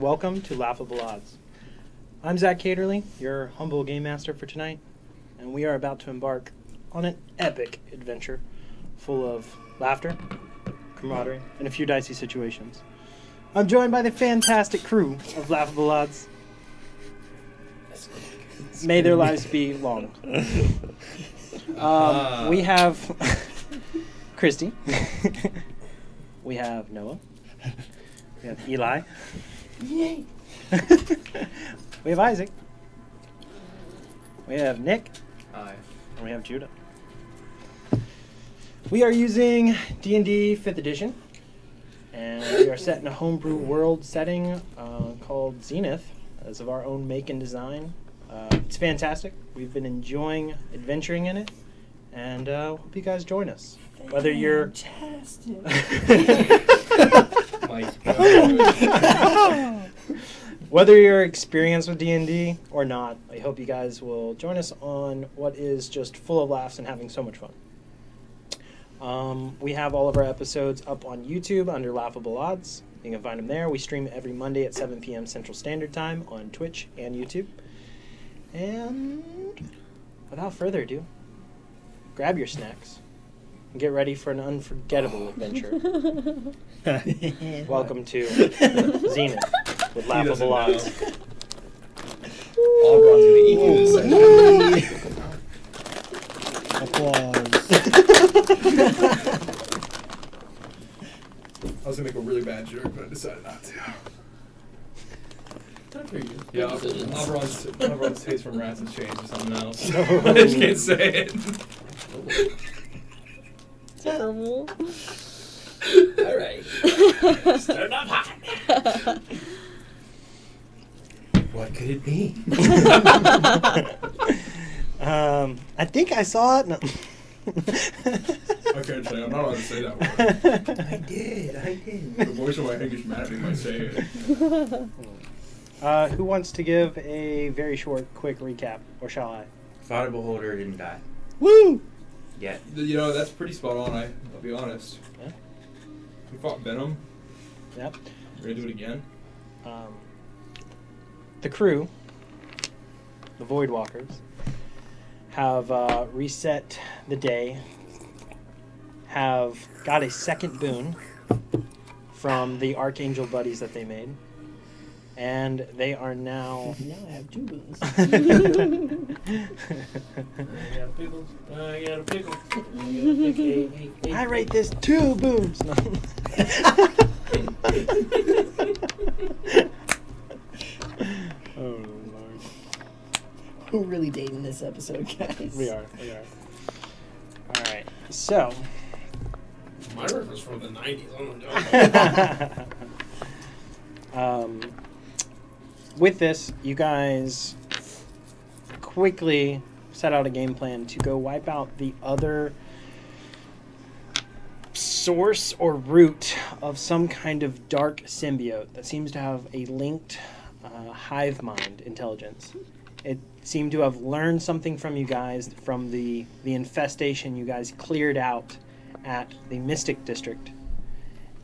Welcome to Laughable Odds. I'm Zach Caterly, your humble game master for tonight, and we are about to embark on an epic adventure full of laughter, camaraderie, and a few dicey situations. I'm joined by the fantastic crew of Laughable Odds. May their lives be long. We have Christy. We have Noah. We have Eli. Yay! We have Isaac. We have Nick. Hi. And we have Judah. We are using D&D 5th edition. And we are set in a homebrew world setting called Zenith, as of our own make and design. It's fantastic. We've been enjoying adventuring in it. And hope you guys join us. Whether you're... Whether you're experienced with D&D or not, I hope you guys will join us on what is just full of laughs and having so much fun. We have all of our episodes up on YouTube under Laughable Odds. You can find them there. We stream every Monday at 7 p.m. Central Standard Time on Twitch and YouTube. And without further ado, grab your snacks and get ready for an unforgettable adventure. Welcome to Zenith with Laughable Odds. All brought to the EQ this session. Applause. I was gonna make a really bad joke, but I decided not to. Yeah, Alvaron's taste from rats has changed to something else. I just can't say it. Terrible. Alright. Starting off hot. What could it be? I think I saw it. No. I can't say. I'm not allowed to say that word. I did. The voice of my English matter might say it. Who wants to give a very short, quick recap, or shall I? Fodder Beholder didn't die. Woo! Yet. You know, that's pretty spot on, I'll be honest. Yeah. We fought Venom. Yep. We're gonna do it again. The crew, the Voidwalkers, have reset the day, have got a second boon from the Archangel buddies that they made, and they are now... Now I have two boons. I got a pickle. I rate this 2 boons. No. Oh, Lord. We're really dating this episode, guys. We are. All right. So. My reference from the 90s. I don't know. With this, you guys quickly set out a game plan to go wipe out the other source or root of some kind of dark symbiote that seems to have a linked hive mind intelligence. It seemed to have learned something from you guys from the infestation you guys cleared out at the Mystic District.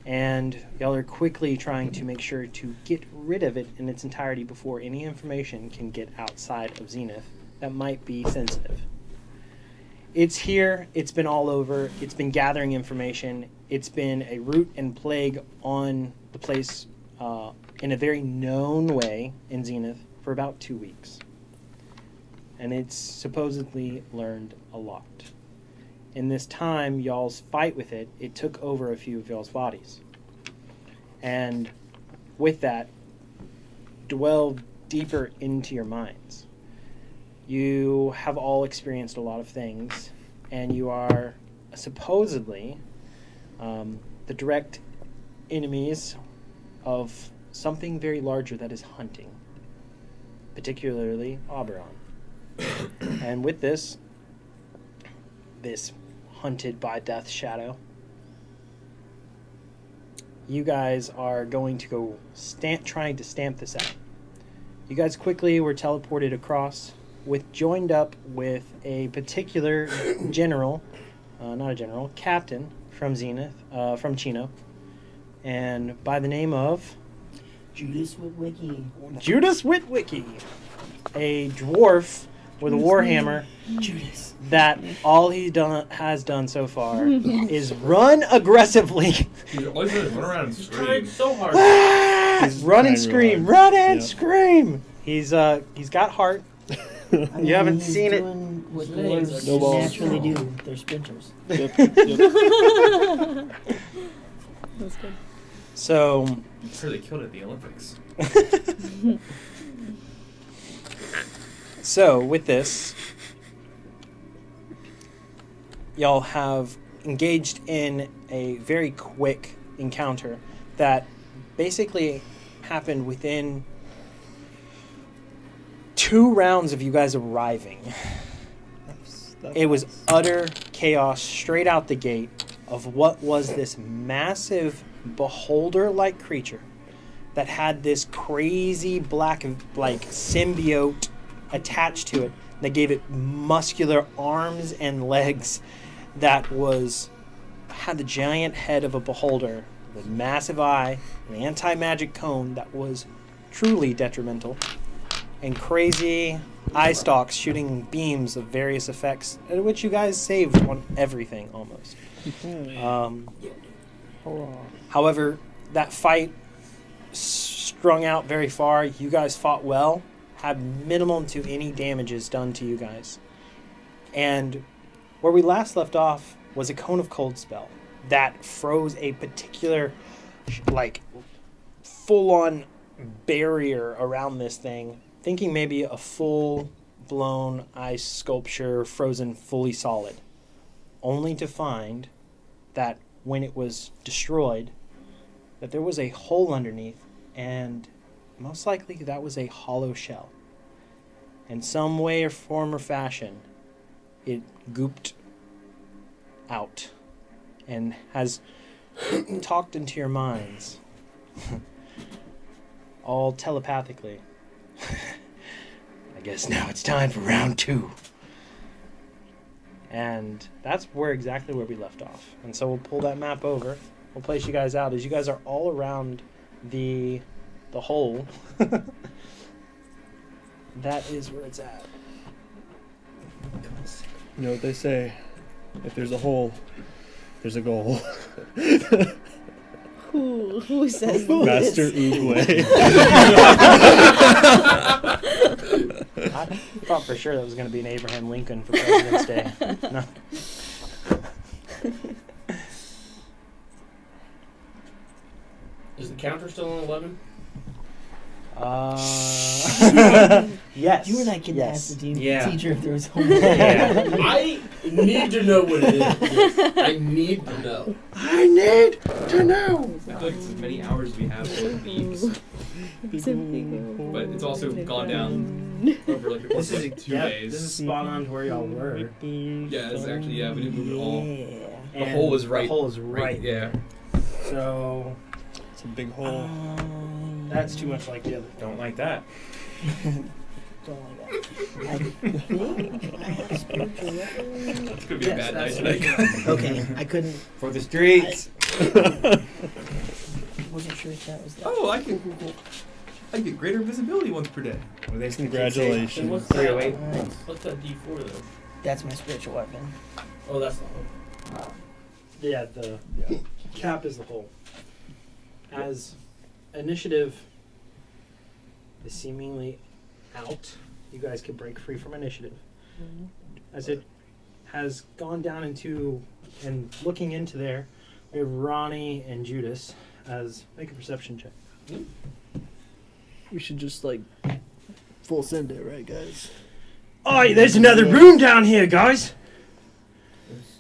And y'all are quickly trying to make sure to get rid of it in its entirety before any information can get outside of Zenith that might be sensitive. It's here, it's been all over, it's been gathering information, it's been a root and plague on the place in a very known way in Zenith for about 2 weeks. And it's supposedly learned a lot. In this time, y'all's fight with it, it took over a few of y'all's bodies. And with that, dwell deeper into your minds. You have all experienced a lot of things, and you are supposedly the direct enemies of something very larger that is hunting, particularly Oberon. And with this hunted by death shadow, you guys are going to go trying to stamp this out. You guys quickly were teleported across, joined up with a particular captain from Zenith, from Chino, and by the name of Judas Witwicky. Judas Witwicky, a dwarf with a warhammer Judas. that all has done so far is run aggressively. All he's doing is run around and He's trying scream. so hard. Run and trying scream, real hard. run and Yep. scream. He's got heart. You haven't he's seen it. doing what His legs dwarves are No balls. naturally do. They're sprinters. Yep. That's good. So, I'm sure they killed it at the Olympics. so with this, y'all have engaged in a very quick encounter that basically happened within 2 rounds of you guys arriving. It was utter chaos straight out the gate of what was this massive beholder-like creature that had this crazy black symbiote attached to it that gave it muscular arms and legs that had the giant head of a beholder with massive eye, an anti-magic cone that was truly detrimental, and crazy eye stalks shooting beams of various effects, at which you guys saved on everything almost. However, that fight strung out very far. You guys fought well, had minimum to any damages done to you guys. And where we last left off was a cone of cold spell that froze a particular, full-on barrier around this thing, thinking maybe a full-blown ice sculpture frozen fully solid, only to find that when it was destroyed, that there was a hole underneath, and most likely that was a hollow shell. In some way or form or fashion, it gooped out and has talked into your minds, all telepathically. I guess now it's time for round 2. And that's exactly where we left off. And so we'll pull that map over. We'll place you guys out as you guys are all around the hole. That is where it's at. You know what they say? If there's a hole, there's a goal. Who says Master this? Oogway. I thought for sure that was going to be an Abraham Lincoln for President's Day. No. Is the counter still on 11? Yes. You and I can yes. ask the Yeah. teacher if there was homework. Yeah. I need to know what it is. I need to know. I need to know. I feel like it's as many hours as we have for beams. But it's also gone down over like the course of like 2 days. This is spot on to where y'all were. Yeah, it's actually, we didn't move it all. Yeah. The hole is right. The hole is right. Yeah. So It's a big hole. that's too much like the other. Don't like that. Don't like that. I think I have a spiritual weapon. It's gonna be a bad night that's tonight. Okay, I couldn't. For the streets. Wasn't sure if that was that. Oh, I can get greater visibility once per day. Well, they Congratulations. What's that? 308. Alright, What's that D4 though? that's my spiritual weapon. Oh, that's the hole. Yeah, the cap is the hole. As initiative is seemingly out, you guys can break free from initiative. As it has gone down into and looking into there, we have Ronnie and Judas as make a perception check. We should just full send it, right, guys? Oh, there's another room down here, guys.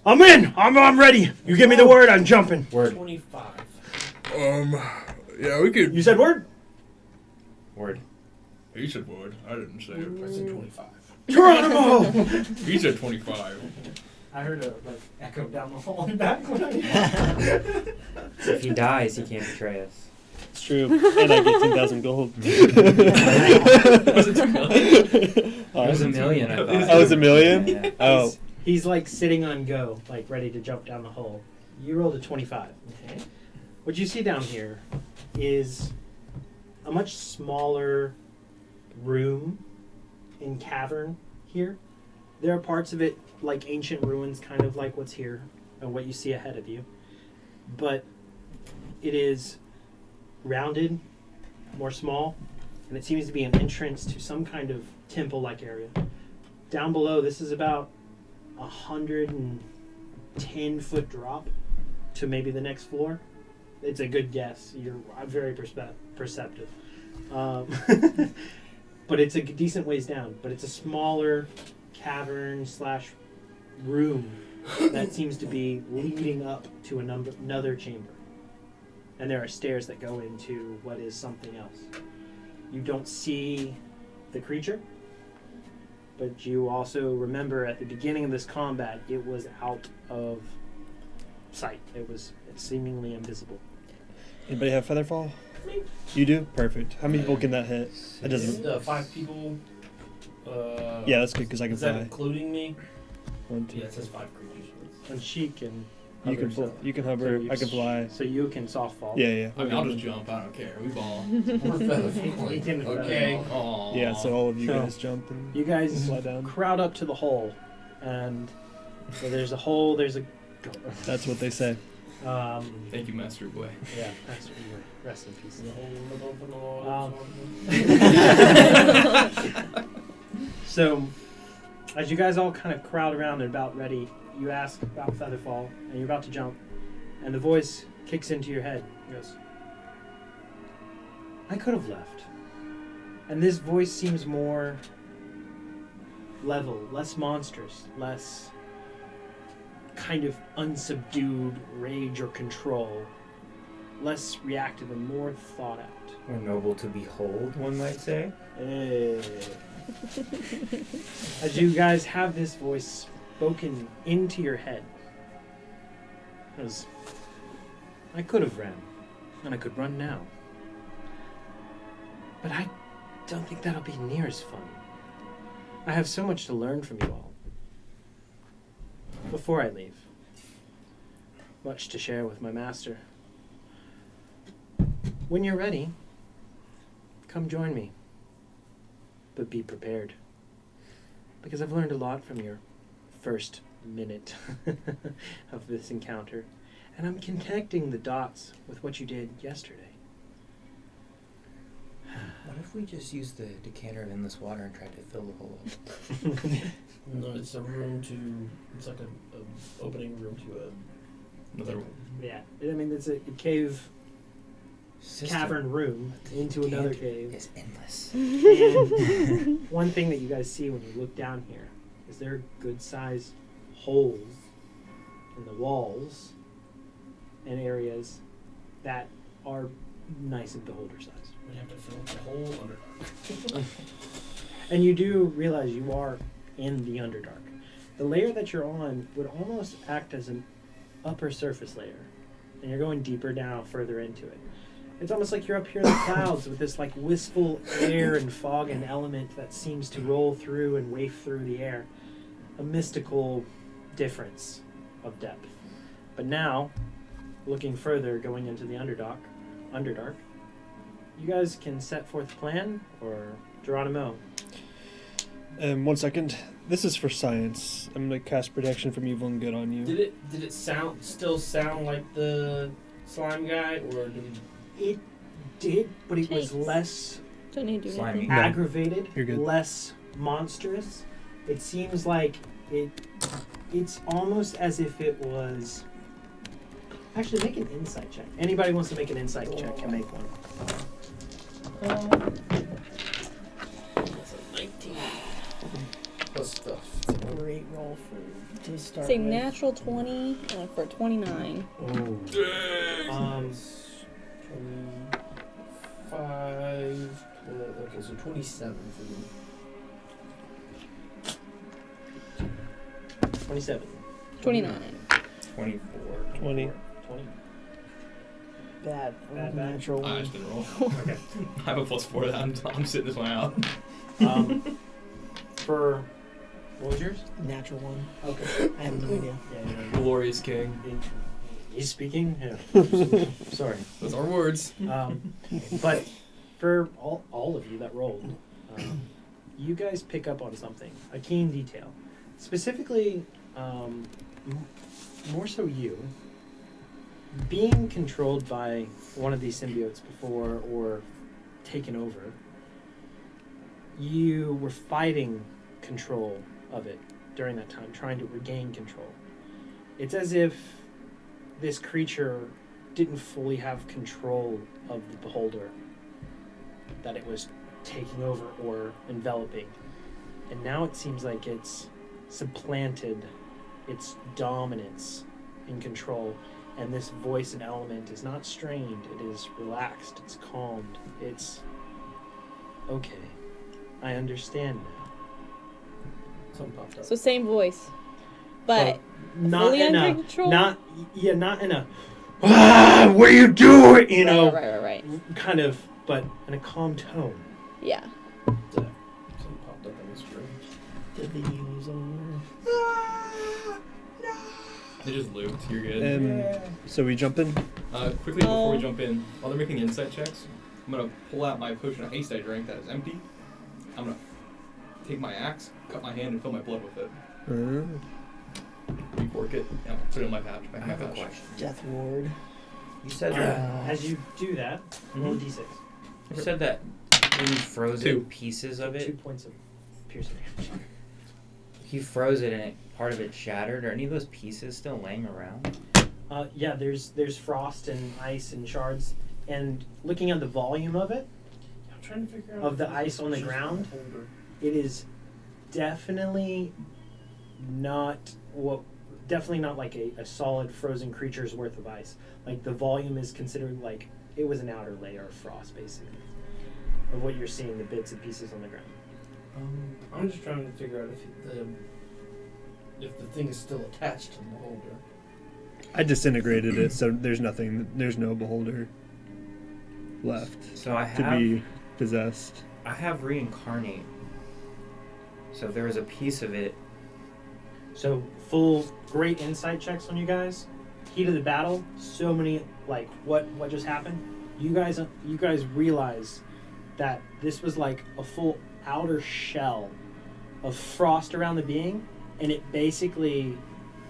I'm in. I'm ready. You give me the word, I'm jumping. Word. 25. Yeah, we could. You said word? Word. He said wood. I didn't say it. I said 25. Geronimo! He said 25. I heard a echo down the hall in the back. So if he dies, he can't betray us. It's true. And I get 10,000 gold. Was it 2 million? It was $1 million, I thought. Oh, it was $1 million? Yeah. Oh. He's sitting on go, ready to jump down the hole. You rolled a 25. Okay. What you see down here is a much smaller room in cavern here. There are parts of it like ancient ruins, kind of like what's here and what you see ahead of you. But it is rounded, more small, and it seems to be an entrance to some kind of temple-like area. Down below, this is about 110-foot drop to maybe the next floor. It's a good guess. You're very perceptive. But it's a decent ways down. But it's a smaller cavern / room that seems to be leading up to another chamber. And there are stairs that go into what is something else. You don't see the creature, but you also remember at the beginning of this combat, it was out of sight. It's seemingly invisible. Anybody have Featherfall? Me. You do? Perfect. How many people can that hit? That doesn't. 5 people. Yeah, that's good because I can is that fly. including me? 1, 2. Yeah, it says 5 creatures. And she can. You can hover, you can hover. so I can fly. So you can soft fall. Yeah. I mean, I'll just jump. I don't care. We ball. He can Okay. Aw. Yeah, so all of you So, guys jump and You guys slide down. crowd up to the hole, and so there's a hole. There's a. That's what they say. Thank you, Master Boy. Yeah, that's what you were. Rest in peace. So, as you guys all kind of crowd around and about ready, you ask about Featherfall, and you're about to jump, and the voice kicks into your head. It goes, I could have left. And this voice seems more level, less monstrous, less kind of unsubdued rage or control, less reactive and more thought out. More noble to behold, one might say. As you guys have this voice spoken into your head, as I could have ran, and I could run now, but I don't think that'll be near as fun. I have so much to learn from you all. Before I leave, much to share with my master. When you're ready, come join me. But be prepared. Because I've learned a lot from your first minute of this encounter. And I'm connecting the dots with what you did yesterday. What if we just use the decanter of endless water and tried to fill the hole up? No, it's a room to. It's like a opening room to Another one. Yeah, I mean, it's a cave, cavern room into another cave. It's endless. And one thing that you guys see when you look down here is there are good-sized holes in the walls and areas that are nice and beholder-sized. We have to fill the whole under. And you do realize you are in the Underdark. The layer that you're on would almost act as an upper surface layer. And you're going deeper down, further into it. It's almost like you're up here in the clouds with this like wistful air and fog and element that seems to roll through and waft through the air. A mystical difference of depth. But now, looking further, going into the Underdark, you guys can set forth a plan, or Geronimo. 1 second. This is for science. I'm gonna cast protection from evil and good on you. Did it still sound like the slime guy, or did It did, but it was Thanks. less Don't need to do Slimy. anything. No. aggravated, You're good. less monstrous. It seems like it's almost as if it was. Actually, make an insight check. Anybody wants to make an insight check can make one. That's a 19. Plus stuff. It's a great roll to start Say with. natural 20 for 29. Um, 25. Okay, so 27 for me. 27. 29. 24. 20. 20. Bad. Bad. Natural I one. just didn't roll. Okay. I have a +4 that I'm sitting this one out. For what was yours? Natural one. Okay. I have no idea. Yeah. Glorious King. He's speaking. Yeah. Sorry. Those are words. But for all of you that rolled, you guys pick up on something, a keen detail. Specifically, more so you, being controlled by one of these symbiotes before or taken over, you were fighting control of it during that time, trying to regain control. It's as if this creature didn't fully have control of the beholder that it was taking over or enveloping. And now it seems like it's supplanted its dominance in control, and this voice and element is not strained, it is relaxed, it's calmed, it's okay. I understand now. Something popped up. So same voice, but not fully in under a control? not in a what are you doing? You know, Right. kind of, but in a calm tone. Yeah. Something popped up on the screen. Did they use them? They just looped. You're good. So we jump in. Quickly before we jump in, while they're making insight checks, I'm gonna pull out my potion of haste I drank that is empty. I'm gonna take my axe, cut my hand, and fill my blood with it. Recork it, and I'll put it in my pouch. I have a question. Death Ward. You said that. As you do that, roll a Mhm. d6. You said that when you froze Two. it, pieces of 2 it. points of piercing damage. You froze it and part of it shattered. Are any of those pieces still laying around? Yeah, there's frost and ice and shards, and looking at the volume of it, I'm trying to figure out Of the if ice on the it's just ground? a holder. it is definitely not like a solid frozen creature's worth of ice. Like the volume is considered like it was an outer layer of frost, basically, of what you're seeing, the bits and pieces on the ground. I'm just trying to figure out if the thing is still attached to the holder. I disintegrated it, so there's no beholder left So I to have be possessed. I have reincarnate. So there was a piece of it. So full great insight checks on you guys. Heat of the battle. So many like what just happened. You guys realize that this was like a full outer shell of frost around the being, and it basically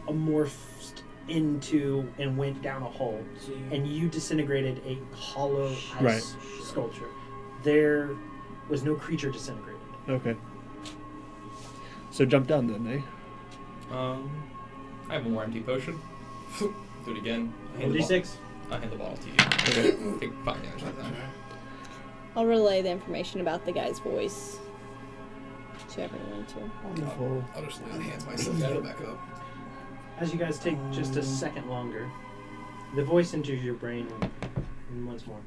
morphed into and went down a hole, and you disintegrated a hollow ice Right. sculpture. There was no creature disintegrated. Okay. So jump down then, eh? I have one more empty potion. Do it again. Roll d6. I hand the bottle to you. Okay. Take 5 damage that time. I'll relay the information about the guy's voice to everyone too. Wonderful. I'll just lay the hands myself and go back up. As you guys take just a second longer, the voice enters your brain once more.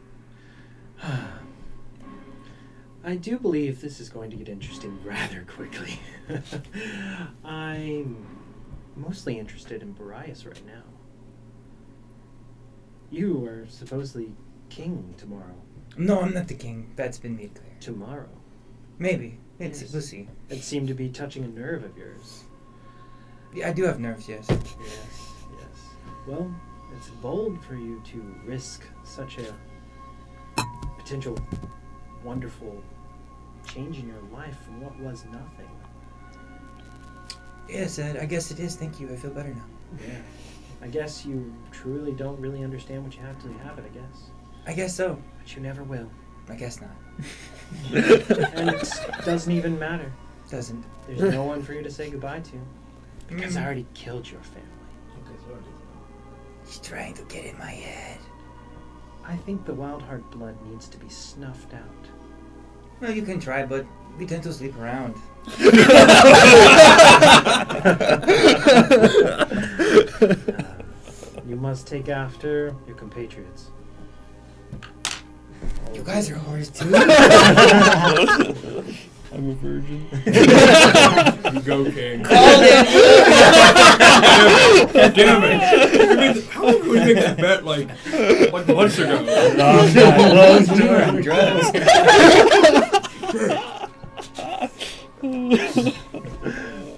I do believe this is going to get interesting rather quickly. I'm mostly interested in Boreas right now. You are supposedly king tomorrow. No, I'm not the king. That's been made clear. Tomorrow. Maybe. It's Yes. we'll see. It seemed to be touching a nerve of yours. Yeah, I do have nerves, yes. Yes. Well, it's bold for you to risk such a potential wonderful change in your life from what was nothing. Yes, I guess it is. Thank you. I feel better now. Yeah. I guess you truly don't really understand what you have till you have it, I guess. I guess so. But you never will. I guess not. And it doesn't even matter. Doesn't. There's no one for you to say goodbye to. Because I already killed your family. Okay, so He's trying to get in my head. I think the wild heart blood needs to be snuffed out. Well, you can try, but we tend to sleep around. You must take after your compatriots. You guys are whores too. I'm a virgin. Go king. Called it. Damn it. How long did we make that bet like months ago?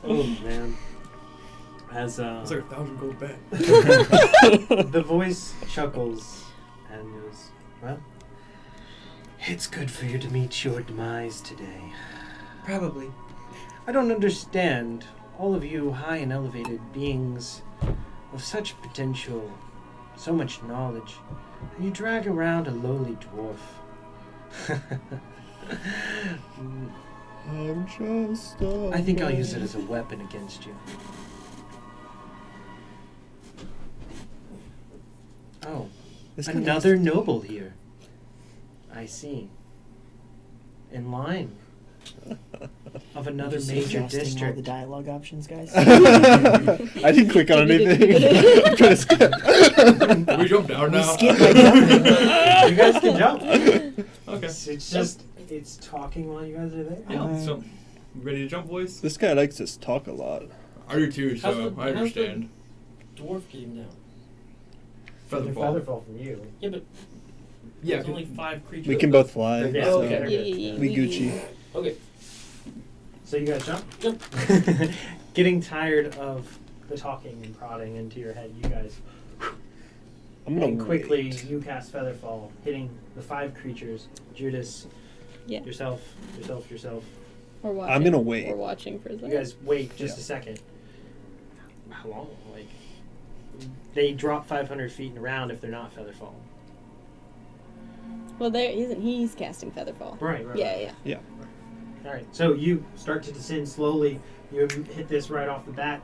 Oh man. As It's like a 1,000 gold bet. the voice chuckles and goes, well, It's good for you to meet your demise today. Probably. I don't understand all of you high and elevated beings of such potential, so much knowledge, and you drag around a lowly dwarf. I'm just a I think I'll use it as a weapon against you. Oh, This guy another noble here. I see. In line of another Just major adjusting all district. the dialogue options, guys. I didn't click on anything. I'm trying to skip. Can we jump down now? skip by jumping. You guys can jump. Okay. It's just, it's talking while you guys are there. Yeah. So, ready to jump, boys? This guy likes to talk a lot. I do too, How's so the- I understand. Dwarf getting down. Featherfall. from you. Yeah, but Yeah. there's only 5 creatures. We can both fly. Yeah, so okay. Yeah. We Gucci. Okay. So you guys jump? Jump. Getting tired of the talking and prodding into your head, you guys. I'm gonna And quickly, wait. you cast Featherfall, hitting the 5 creatures. Judas, Yeah. yourself. We're watching. I'm gonna wait. We're watching for a second. You guys wait just a second. How long? Like, they drop 500 feet in a round if they're not Featherfall. Well, there isn't. He's casting Featherfall. Right. Yeah. All right. So you start to descend slowly. You hit this right off the bat.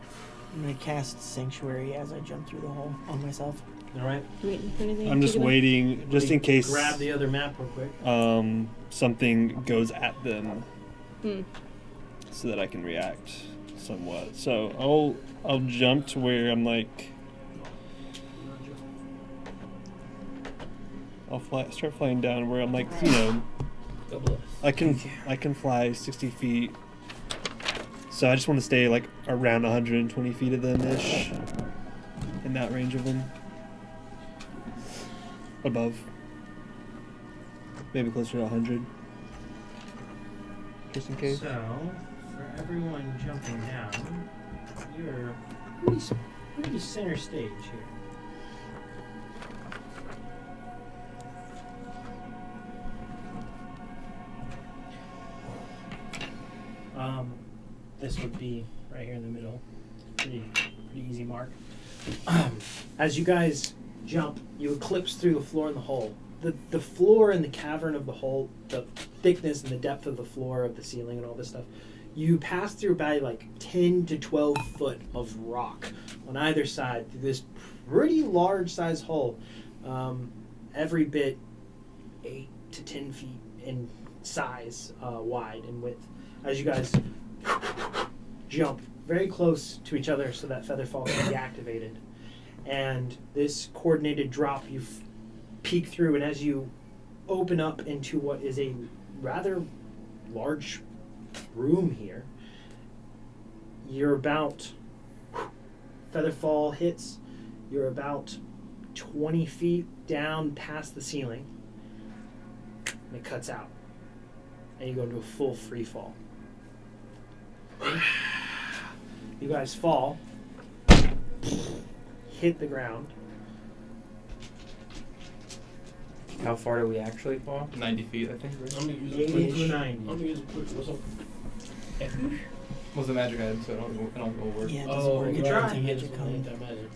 I'm gonna cast Sanctuary as I jump through the hole on myself. All right. Waiting for anything. I'm just particular? waiting, just in case Grab the other map real quick. something goes at them, Hmm. so that I can react somewhat. So I'll jump to where I'm like, start flying down where I'm like, Double S. I can fly 60 feet. So I just want to stay like around 120 feet of them ish, in that range of them. Above, maybe closer to 100, just in case. So, for everyone jumping down, you're pretty center stage here. This would be right here in the middle. Pretty easy mark. As you guys jump, you eclipse through the floor in the hole. The floor and the cavern of the hole, the thickness and the depth of the floor of the ceiling and all this stuff, you pass through about like 10 to 12 foot of rock on either side through this pretty large size hole, every bit 8 to 10 feet in size, wide and width. As you guys jump very close to each other so that Featherfall can be activated. And this coordinated drop, you peek through, and as you open up into what is a rather large room here, you're about, Featherfall hits, you're about 20 feet down past the ceiling, and it cuts out. And you go into a full free fall. You guys fall, hit the ground. How far do we actually fall? 90 feet, I think. Right? I'm gonna use a 80 quick. to I'm 90. gonna use a quick whistle. Was the magic item, so I don't go work. Yeah, it doesn't Oh, work. you right, try. until you hit Magic it comment. that magic.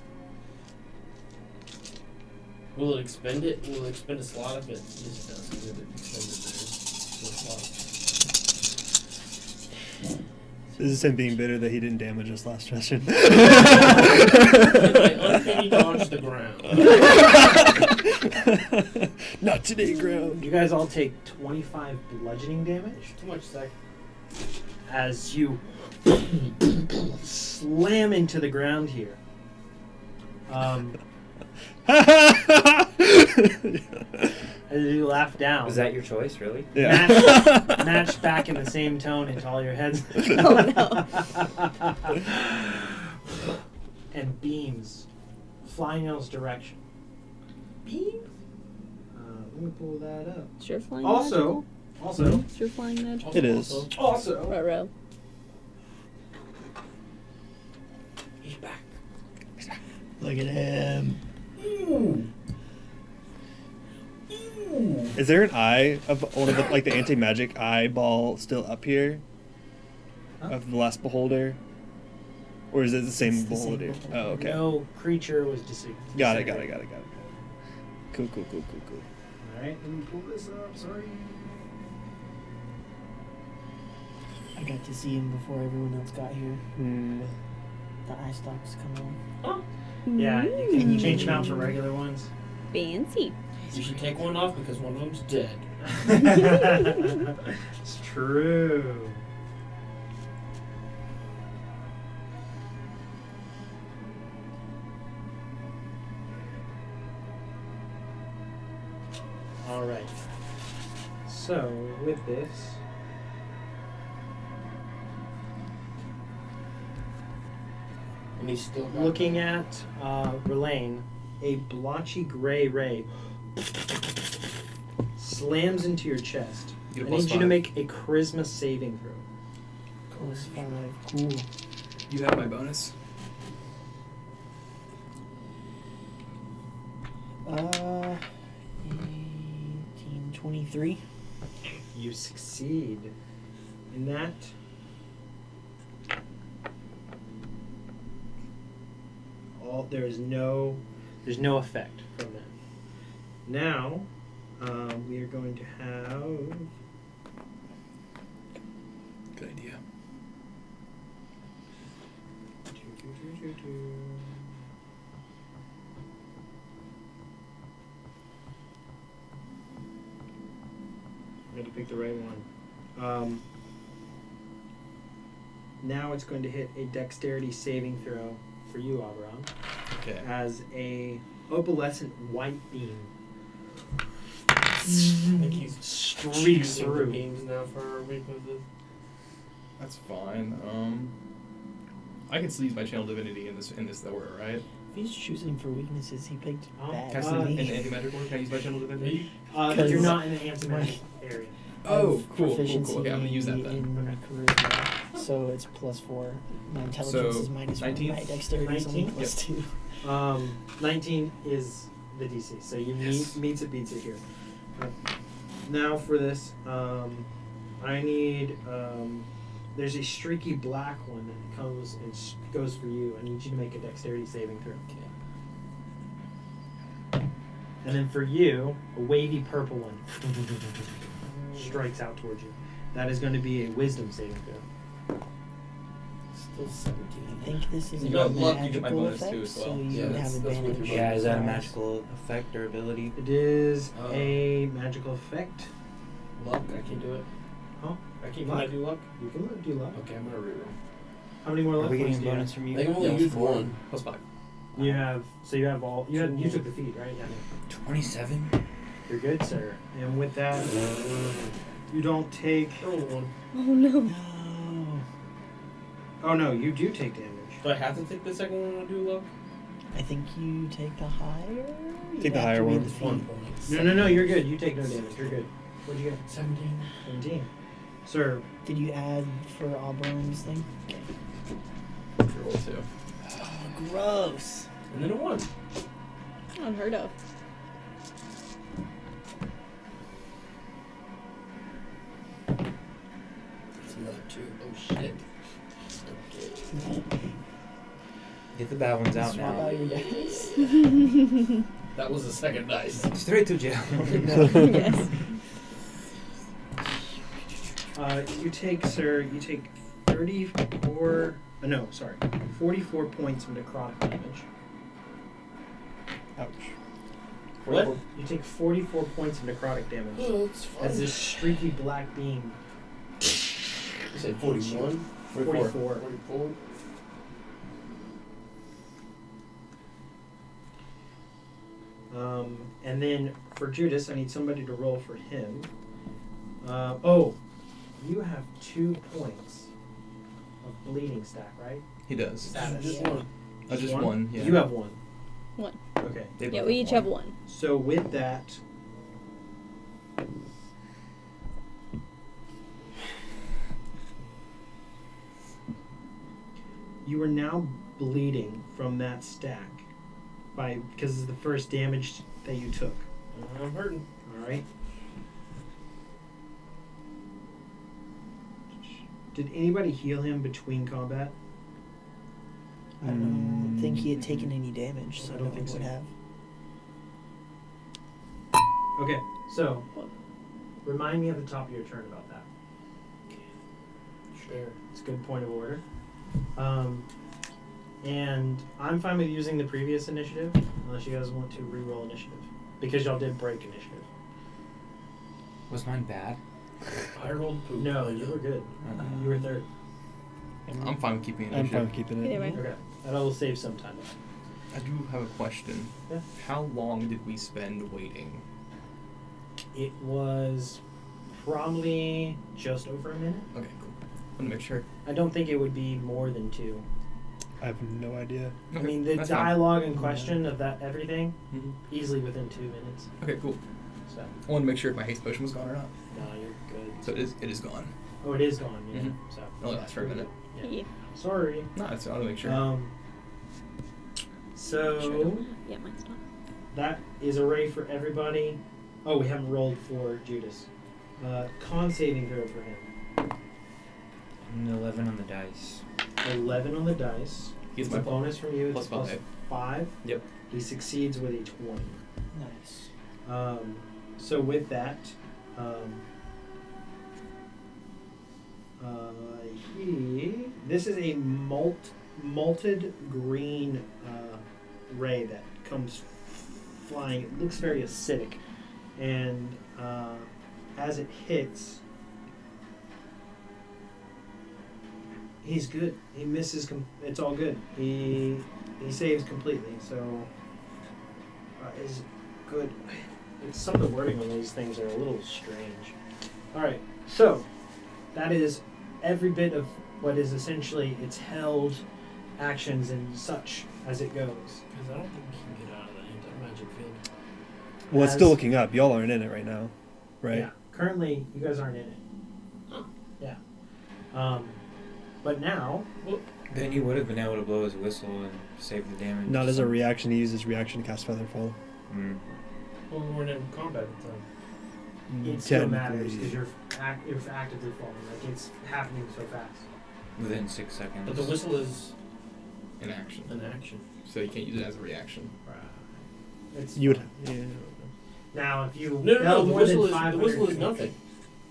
Will it expend it? Will it expend a slot if it? Yes, it does. 'Cause it expends it there. So slot. This is him being bitter that he didn't damage us last session. And I uncanny dodge the ground. Not today, ground. You guys all take 25 bludgeoning damage Too much sec. as you slam into the ground here. As you laugh down. Was that your choice, really? Yeah. Match back in the same tone into all your heads. Oh, And beams flying in his direction. Beams? Let me pull that up. Sure flying Also, magical? Sure flying magical? It is. also, Ruh-roh. He's back. Look at him. Ooh. Is there an eye of one of the like the anti-magic eyeball still up here? Huh? Of the last beholder? Or is it the same It's the same beholder? beholder. Oh, okay. No creature was Got it. Cool. Alright, let me pull this up. Sorry. I got to see him before everyone else got here. The eye stalks come on. Yeah, you And can you change can them out change for them. regular ones. Fancy. You should take one off because one of them's dead. It's true. All right. So with this, And he's still got looking at Relaine, a blotchy gray ray slams into your chest. You I get a need you to +5. make a charisma saving throw. +5. Cool. You have my bonus. 18, 23. You succeed. In that, there's no effect from that. Now, we are going to have. Good idea. I had to pick the right one. Now it's going to hit a dexterity saving throw for you, Oberon, Okay. as a opalescent white beam I think he's streaks choosing the through. beams now for our weaknesses. That's fine. I can still use my channel divinity in this order, right? If he's choosing for weaknesses, he picked Oh, bad. Can I for still in me. the anti-magic order? Can I use my channel divinity? You're not in the anti-magic area. Oh, cool. Proficiency Okay, I'm gonna use that then. in charisma, so it's +4. My intelligence So, is -1. 19? My dexterity is only 19? +2. 19 is the DC, so you Yes. meets it, beats it here. Now for this, I need. There's a streaky black one that comes and goes for you. I need you to make a dexterity saving throw. And then for you, a wavy purple one strikes out towards you. That is going to be a wisdom saving throw. Still 17. I think this is You a got luck, you get my magical bonus too effect, as well. so you Yeah, would that's have with advantage. your Yeah, is that a on magical effect or ability? It is Oh. a magical effect. Luck, I can do it. Huh? Can Luck? I do luck? You can do luck. Okay, I'm gonna reroll. How many more Are luck we points getting do you bonus have? from you? I can only Yeah, use 4. one. +5. You have you took the feed, right? Yeah. 27? You're good, sir. And with that, you don't take. Only one. Oh no. No. Oh no, you do take damage. Do I have to take the second one when I do luck? I think you take the higher. You Take the have higher to read one. the It's 1 feed. point. No, you're good. You take no damage. You're good. What'd you get? 17. 17. Sir, Did you add for Auburn's thing? Okay. Roll 2. Gross. And then a 1. Unheard of. It's another 2. Oh shit. Okay. Get the bad ones out Swap now. out your dice. That was the second dice. Straight to jail. Yes. you take 34. No, sorry, 44 points of necrotic damage. Ouch. What? You take 44 points of necrotic damage Oh, it's fine. as this streaky black beam. You said 41? 44. 44? And then for Judas, I need somebody to roll for him. You have 2 points of bleeding stack, right? He does. Status. Just one. Just one, yeah. You have 1. One. Okay. They Yeah, both we each have one. So with that, you are now bleeding from that stack because it's the first damage that you took. I'm hurting. All Alright. Did anybody heal him between combat? I don't think he had taken any damage, so I I don't don't think think would so. have. Okay, so remind me at the top of your turn about that. Sure. It's a good point of order. And I'm fine with using the previous initiative, unless you guys want to re-roll initiative. Because y'all did break initiative. Was mine bad? I rolled poop. No, you were good. You were third. I'm fine with keeping I'm initiative. fine with keeping it. Either way. Okay. That'll save some time. I do have a question. Yeah. How long did we spend waiting? It was probably just over a minute. Okay, cool. I want to make sure. I don't think it would be more than 2. I have no idea. I Okay, mean, the that's fine. dialogue in question of that everything, Mhm. easily within 2 minutes. Okay, cool. So, I want to make sure if my haste potion was gone or not. no, you're good. So it is gone. Oh, it is gone, yeah. Mhm. So, It only lasts for a minute. Yeah. Yeah. Sorry. No, I want to make sure. So, Yeah, mine's not. that is a ray for everybody. Oh, we haven't rolled for Judas. Con saving throw for him. An 11 on the dice. 11 on the dice. He gets It's my a bonus from you. It's plus plus 5. 5. Yep. He succeeds with a 20. Nice. So with that, this is a malted green ray that comes flying. It looks very acidic, and as it hits, he's good. He misses. It's all good. He saves completely. So is good. Some of the wording on these things are a little strange. All right, so that is every bit of what is essentially its held actions and such as it goes. Because I don't think we can get out of the anti-magic field. Well, it's still As- looking up. Y'all aren't in it right now, right? Yeah. Currently, you guys aren't in it. Oh. Yeah. But now, Then he would have been able to blow his whistle and save the damage. Not as a reaction. He uses reaction to cast Featherfall. Mm. Well, we weren't in combat at the time. it still matters Technically. because you're actively falling. Like it's happening so fast. Within 6 seconds. But the whistle is In action. an action. So you can't use it as a reaction. It's You would. fine. Yeah. Now, if you No, held the more than whistle is 500 nothing.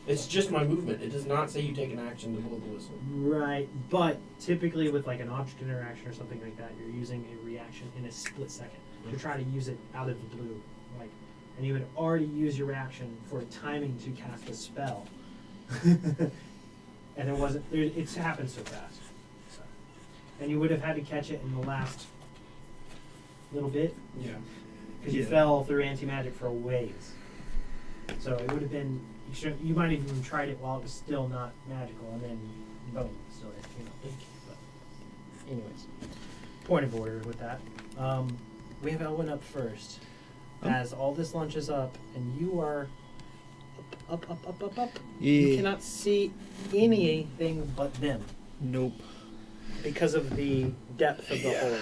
It's just my movement. It does not say you take an action to blow the whistle. Right, but typically with like an object interaction or something like that, you're using a reaction in a split second to try to use it out of the blue, like, and you would already use your reaction for timing to cast a spell, and it wasn't. It's happened so fast, so. And you would have had to catch it in the last little bit Yeah. because you Yeah. fell through anti-magic for a ways. So it would have been. You might have even tried it while it was still not magical, and then boom, still hit. But anyways, point of order with that. We have Elwyn up first. As all this launches up, and you are up. You Yeah. cannot see anything but them Nope. because of the depth of the hole.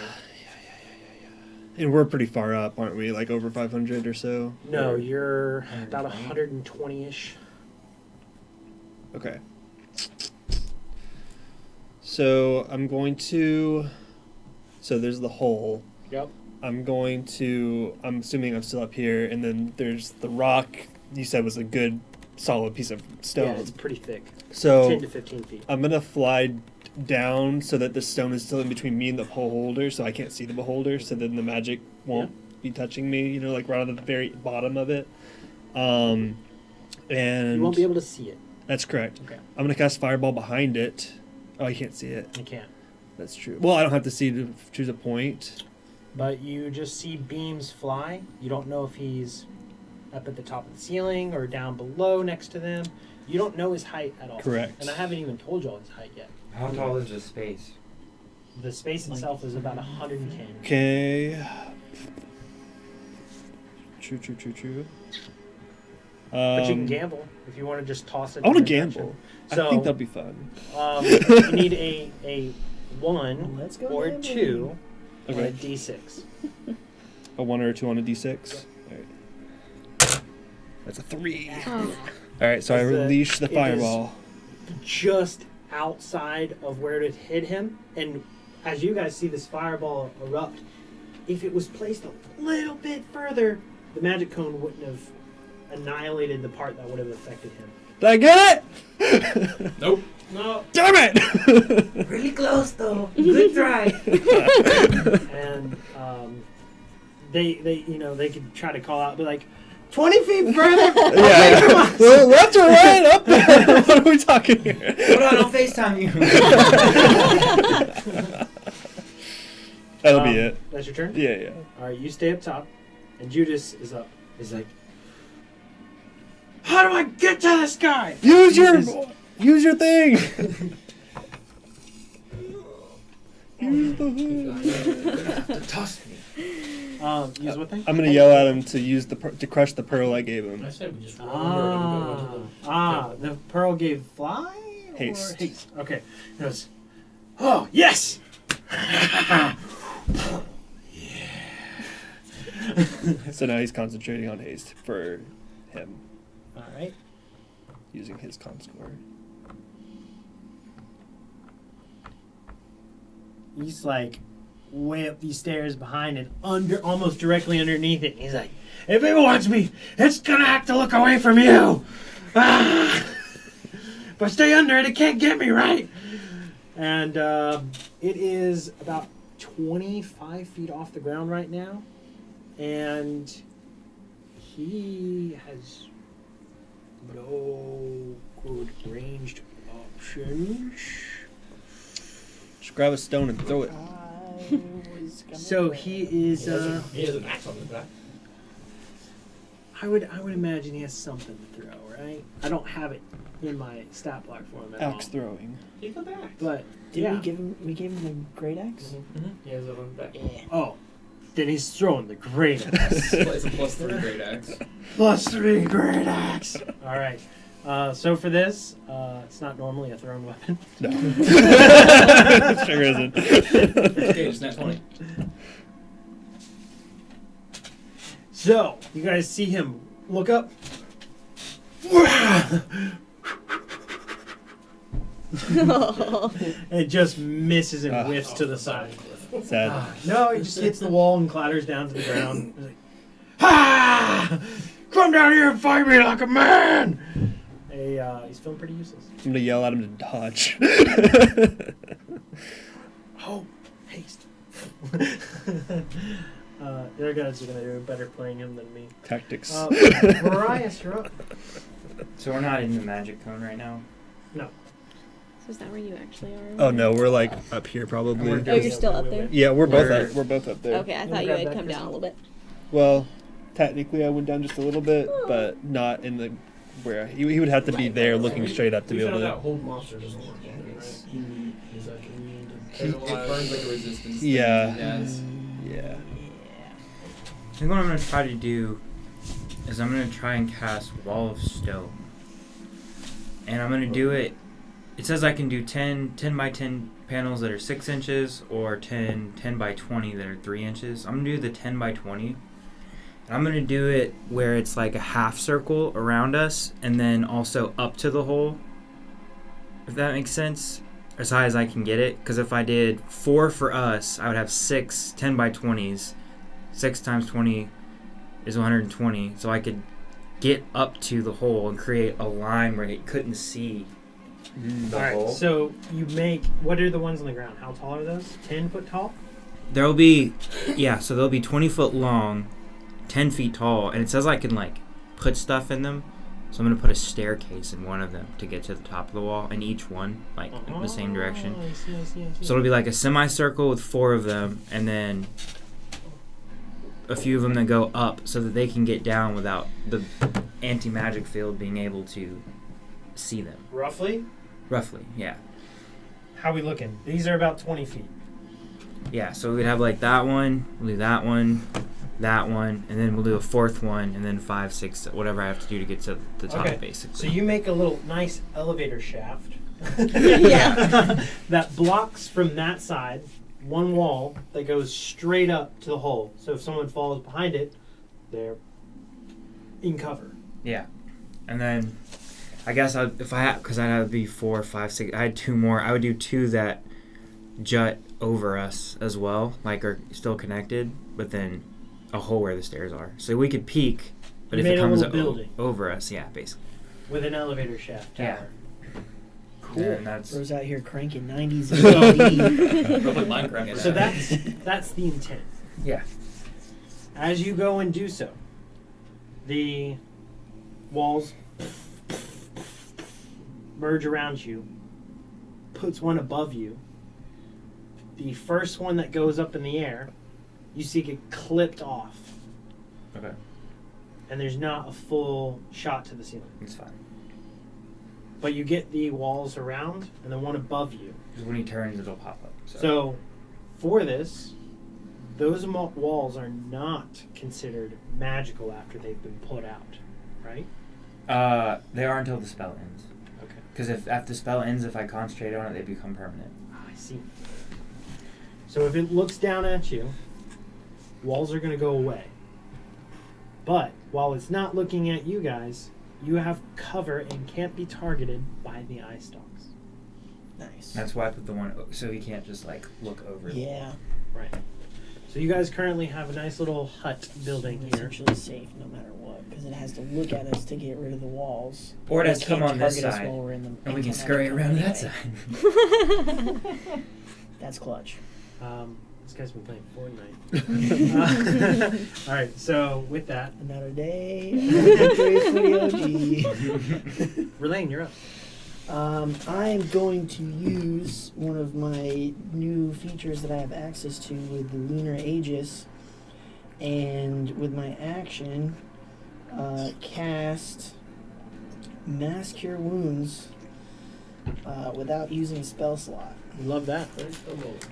And we're pretty far up, aren't we? Like over 500 or so. No, you're about 120? 120-ish. Okay. So I'm going to. So there's the hole. Yep. I'm assuming I'm still up here, and then there's the rock you said was a good solid piece of stone. Yeah, it's pretty thick. So 10 to 15 feet. I'm gonna fly down so that the stone is still in between me and the beholder, so I can't see the beholder, so then the magic won't be touching me, you know, like right on the very bottom of it. And You won't be able to see it. That's correct. Okay. I'm gonna cast fireball behind it. Oh, I can't see it. You can't. That's true. Well, I don't have to see to choose a point. But you just see beams fly. You don't know if he's up at the top of the ceiling or down below next to them. You don't know his height at all. Correct. And I haven't even told you all his height yet. How tall is the space? The space itself is about 110. Okay. True. But you can gamble if you want to just toss it. I want in to your gamble. direction. I think that'll be fun. You need a 1 Let's go or gambling. 2 on a Okay. d6. A 1 or a 2 on a d6. All right. That's a 3. Oh. All right, so I Is the- release the it is- fireball. Just outside of where it hit him, and as you guys see this fireball erupt, if it was placed a little bit further, the magic cone wouldn't have annihilated the part that would have affected him. Did I get it? Nope. No. Damn it! Really close though. Good try. And they they could try to call out, be like, 20 feet further. Yeah. Well, left or right? Up there? What are we talking here? Hold on, I'll FaceTime you. That'll be it. That's your turn. Yeah. All right, you stay up top, and Judas is up. He's like, How do I get to this guy? Use your Judas- thing. Use the thing. toss me. Use what thing? I'm gonna yell at him to use to crush the pearl I gave him. I said we just roll under and go into the. The pearl gave fly? Or Haste. haste. Okay. He goes, oh, yes! So now he's concentrating on haste for him, All right. using his con score. He's like way up these stairs behind and almost directly underneath it. He's like, if it wants me, it's gonna have to look away from you. Ah! If I stay under it, it can't get me, right? And it is about 25 feet off the ground right now. And he has no good ranged options. Just grab a stone and throw it. So he is. He has an axe on his back. I would imagine he has something to throw, right? I don't have it in my stat block for him at Axe all. throwing. He got the axe. But Did yeah. we gave him the great axe? He has it on his back. Oh, then he's throwing the great axe. It's a +3 great axe. +3 great axe. All right. So for this, it's not normally a thrown weapon. No. Sure isn't. Okay, it's nat 20. So you guys see him look up. It just misses and whiffs to the side. Sad. No, he just hits the wall and clatters down to the ground. He's like, "Ha! Come down here and fight me like a man!" He's feeling pretty useless. I'm gonna yell at him to dodge. Oh, haste. Their guys are gonna do better playing him than me. Tactics. Marias, you're up. So we're not in the magic cone right now. No. So is that where you actually are? Oh no, we're like up here probably. Oh, you're still up there? Yeah, we're both We're- up. We're both up there. Okay, I You thought you grab had that come down a crystal? little bit. Well, technically I went down just a little bit, but not in the where he would have to be there looking straight up to We be able found out to. hold monster doesn't work on it, right? He's like immune to It burns like a resistance. thing Yeah. he has. Yeah. I think what I'm going to try to do is I'm going to try and cast Wall of Stone. And I'm going to do it. It says I can do 10 by 10 panels that are 6 inches or 10 by 20 that are 3 inches. I'm going to do the 10 by 20. And I'm going to do it where it's like a half circle around us and then also up to the hole. If that makes sense. As high as I can get it. Because if I did 4 for us, I would have 6 10 by 20s. 6 times 20 is 120. So I could get up to the hole and create a line where it couldn't see the All right. hole. So you make. What are the ones on the ground? How tall are those? 10 foot tall. There'll be, so they'll be 20 foot long, 10 feet tall, and it says I can like put stuff in them. So I'm gonna put a staircase in one of them to get to the top of the wall, and each one like in the same direction. I see, I see. So it'll be like a semicircle with 4 of them, and then a few of them that go up so that they can get down without the anti-magic field being able to see them. Roughly. Roughly, yeah. How we looking? These are about 20 feet. Yeah, so we'd have like that one, we'll do that one, and then we'll do a 4th one, and then 5, 6, whatever I have to do to get to the top, Okay. basically. So you make a little nice elevator shaft. Yeah. That blocks from that side one wall that goes straight up to the hole. So if someone falls behind it, they're in cover. Yeah. And then I guess if I had, because I'd have to be 4, 5, 6. I had 2 more. I would do 2 that jut over us as well, like are still connected, but then a hole where the stairs are. So we could peek, but You if it made a comes little building. over us, yeah, basically. With an elevator shaft tower. Cool. And that's Bro's out here cranking 90s and Go play Minecraft. So that's the intent. yeah. As you go and do so, the walls merge around you, puts one above you. The first one that goes up in the air, you see get clipped off, Okay. and there's not a full shot to the ceiling. It's fine. But you get the walls around and the one above you. Because when he turns, it'll pop up. So, for this, those walls are not considered magical after they've been put out, right? They are until the spell ends. Okay. Because if after the spell ends, if I concentrate on it, they become permanent. I see. So if it looks down at you, walls are going to go away. But while it's not looking at you guys, you have cover and can't be targeted by the eye stalks. Nice. That's why I put the one so he can't just like look over. Yeah. Right. So you guys currently have a nice little hut building It's here. essentially safe no matter what, because it has to look at us to get rid of the walls. Or it It has to come can't on this target us side, while we're in the and we can anti-magic scurry cone around to that anyway. side. That's clutch. This guy's been playing Fortnite. All right, so with that, Another day, another victory for the OG. Relaine, you're up. I am going to use one of my new features that I have access to with the Lunar Aegis, and with my action, cast Mass Cure Wounds without using a spell slot. Love that.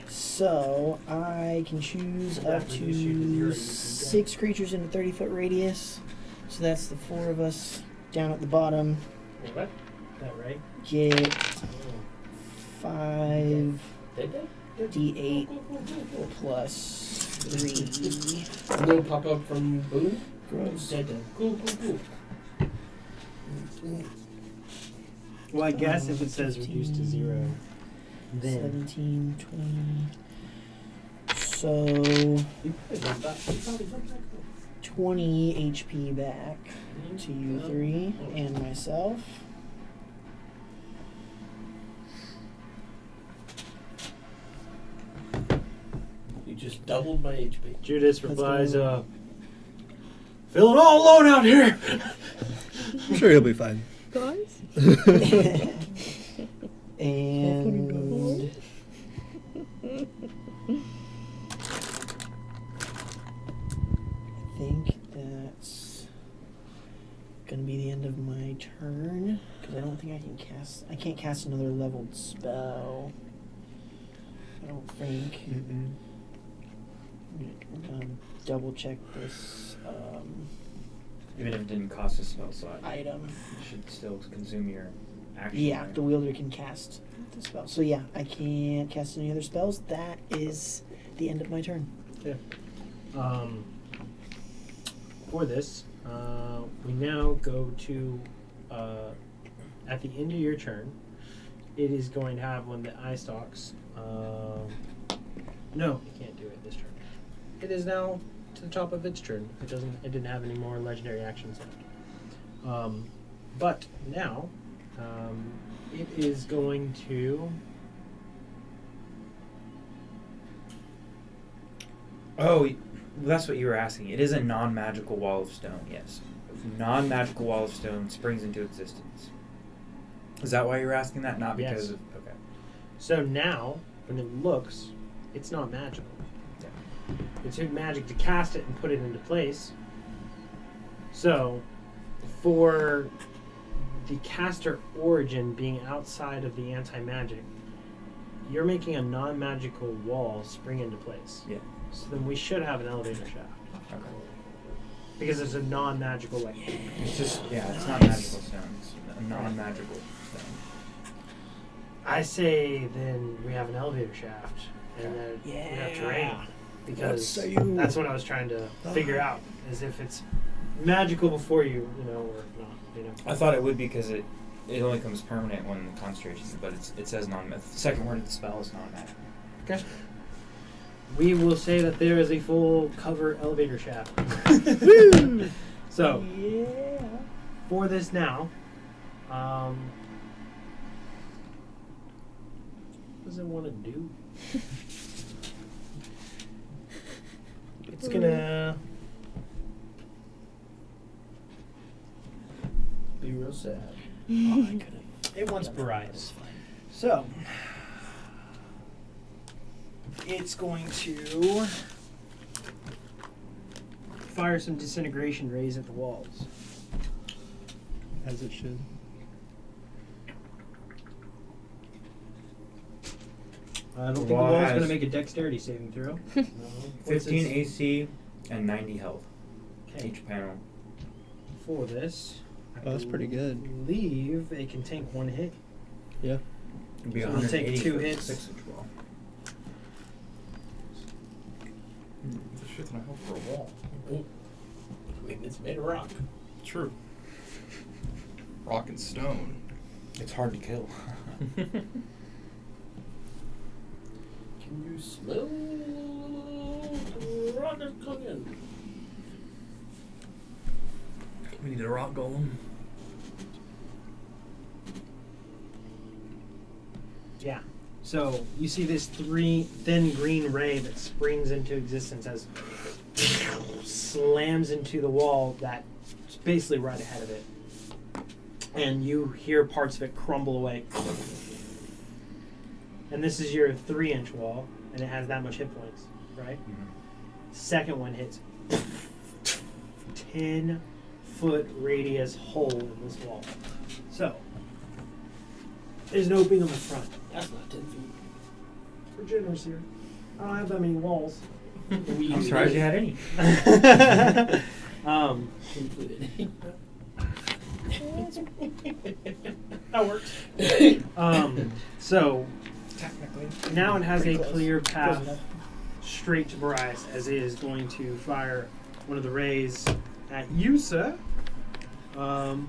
So I can choose up to 6 creatures in a 30-foot radius. So that's the 4 of us down at the bottom. What? That right? Get 5 D8 plus 3. No pop up from Boone? Gross. Cool. Well, I guess if it says reduced to 0, then 17, 20. So You probably jumped back. 20 HP back to you 3 and myself. You just doubled my HP. Judas Let's replies, go. feeling all alone out here. I'm sure he'll be fine. Guys? And I think that's gonna be the end of my turn, because I don't think I can't cast another leveled spell. I don't think. I'm gonna double check this Even if it didn't cost a spell slot, item. you should still consume your action. Yeah, right? the wielder can cast the spell. So yeah, I can't cast any other spells. That is the end of my turn. For this, we now go to, at the end of your turn, it is going to have one of the eye stalks. No, it can't do it this turn. It is now to the top of its turn. It didn't have any more legendary actions left. But now, it is going to. Oh, that's what you were asking. It is a non-magical wall of stone, yes. Non-magical wall of stone springs into existence. Is that why you were asking that? Not because Yes. of... Okay. So now, when it looks, it's not magical. It's magic to cast it and put it into place. So, for the caster origin being outside of the anti-magic, you're making a non-magical wall spring into place. Yeah. So then we should have an elevator shaft. Okay. Because it's a non-magical way. It's just... Yeah, it's not magical stone. It's a non-magical stone. I say then we have an elevator shaft. And then we have terrain. Because What say you? that's what I was trying to figure out, is if it's magical before you, or not, I thought it would be because it only comes permanent when the concentration, but it says non-magic. The second word of the spell is non-magic. Okay. We will say that there is a full cover elevator shaft. So, for this now, what does it want to do? It's gonna Be real sad. It wants Barai's. So, it's going to fire some disintegration rays at the walls. As it should. I don't think the Wall wall's has- going to make a dexterity saving throw. No. 15 AC and 90 health. Okay. Each panel. For this, Oh, that's pretty good. I believe it can take one hit. Yeah. It'd be So we'll take 180 2 for hits. 6-inch wall. It's a shit ton of help for a wall. I mean, it's made of rock. True. Rock and stone. It's hard to kill. Can you smell the rock is cooking? We need a rock golem. Yeah. So you see this thin green ray that springs into existence as slams into the wall that's basically right ahead of it. And you hear parts of it crumble away. And this is your 3-inch wall, and it has that much hit points, right? Second one hits 10-foot radius hole in this wall. So there's an opening on the front. That's not 10 feet. We're generous here. I don't have that many walls. I'm surprised you had any. That works. So Technically. now it has Pretty a close. clear Close path enough. straight to Bryce as it is going to fire one of the rays at you, sir. And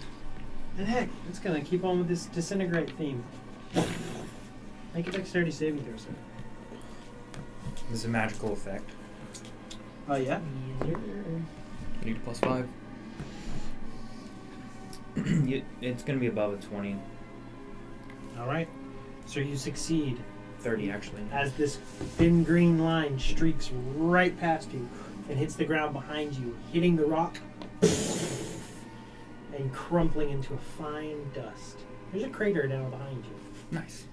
heck, it's gonna keep on with this disintegrate theme. Make a dexterity saving throw, sir. This is a magical effect. Oh yeah. Need a +5. It's going to be above a 20. All right. So you succeed 30, actually. as this thin green line streaks right past you and hits the ground behind you, hitting the rock and crumpling into a fine dust. There's a crater down behind you. Nice.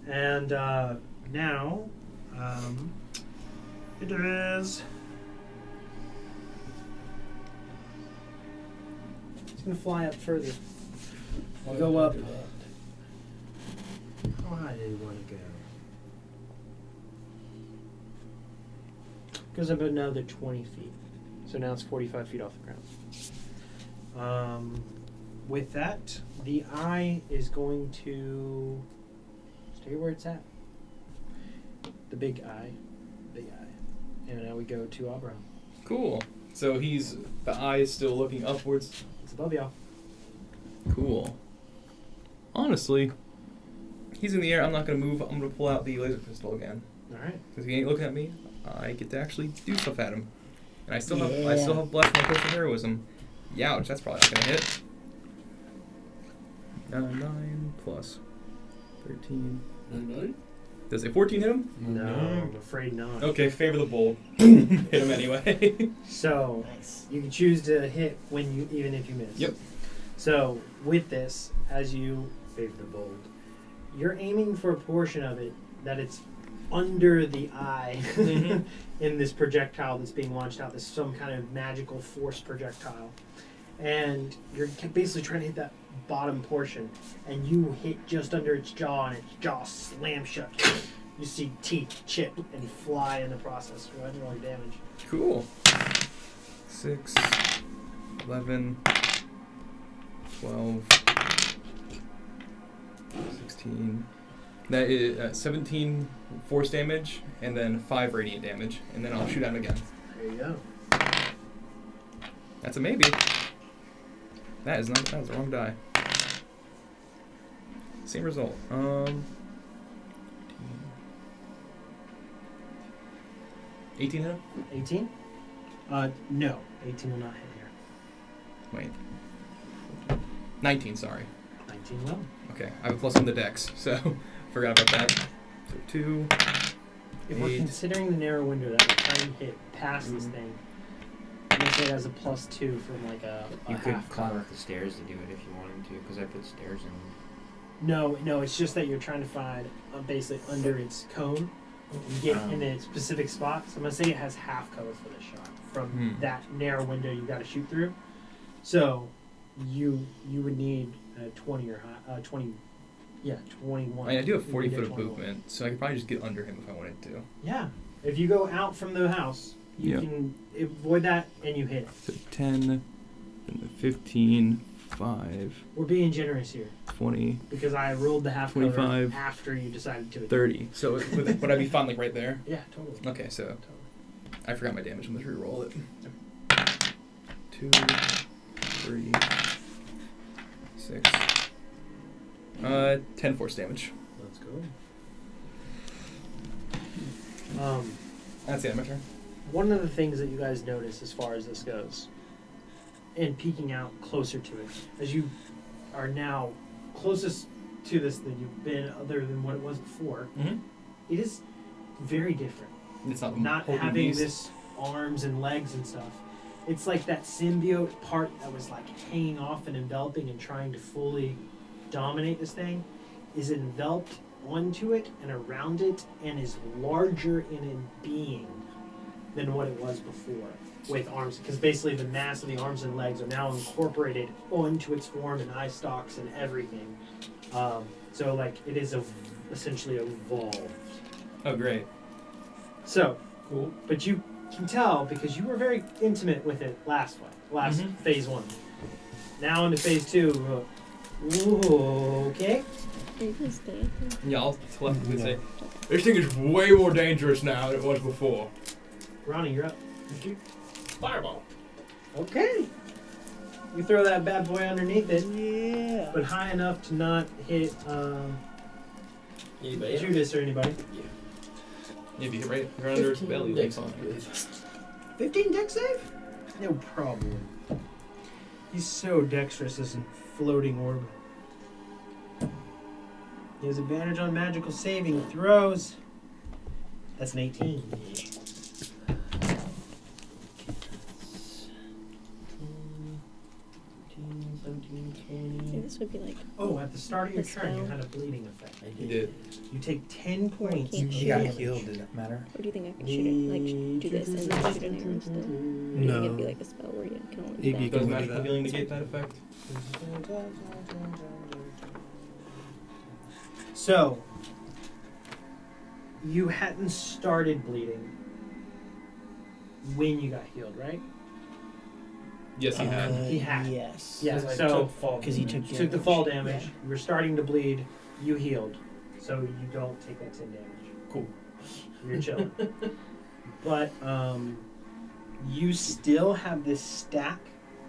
And now it is. It's gonna fly up further. We'll go up. How high do you want to go? Goes up another 20 feet. So now it's 45 feet off the ground. With that, the eye is going to stay where it's at. The big eye. Big eye. And now we go to Abra. Cool. So the eye is still looking upwards. It's above y'all. Cool. Honestly, he's in the air. I'm not going to move. I'm going to pull out the laser pistol again. Alright. Because he ain't looking at me. I get to actually do stuff at him. And I still have blessed my personal heroism. Youch, that's probably not going to hit. 9 plus 13. 9? Does a 14 hit him? No, I'm afraid not. Okay, favor the bold. Hit him anyway. So Nice. you can choose to hit even if you miss. Yep. So with this, as you favor the bold, you're aiming for a portion of it that it's under the eye Mhm. in this projectile that's being launched out. This is some kind of magical force projectile. And you're basically trying to hit that bottom portion, and you hit just under its jaw, and its jaw slams shut. You see teeth chip and fly in the process. Go ahead and roll your damage. Cool. 6, 11, 12, 16. That is 17 force damage, and then 5 radiant damage, and then I'll shoot at him again. There you go. That's a maybe. That was the wrong die. Same result. 18 hit? 18? No. 18 will not hit here. Wait. 19, sorry. 19 will. Okay, I have a plus on the dex, so forgot about that. So 2. If we're 8. considering the narrow window that we're trying to hit past this thing, I'm going to say it has a +2 from like a You could half climb cover. up the stairs to do it if you wanted to, because I put stairs in. No, it's just that you're trying to find basically under its cone. You get in a specific spot. So I'm going to say it has half cover for this shot from that narrow window you got to shoot through. So you would need 20 or 21. I mean, I do have You 40 would foot get of 21. movement, so I could probably just get under him if I wanted to. Yeah. If you go out from the house, you can avoid that and you hit it. So 10, and 15, 5, We're being generous here 20, because I rolled the half 25, cover after you decided to. 30. So would I be fine like right there? Yeah, totally. Okay, so I forgot my damage. Let's re-roll it. 2, 3, 6. 10 force damage. Let's go. That's it, my turn. One of the things that you guys notice as far as this goes, and peeking out closer to it, as you are now closest to this than you've been other than what it was before, it is very different. It's Not holding having these. this arms and legs and stuff. It's like that symbiote part that was like hanging off and enveloping and trying to fully dominate this thing is enveloped onto it and around it and is larger in being than what it was before with arms, because basically the mass of the arms and legs are now incorporated onto its form and eye stalks and everything. So like it is essentially evolved. Oh, great. So Cool. but you can tell because you were very intimate with it last phase 1. Now into phase 2. Okay. Are you gonna stay up there? Yeah, I'll telepathically say, this thing is way more dangerous now than it was before. Ronnie, you're up. Fireball. Okay. You throw that bad boy underneath it, Yeah. but high enough to not hit Anybody else? Judas or anybody. If you hit right under its 15 belly, you'll be dex, fine. I believe. 15 dex save? No problem. He's so dexterous as a floating orb. He has advantage on magical saving throws. That's an 18. 17, See, 20. this would be like. Oh, at the start of your The turn, you spell. had a bleeding effect. You did. You take 10 points. can't of shoot He got damage. healed, did it matter? Or do you think I can shoot it? Like, do this and then shoot an arrow still? Or do you think it'd be like a spell where you can only do You that? can Does do magical that. healing negate that effect? So, you hadn't started bleeding when you got healed, right? Yes, he had. He had. Yes. Yeah, Because I so took fall Because he damage. took you took the fall damage, Yeah. you were starting to bleed, you healed. So you don't take that 10 damage. Cool. You're chilling. But you still have this stack,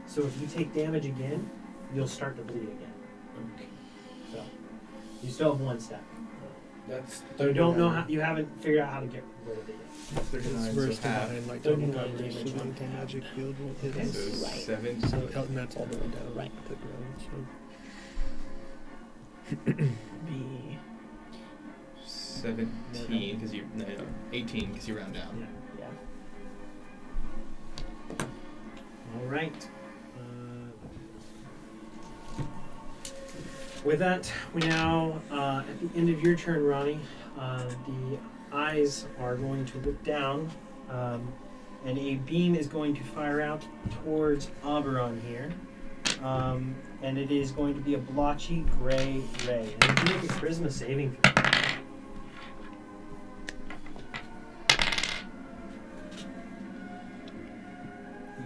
so if you take damage again, you'll start to bleed again. So you still have 1 stack. That's You don't know how, you haven't figured out how to get rid of it yet. 39, It's so worse half. than like 39 double coverage, damage so on the half. magic field won't hit Okay. So us. Right. 7. So and that's all the way down Right. the ground. So Be 17, because you. No, 18, because you round down. Yeah. All right. With that, we now, at the end of your turn, Ronnie, the eyes are going to look down, and a beam is going to fire out towards Oberon here. And it is going to be a blotchy gray ray. And you make a charisma saving throw.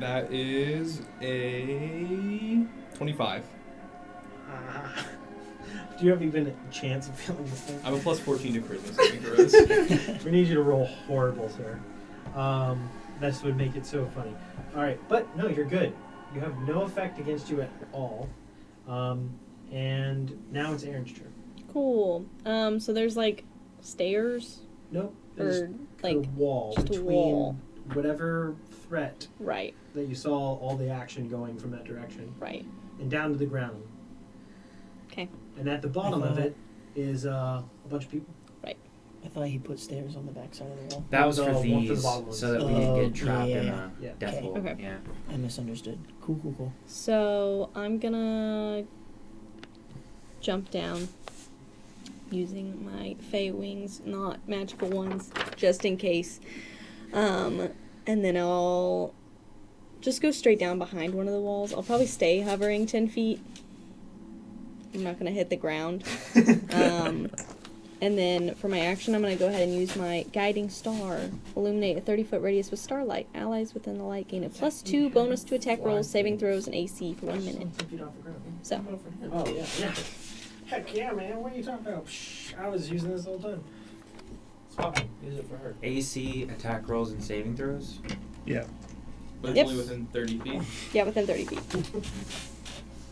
That is a 25. Do you have even a chance of feeling this thing? I'm a plus 14 to charisma saving throws. We need you to roll horrible, sir. This would make it so funny. All right, but no, you're good. you have no effect against you at all. And now it's Aaron's turn. Cool. So there's like stairs Nope. There's or like a wall just a between wall. whatever threat right, that you saw all the action going from that direction right. and down to the ground. Okay. And at the bottom of it is a bunch of people. I thought he put stairs on the backside of the wall. That was The for one for the these, bottom ones. so that we Oh, didn't get trapped in yeah. a Yeah. death Okay. hole. Okay. Yeah. I misunderstood. Cool. So I'm gonna jump down using my Fey wings, not magical ones, just in case. And then I'll just go straight down behind one of the walls. I'll probably stay hovering 10 feet. I'm not gonna hit the ground. And then for my action, I'm going to go ahead and use my Guiding Star. Illuminate a 30-foot radius with starlight. Allies within the light gain a +2 bonus to attack rolls, saving throws, and AC for 1 minute. 10 feet off the ground. So, Oh, yeah. Heck yeah, man. What are you talking about? Psh, I was using this all the time. Swap it. Use it for her. AC, attack rolls, and saving throws. Yeah. But it's Yep. only within 30 feet. yeah, within 30 feet.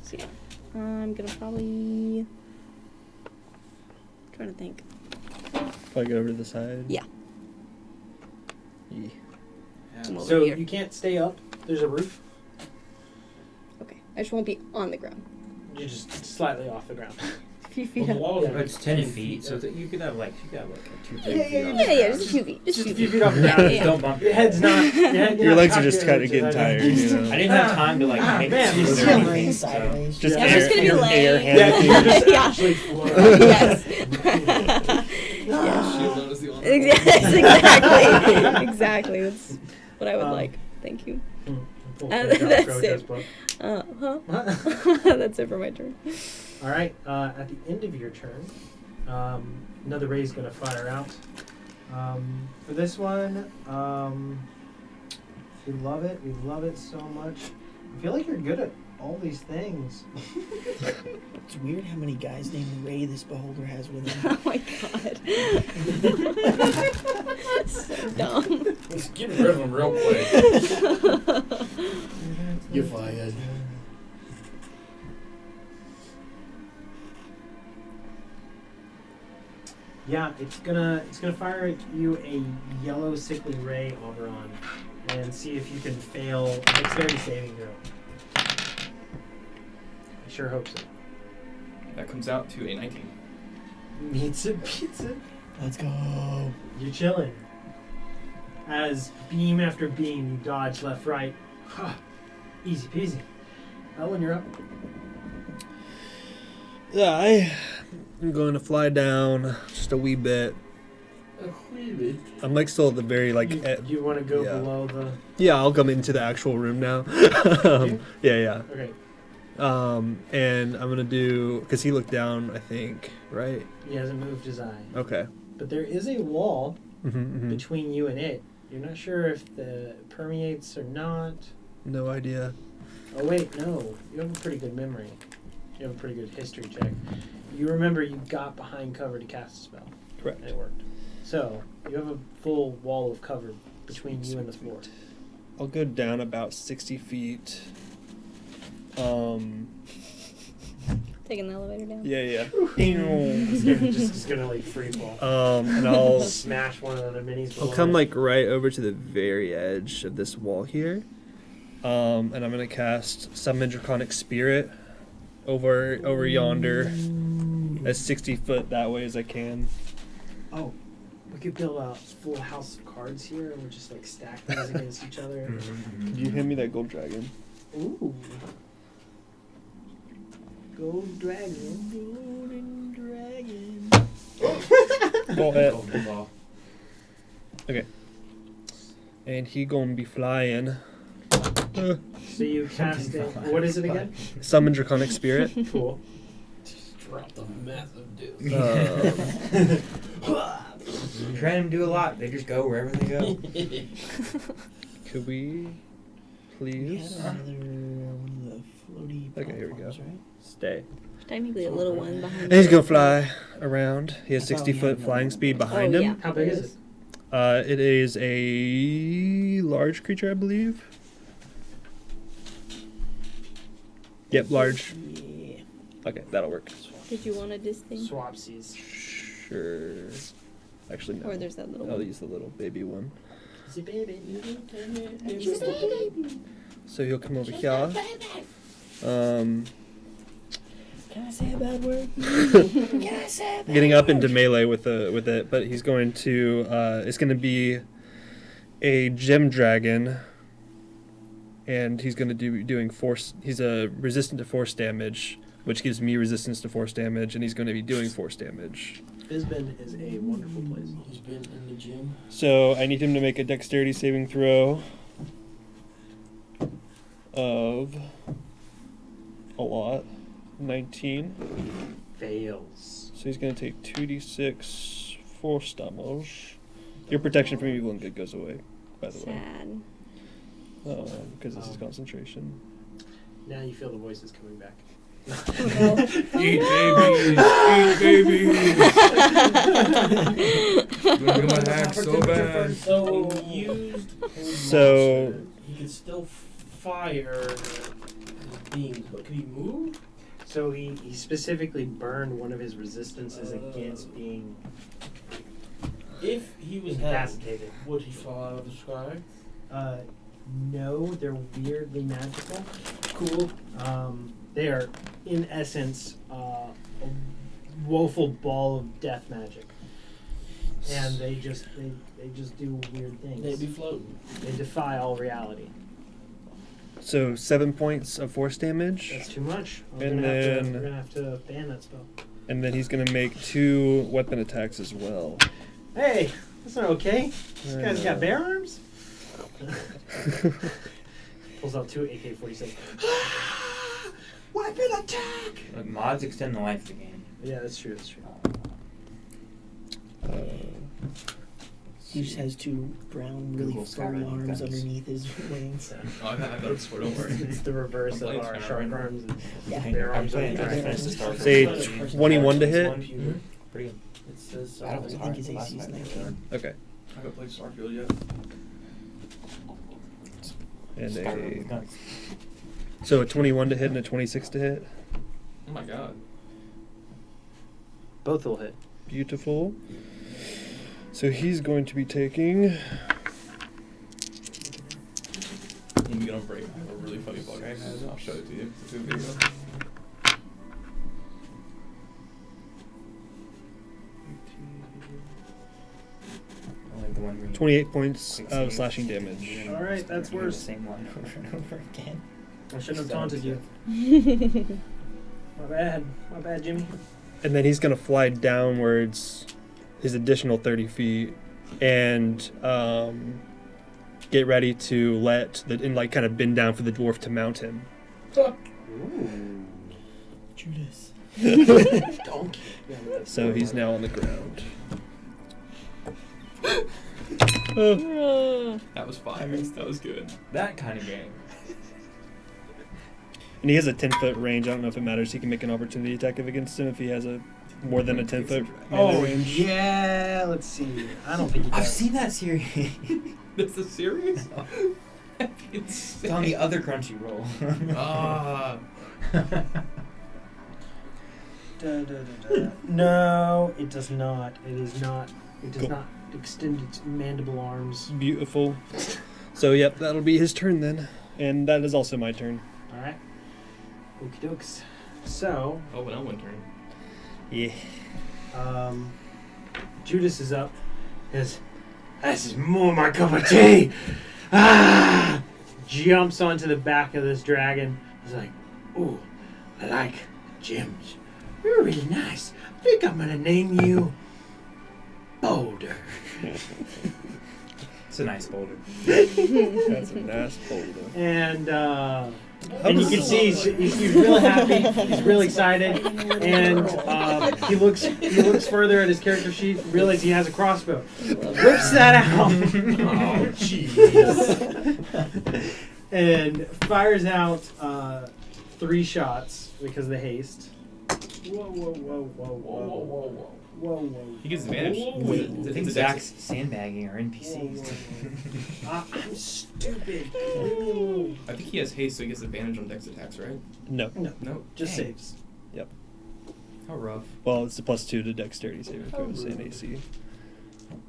So, yeah. I'm going to probably... trying to think. If I go over to the side. Yeah. Yeah. Come over So here. you can't stay up. There's a roof. Okay. I just won't be on the ground. You're just slightly off the ground. A few feet Well, the up. walls Yeah. are But it's 10 feet, so that you could have like a 2-3 feet off the Yeah, ground. just a few feet. Just a Just a few few feet. feet off the Yeah, ground. yeah. Don't bump Your head's not. Your legs are just kind of getting tired, you know. I didn't have time to like make man, it it's smooth or still anything. sideways. Just Yeah, I'm just gonna be air laying. Yeah, handling. you're just Yeah. actually floating. Yes. Yeah. Shield notice the honor. Exactly. Exactly. That's what I would Um, like. Thank you. Full That's page off it. Groja's book. Huh? That's it for my turn. All right. At the end of your turn, another ray is going to fire out. For this one, we love it. We love it so much. I feel like you're good at all these things. It's weird how many guys named Ray this beholder has with him. Oh my god. So dumb. Let's get rid of them real quick. You're fired. Yeah, it's gonna fire at you a yellow sickly ray, Oberon, and see if you can fail a dexterity saving throw. I sure hope so. That comes out to a 19. Meets it, beats it. Let's go. You're chilling. As beam after beam, you dodge left, right. Easy peasy. Ellen, you're up. Yeah, I'm going to fly down just a wee bit. A wee bit. I'm like still at the very like. You want to go yeah. below the... Yeah, I'll come into the actual room now. Yeah. Okay. And I'm gonna do because he looked down. I think right. He hasn't moved his eye. Okay. But there is a wall Mm-hmm. between you and it. You're not sure if the permeates or not. No idea. Oh wait, no. You have a pretty good memory. You have a pretty good history check. You remember you got behind cover to cast a spell. Correct. And it worked. So, you have a full wall of cover between you and the floor. I'll go down about 60 feet. Taking the elevator down. Yeah. Just gonna like free fall. And I'll Smash one of the minis. I'll below come it. like right over to the very edge of this wall here. And I'm gonna cast Summon Draconic Spirit over yonder, as 60 foot that way as I can. Oh, we could build a full house of cards here and we'll just like stack these against each other. You hand me that gold dragon. Ooh. Gold dragon. Golden dragon. Go ahead. Golden ball. And he gonna be flying. So you cast it. What is it again? Summon Draconic Spirit. Cool. Just dropped a massive deuce. You try them to do a lot. They just go wherever they go. Could we We had please another one of the floaty Okay, here we go. platforms, right? stay? Technically a little one behind And he's you. gonna fly around. He has I thought 60 we foot had flying one. speed behind Oh, him. yeah. How big is it? It is a large creature, I believe. Yep, large. Yeah. Okay, that'll work. Did you want a dis thing? Swapsies. Sure. Actually, no. Or there's that little I'll one. use the little baby one. The baby. So he'll come over here. Can I say a bad word? Can I say a bad Getting up word? into melee with it, but he's going to. It's going to be a gem dragon, and he's going to be doing force. He's resistant to force damage, which gives me resistance to force damage, and he's going to be doing force damage. Bizbin is a wonderful place. He's been in the gym. So I need him to make a dexterity saving throw of a lot, 19. Fails. So he's going to take 2d6 force damage. Your protection from evil and good goes away, by the way, Sad. because this is concentration. Now you feel the voices coming back. Eat babies! Eat babies! Gonna get my hack so bad. So he used his So- monster. He could still fire his beams, but could he move? So he specifically burned one of his resistances against being If he was incapacitated. would he fall out of the sky? No, they're weirdly magical. Cool. They are, in essence, a woeful ball of death magic, and they just do weird things. They'd be floating. They defy all reality. So 7 points of force damage, That's too much. We're And gonna have to ban that spell. and then he's going to make 2 weapon attacks as well. Hey, that's not okay. This I guy's got know. bear arms. Pulls out 2 AK-47. Weapon attack! Look, mods extend the life of the game. Yeah, that's true. That's true. He just has 2 brown, really Google furry Skyrim arms guns. underneath his wings. Oh, I got it before, don't worry. It's the reverse I'm of playing our Skyrim shark right now. arms and Yeah. bear I'm arms. playing on the Dragon dragon. Quest to start. Say 21 to hit. Pretty good. It says I don't I think think his AC is 19. Okay. I haven't played Starfield yet. And Skyrim a with guns. so a 21 to hit and a 26 to hit. Oh my god. Both will hit. Beautiful. So he's going to be taking. You can get on break. I have a really funny vlog. I'll show it to you. It's a video. I like the one where you 28 points click of save, slashing and damage. you All right, just that's do the worse. same one over and over again. I shouldn't have taunted you. My bad. My bad, Jimmy. And then he's going to fly downwards his additional 30 feet and get ready to kind of bend down for the dwarf to mount him. Judas. Donkey. So he's now on the ground. That was fire. That was good. That kind of game. And he has a 10-foot range. I don't know if it matters. He can make an opportunity attack against him if he has a more than a 10-foot Oh, range. yeah. Let's see. I don't think he does. I've seen that series. That's a series? It's on the other Crunchyroll. Ah. No, it does not. It is not. It does Cool. not extend its mandible arms. Beautiful. So, yep, that'll be his turn then. And that is also my turn. All right. Okie dokes. So, Oh, but now one turn. Yeah. Judas is up. This is more my cup of tea. Ah! Jumps onto the back of this dragon. He's like, "Ooh, I like gems. You're really nice. I think I'm gonna name you Boulder." It's a nice boulder. That's a nice boulder. And you can see he's really happy. He's really excited, and he looks further at his character sheet, realizes he has a crossbow. Whips that out. Oh, jeez. And fires out 3 shots because of the haste. Whoa. He gets advantage. Wait, Is I it think the Zach's sandbagging our NPCs. I'm stupid. Leave me alone. I think he has haste, so he gets advantage on dex attacks, right? No. No. Just Dang. saves. How rough. Well, it's a +2 to dexterity saving throws and AC.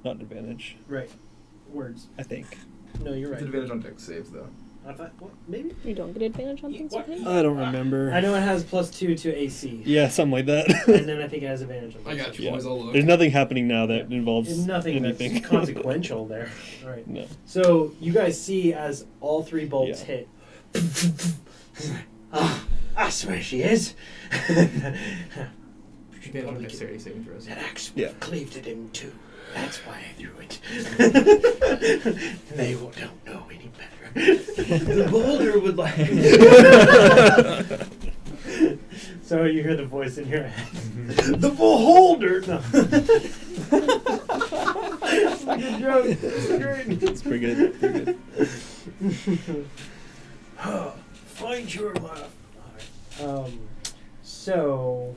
Not an advantage, Right. Words. I think. No, you're It's right. advantage on dex saves, though. I thought, what? Maybe? You don't get advantage on things What? like that? I don't remember. I know it has +2 to AC. Yeah, something like that. And then I think it has advantage on I got you, Yeah. boys. I'll look. There's nothing happening now that Yeah. involves There's nothing anything. that's consequential there. All right. No. So you guys see as all 3 bolts Yeah. hit. I swear she is. Advantage on dexterity saving throws. That axe Yeah. cleaved it in two. That's why I threw it. They don't know any better. The boulder would like. So you hear the voice in your head. The beholder. No. It's a good joke. It's great. It's pretty good. Pretty good. Find your laugh. All right. So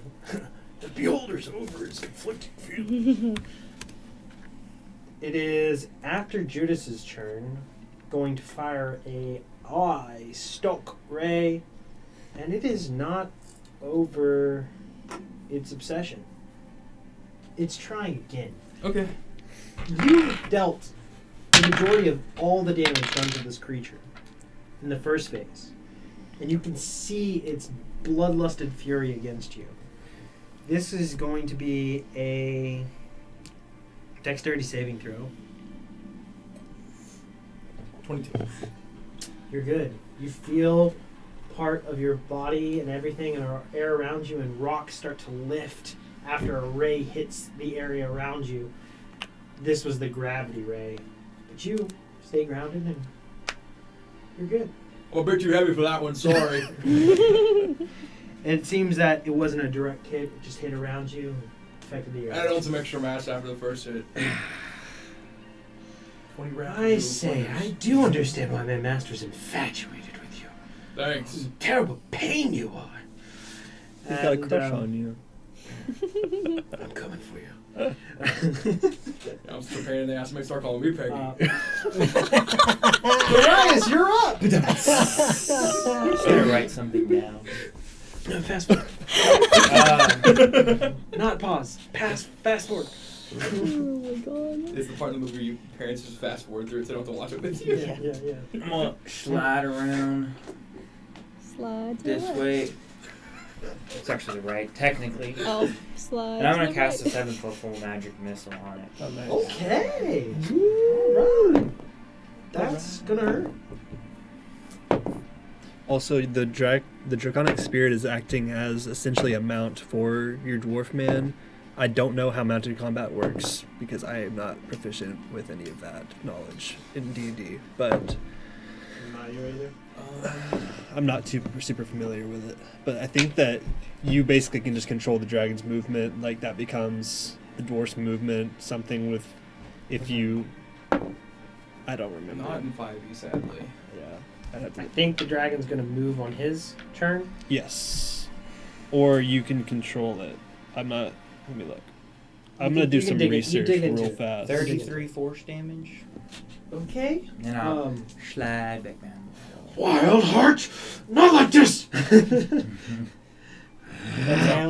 the beholder's over its conflicting feelings. It is after Judas's turn, going to fire a eye stalk ray, and it is not over its obsession. It's trying again. Okay. You dealt the majority of all the damage done to this creature in the first phase, and you can see its bloodlusted fury against you. This is going to be a dexterity saving throw. 22. You're good. You feel part of your body and everything and our air around you, and rocks start to lift after a ray hits the area around you. This was the gravity ray. But you stay grounded and you're good. I'm a bit too heavy for that one, sorry. And it seems that it wasn't a direct hit, it just hit around you and affected the I area. added on some extra mass after the first hit. 20 rounds. I say, I do understand why my master's infatuated with you. Thanks. Terrible pain you are. He's got a And, crush on you. I'm coming for you. I'm still pain in the ass. Somebody start calling me Peggy. Darius, you're up! Better write something down. No, fast forward. Not pause. Fast forward. Oh my god. It's the part of the movie where you parents just fast forward through it so they don't have to watch it with you. Yeah. I'm gonna slide around Slide to this the left. way. It's actually right, technically. Oh, slide. And I'm to gonna the cast a right. 7-foot full magic missile on it. Oh, nice. Okay. Alright. That's gonna hurt. Also, the draconic spirit is acting as essentially a mount for your dwarf man. I don't know how mounted combat works because I am not proficient with any of that knowledge in D&D, but Not you either. I'm not super familiar with it. But I think that you basically can just control the dragon's movement, like that becomes the dwarf's movement, something with if you... I don't remember. Not in 5e, sadly. Yeah. I'd have I to... think the dragon's gonna move on his turn. Yes. Or you can control it. I'm not... Let me look. I'm going to do You can some dig it- you research dig into real it. fast. 33 force damage. Okay. And then I'll Um, slide back down. Wild heart, not like this. Now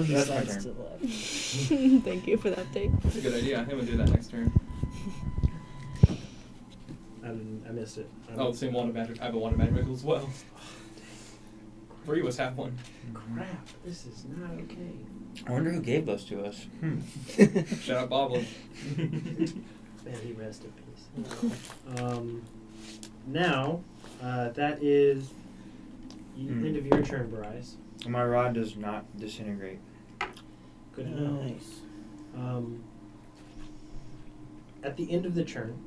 he That's my slides turn. to the left. Thank you for the update. That's a good idea. I'm gonna do that next turn. I missed it. Oh, same wand of magic. I have a wand of magic as well. 3 of us have one. Crap! This is not okay. I wonder who gave those to us. Shout out Boblin. May he rest in peace. Now, that is end of your turn, Bryce. My rod does not disintegrate. Good to know. Nice. At the end of the turn,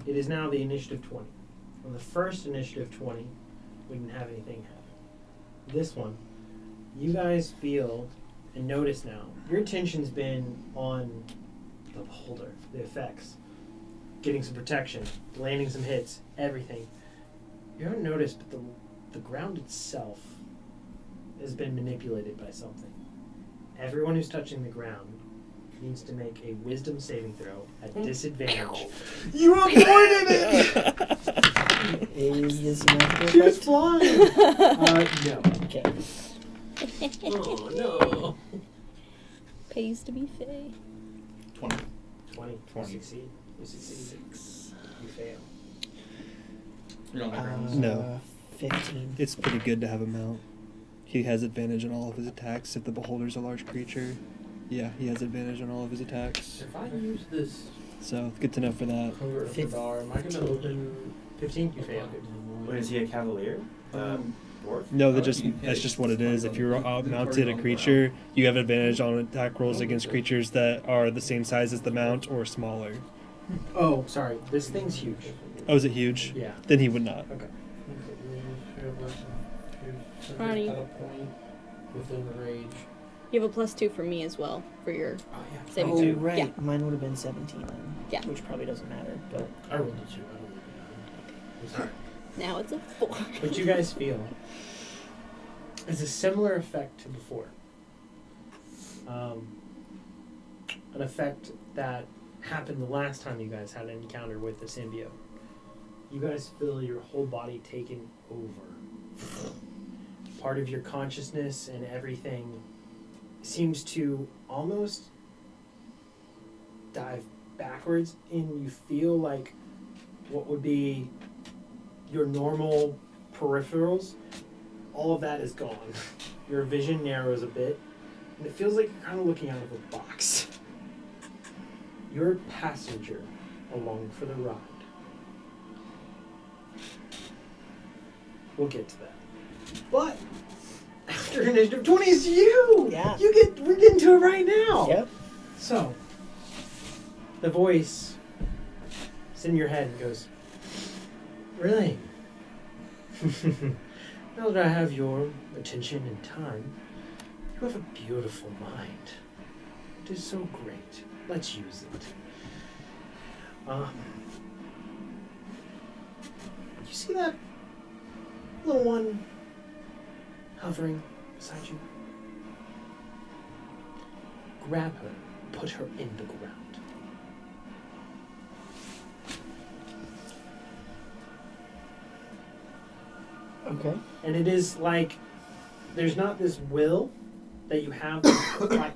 it is now the initiative 20. On the first initiative 20, we didn't have anything happen. This one, you guys feel and notice now, your attention's been on the beholder, the effects, getting some protection, landing some hits, everything. You haven't noticed, but the ground itself has been manipulated by something. Everyone who's touching the ground needs to make a wisdom saving throw at disadvantage. You avoided it! Is this a magical She was effect? flying! No. Okay. Oh, no. Pays to be Faye. 20. 20. 20. You succeed. You succeed. You fail. You're on the ground. No. 15. It's pretty good to have a mount. He has advantage on all of his attacks if the beholder's a large creature. Yeah, he has advantage on all of his attacks. If I use this So, good to know for that. over the bar, am I going to open 15? You fail. What is he, a cavalier? Dwarf? No, that's just what it is. If you're mounted a creature, you have advantage on attack rolls against creatures that are the same size as the mount or smaller. Oh, sorry. This thing's huge. Oh, is it huge? Yeah. Then he would not. Okay. Ronnie. at a point within range. You have a +2 for me as well for your Oh, yeah. saving Oh, throw. right. Yeah. Mine would have been 17 then. Yeah. Which probably doesn't matter, but I rolled a 2. I don't think it I'm sorry. Now it's a 4. What you guys feel is a similar effect to before. An effect that happened the last time you guys had an encounter with the symbiote. You guys feel your whole body taken over. Part of your consciousness and everything seems to almost dive backwards, and you feel like what would be your normal peripherals, all of that is gone. Your vision narrows a bit, and it feels like you're kind of looking out of a box. You're a passenger along for the ride. We'll get to that. But after initiative 20 is you. Yeah. We're getting to it right now. Yep. So the voice is in your head and goes, really? Now that I have your attention and time, you have a beautiful mind. It is so great. Let's use it. You see that little one hovering beside you? Grab her, put her in the ground. Okay. And it is like, there's not this will that you have.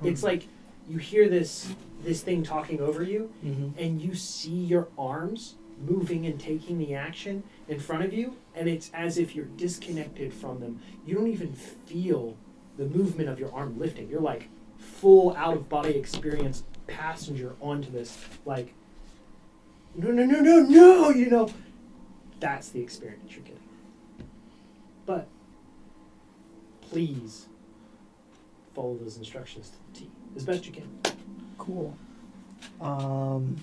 It's like you hear this thing talking over you, Mm-hmm. and you see your arms moving and taking the action in front of you, and it's as if you're disconnected from them. You don't even feel the movement of your arm lifting. You're like full out-of-body experience passenger onto this, like, no, you know. That's the experience you're getting. But please follow those instructions to the T as best you can. Cool. So I'm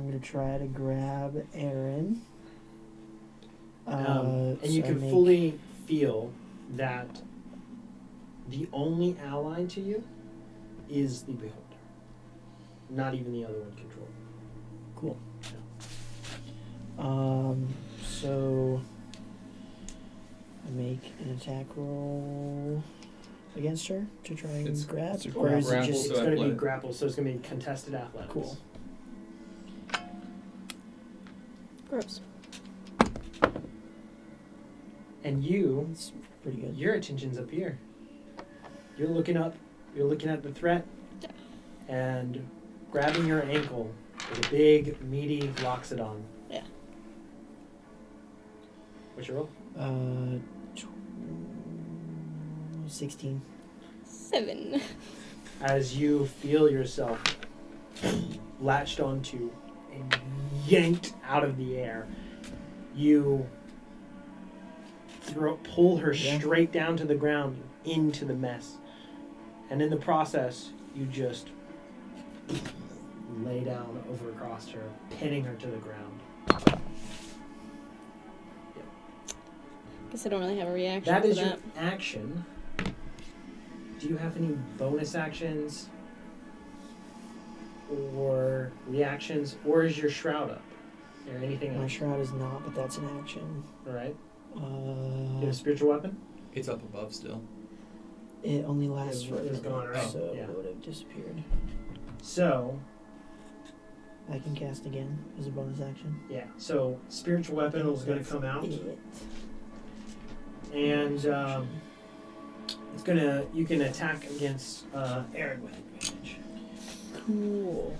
gonna try to grab Aaron. And you so can make- fully feel that the only ally to you is the beholder. Not even the other one controlled. Cool. So I make an attack roll against her to try and It's- grab, it's a or is it grapple, just so It's going to be athletic. grapple, so it's going to be contested athletics. cool? Gross. And you, It's pretty good. your attention's up here. You're looking up, you're looking at the threat, and grabbing your ankle with a big, meaty loxodon. Yeah. What's your roll? 16. 7. As you feel yourself latched onto and yanked out of the air, you pull her Yeah. straight down to the ground into the mess. And in the process, you just lay down over across her, pinning her to the ground. Guess I don't really have a reaction That to is that. your action. Do you have any bonus actions or reactions, or is your shroud up or anything My else? shroud is not, but that's an action. All right. Do you have a Uh, spiritual weapon? It's up above still. It only lasts It for a was minute, gone, right? so Yeah. it would have disappeared. So, I can cast again as a bonus action. yeah. So, spiritual weapon is going to come out, It. and it's gonna. You can attack against Eric with advantage. Cool.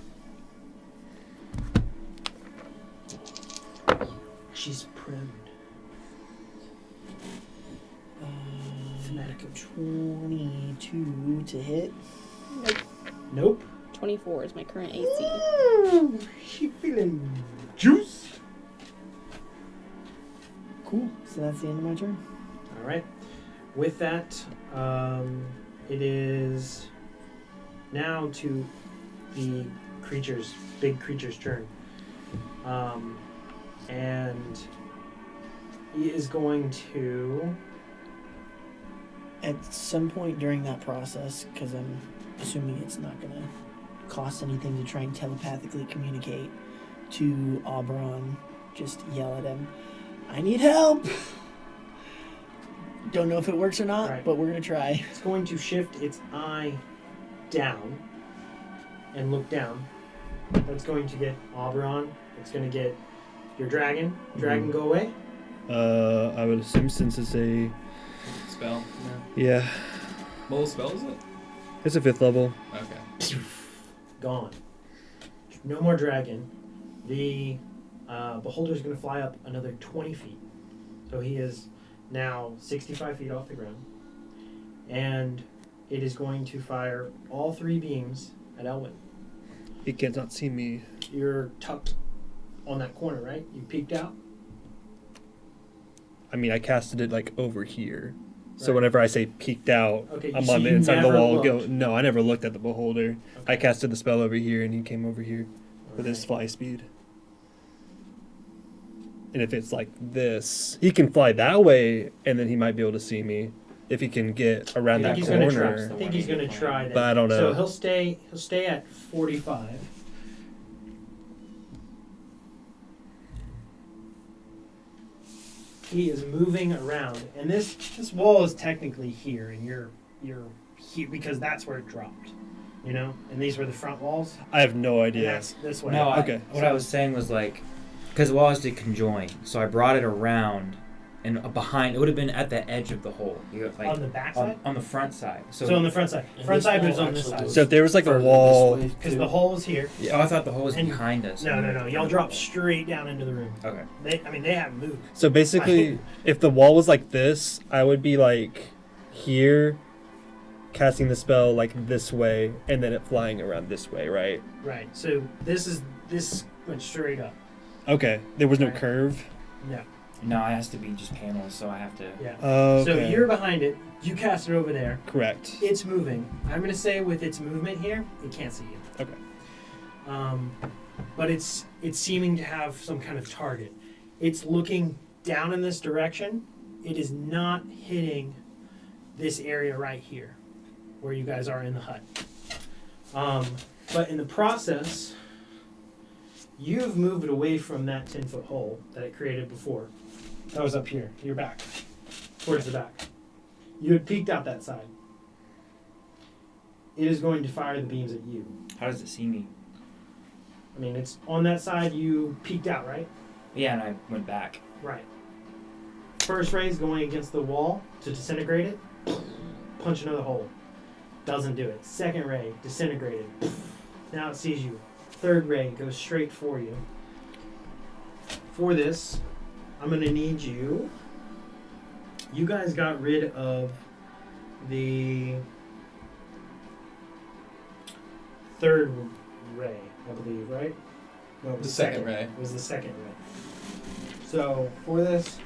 She's primed. Fanatic of 22 to hit. Nope. 24 is my current AC. Ooh, she feeling juice. Cool. So that's the end of my turn. All right. With that, it is now to the big creature's turn. And he is going to. At some point during that process, because I'm assuming it's not going to cost anything to try and telepathically communicate to Oberon, just yell at him, I need help! Don't know if it works or not, Right. but we're going to try. It's going to shift its eye down and look down. That's going to get Oberon. It's going to get your dragon. Dragon, go away. I would assume since it's a Spell. yeah, What spell is it? it's a 5th level. Okay. Gone. No more dragon. The beholder is going to fly up another 20 feet. So he is now 65 feet off the ground. And it is going to fire all 3 beams at Elwyn. It cannot see me. You're tucked on that corner, right? You peeked out? I mean, I casted it like over here. So Right. whenever I say peeked out, Okay, I'm so on the you inside of the never wall. looked. No, I never looked at the beholder. I Okay. casted the spell over here, and he came over here with his Alright. fly speed. And if it's like this, he can fly that way, and then he might be able to see me if he can get around I that think he's gonna try. corner. I think he's going to try that. But I don't know. So he'll stay at 45. He is moving around, and this wall is technically here, and you're here because that's where it dropped, you know. And these were the front walls. I have no And idea. that's this way. No, Okay. what I was saying was like, because walls did conjoin, so I brought it around and behind. It would have been at the edge of the hole. You got, like on the back side. on the front side. So on the front side. And Front this side wall was on this actually side. goes So if there was like a further this wall, way, Because too. the hole is here. Oh, I thought the hole was And- behind us. No. Y'all drop straight down into the room. Okay. They haven't moved. so basically, if the wall was like this, I would be like here, casting the spell like this way, and then it flying around this way, right? Right. So this went straight up. Okay. There was no Right. curve. No. No, it has to be just panels, so I have to. Yeah. Okay. So you're behind it. You cast it over there. correct. It's moving. I'm gonna say with its movement here, it can't see you. Okay. But it's seeming to have some kind of target. It's looking down in this direction. It is not hitting this area right here, where you guys are in the hut. But in the process, you've moved away from that 10-foot hole that it created before. That was up here. You're back, towards the back. You had peeked out that side. It is going to fire the beams at you. How does it see me? I mean, it's on that side. You peeked out, right? Yeah, and I went back. Right. First ray is going against the wall to disintegrate it. Punch another hole. Doesn't do it. Second ray, disintegrated. Now it sees you. Third ray goes straight for you. For this, I'm going to need you. You guys got rid of the third ray, I believe, right? No, it was The second ray. It was the second ray. So, for this,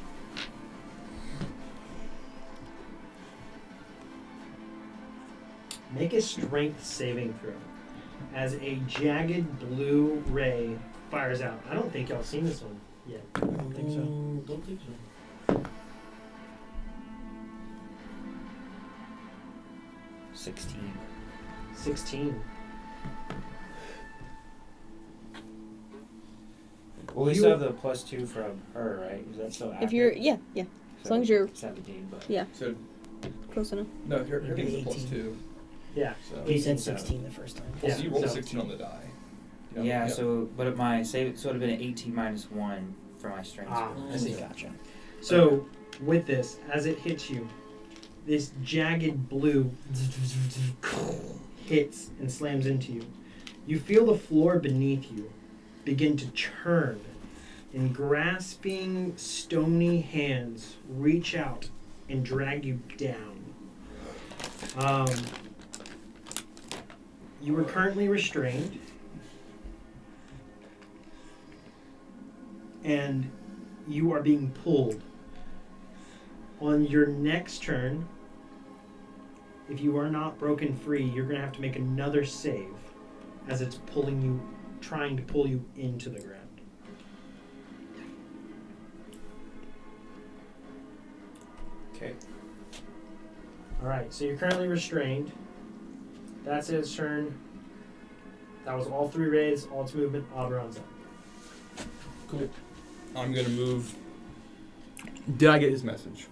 make a strength saving throw as a jagged blue ray fires out. I don't think y'all seen this one yet. I don't think so. Don't think so. 16. 16. Well, we You- still have the +2 from her, right? Is that still active? If you're, yeah. As long as you're, 17, but yeah. So Close enough. No, her Maybe game's a plus 18. 2. Yeah. So. You said 16 the first time. Well, Yeah, so you rolled a so- 16 on the die. Yeah, so, but my save, so it would have been an 18 minus 1 for my strength. Ah, score. I see. Gotcha. So, with this, as it hits you, this jagged blue hits and slams into you. You feel the floor beneath you begin to churn, and grasping, stony hands reach out and drag you down. You are currently restrained, and you are being pulled. On your next turn, if you are not broken free, you're going to have to make another save as it's pulling you, trying to pull you into the ground. Okay. Alright, so you're currently restrained. That's its turn. That was all 3 raids, all its movement. Oberon's up. Cool. I'm gonna move. Did I get his message?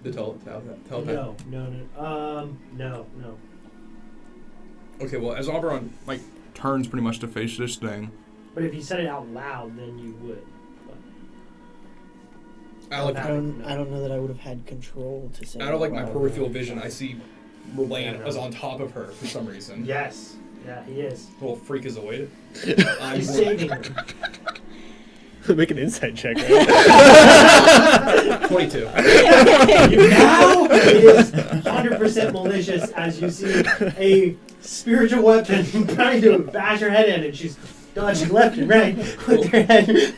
The telepath. No. Okay, well, as Oberon turns pretty much to face this thing, But if you said it out loud, then you would. out I don't know that I would have had control to say. of my wow. peripheral vision, I see Relaine is on top of her for some reason. Yes. Yeah, he is. The little freak is away. I'm He's saving her. Make an insight check, right? 22. Now it is 100% malicious as you see a spiritual weapon trying to bash her head in, and she's dodging left and right with her head.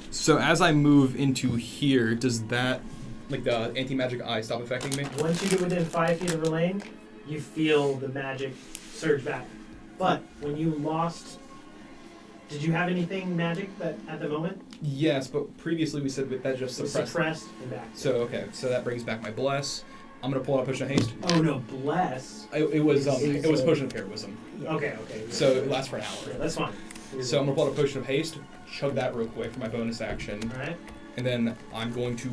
So as I move into here, does that, the anti-magic eye stop affecting me? Once you get within 5 feet of Relaine, you feel the magic surge back. But when you lost, did you have anything magic that at the moment? Yes, but previously we said that just It was suppressed. suppressed and back. So okay, so that brings back my bless. I'm gonna pull out Potion of Haste. Oh no, bless. It was Potion of Heroism. Okay. So it lasts for an Yeah, hour. that's fine. So I'm gonna pull out a Potion of Haste, chug that real quick for my bonus action, Alright, and then I'm going to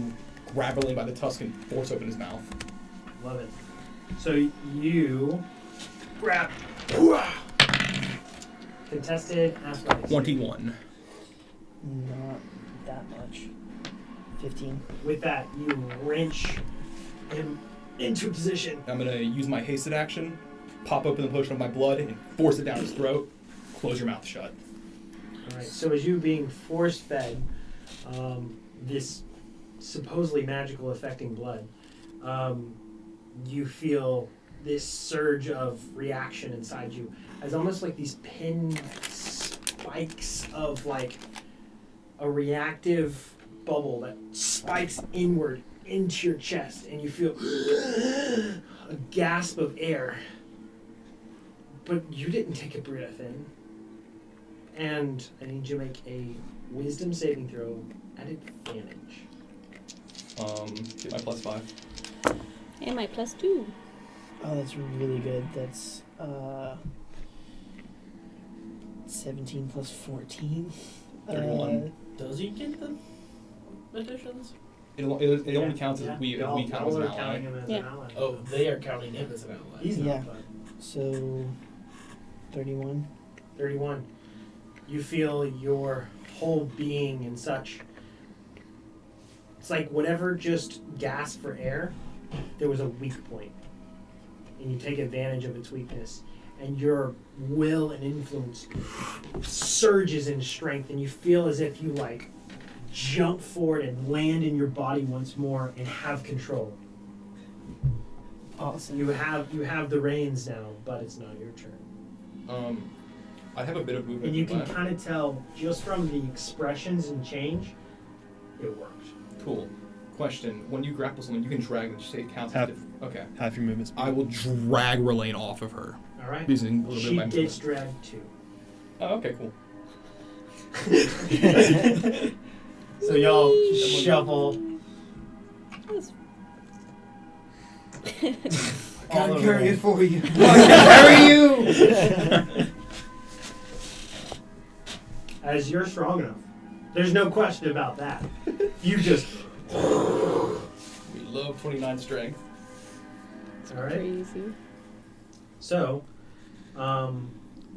grab Relaine by the tusk and force open his mouth. love it. So you grab. Contested athletics. 21. Not that much. 15. With that, you wrench him into position. I'm gonna use my hasted action, pop open the potion of my blood, and force it down his throat. Close your mouth shut. Alright, so as you being force fed this supposedly magical affecting blood, you feel this surge of reaction inside you as almost like these pin spikes of a reactive bubble that spikes inward into your chest, and you feel a gasp of air. But you didn't take a breath in. And I need you to make a wisdom saving throw at advantage. Get my +5. And my +2. Oh, that's really good. That's 17 plus 14. 31. Does he get the additions? It only counts Yeah, if we y'all count as an are counting ally. him as Yeah. an ally. Oh, they are counting him as an ally. He's Yeah. not, but So 31. 31. You feel your whole being and such. It's like whatever just gasped for air, there was a weak point. And you take advantage of its weakness. And your will and influence surges in strength, and you feel as if you jump forward and land in your body once more and have control. Awesome. You have the reins now, but it's not your turn. I have a bit of movement. And you can left. kind of tell just from the expressions and change, it worked. Cool. Question: when you grapple someone, you can drag them. Did you say it counts as Half. different? Okay. Half your movement speed. I will drag Relaine off of her All right. using a little bit She of my gets movement. dragged too. Oh, okay, cool. So y'all shuffle. That's- all over it. for you. Carry you. As you're strong enough, there's no question about that. You just We love 29 strength. All right. Crazy. So,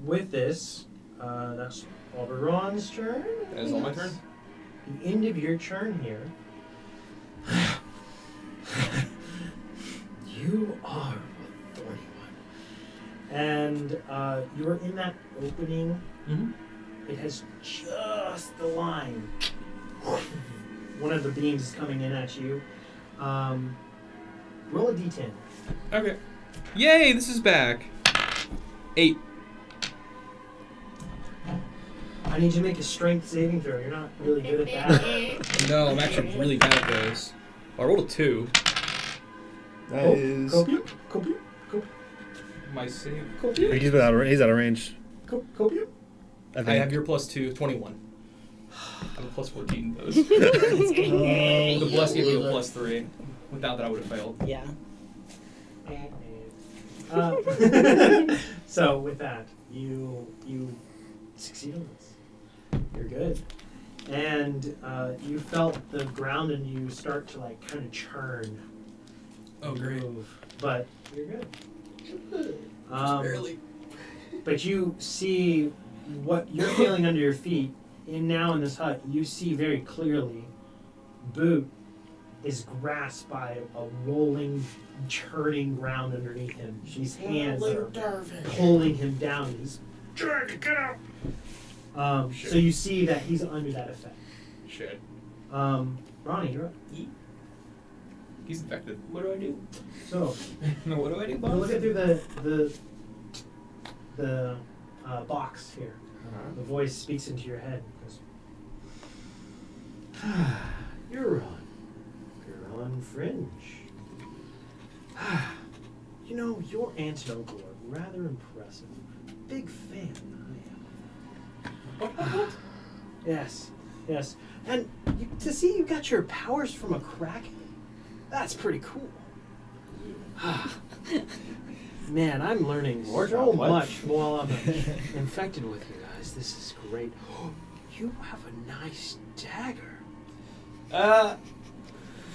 with this, that's Oberon's turn. That is all my turn? The end of your turn here. You are a thorny one. And you are in that opening. Mm-hmm. It has just the line. One of the beams is coming in at you. Roll a d10. Okay. Yay, this is back. 8. I need you to make a strength saving throw. You're not really good at that. No, I'm actually really bad at those. I rolled a 2. That Oh, is. Copium. My save. He's out of range. Copium. I have your plus 2, 21. I have a plus 14 those. Let's The bless gave me a loser. plus 3. Without that, I would have failed. Yeah. So with that, you succeed on this. You're good, and you felt the ground and you start to like kind of churn. Oh, great. Move, but you're good. Just barely. But you see what you're feeling under your feet, and now in this hut, you see very clearly. Boot is grasped by a rolling, churning ground underneath him. These hands are pulling him down. He's trying to get out. So you see that he's under that effect. Shit. Ronnie, you're up. He's infected. What do I do? So No, what do I do, you're boss? looking through the box here. The voice speaks into your head. It goes, You're on Fringe. You know, your aunt and uncle are rather impressive. Big fan, I am. What? Yes. And to see you got your powers from a kraken, that's pretty cool. Man, I'm learning so much while I'm infected with you guys. This is great. You have a nice dagger.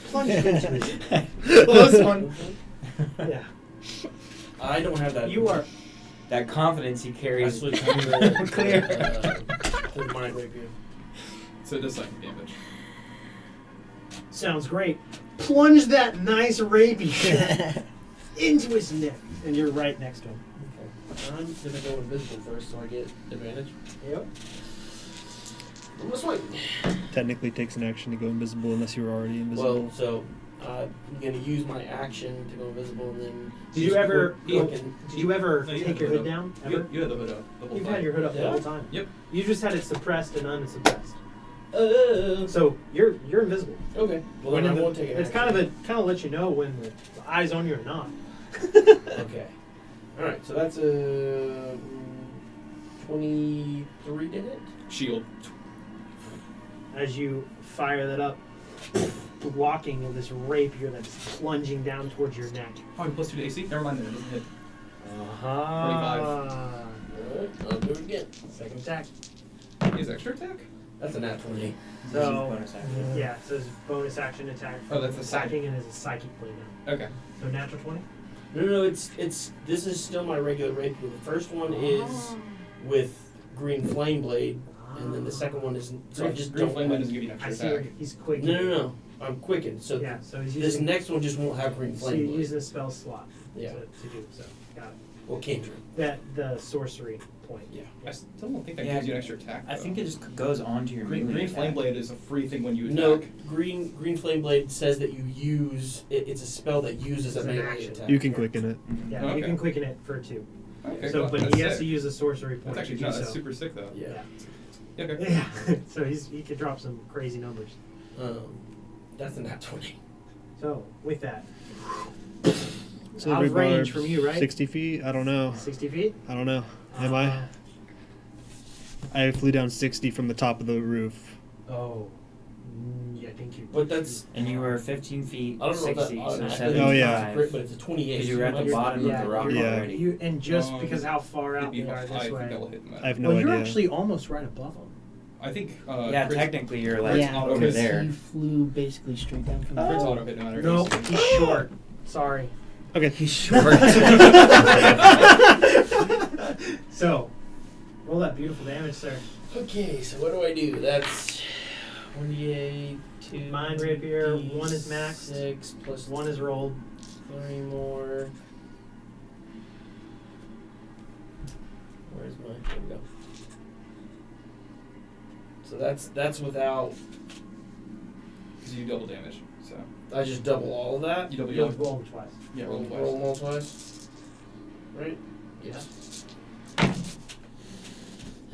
Plunge it into his. Close one. Yeah. I don't have that. You are. That confidence he I carries. switched to the mind rapier. So it does psychic damage. Sounds great. Plunge that nice rapier into his neck, and you're right next to him. I'm gonna go invisible first, so I get advantage. Yep. I'm gonna swipe. Technically takes an action to go invisible unless you're already invisible. Well, so I'm gonna use my action to go invisible, and then. Did you ever? Looking. Did you ever No, you take had your the hood hood down? You, Ever? you had the hood up the whole You've time. had your hood up the Yeah. whole time. Yep. You just had it suppressed and unsuppressed. So So you're invisible. okay. Well, then I When won't take it. it's kind of lets you know when the eye's on you or not. Okay. All right. So that's a 23. Did it? Shield. As you fire that up, blocking this rapier that's plunging down towards your neck. Probably plus 2 to AC. Never mind, then it doesn't hit. Uh-huh. Alright, I'll do it again. Second attack. Is extra attack? That's a nat 20. So Bonus action. yeah, so it's bonus action attack. Oh, that's the sacking and is a psychic blade now. Okay. So natural 20. No, it's this is still my regular rapier. The first one is with green flame blade, and then the second one is. So I just Green don't. flame blade doesn't give you an I extra see. attack. He's quick. No. I'm quickened. So Yeah. So he's this using. next one just won't have green So flame you're blade. using a spell slot. Yeah. To do so. Got it. Well, cantrip. That the sorcery point. Yeah. I still don't think that Yeah, gives you an extra attack. I though. think it just goes on to your Green melee flame attack. blade is a free thing when you attack. No, green flame blade says that you use it, it's a spell that uses It's a an melee action. attack. You can quicken it. Yeah. Okay. You can quicken it for 2. Okay, So, cool. but That's he has sick. to use a sorcery point. That's actually to do no, that's so. super sick though. Yeah. Yeah, okay. Yeah. So he could drop some crazy numbers. That's a nat 20. So with that, So out of every range bar, from you, right? 60 feet? I don't know. 60 feet. I don't know. Am I? I flew down 60 from the top of the roof. Oh. Yeah, I think you. But that's. And you were 15 feet, I don't know if that 60, so automatically 75. Oh, yeah. crit, but it's a 28. Because you were at the might- bottom of the rock you're- Yeah. already. You and just Um, because how far It'd out be they are I this think way. that will hit him. I have no Well, you're idea. actually almost right above them. I think. Yeah, Chris, technically you're like Yeah, auto over because there. he flew basically straight down from Chris the auto hit no matter. No, AC. he's short. Sorry. Okay. He's short. So, roll that beautiful damage, sir. Okay, so what do I do? That's 1d8, 2. Mind rapier, 1 is maxed. 6 plus 1 is rolled. 3 more. Where's my? There we go. So that's without. Because you double damage. So I just double all of that. you double. You'll Yeah, roll them twice. roll twice. Roll them all twice. Right? Yes.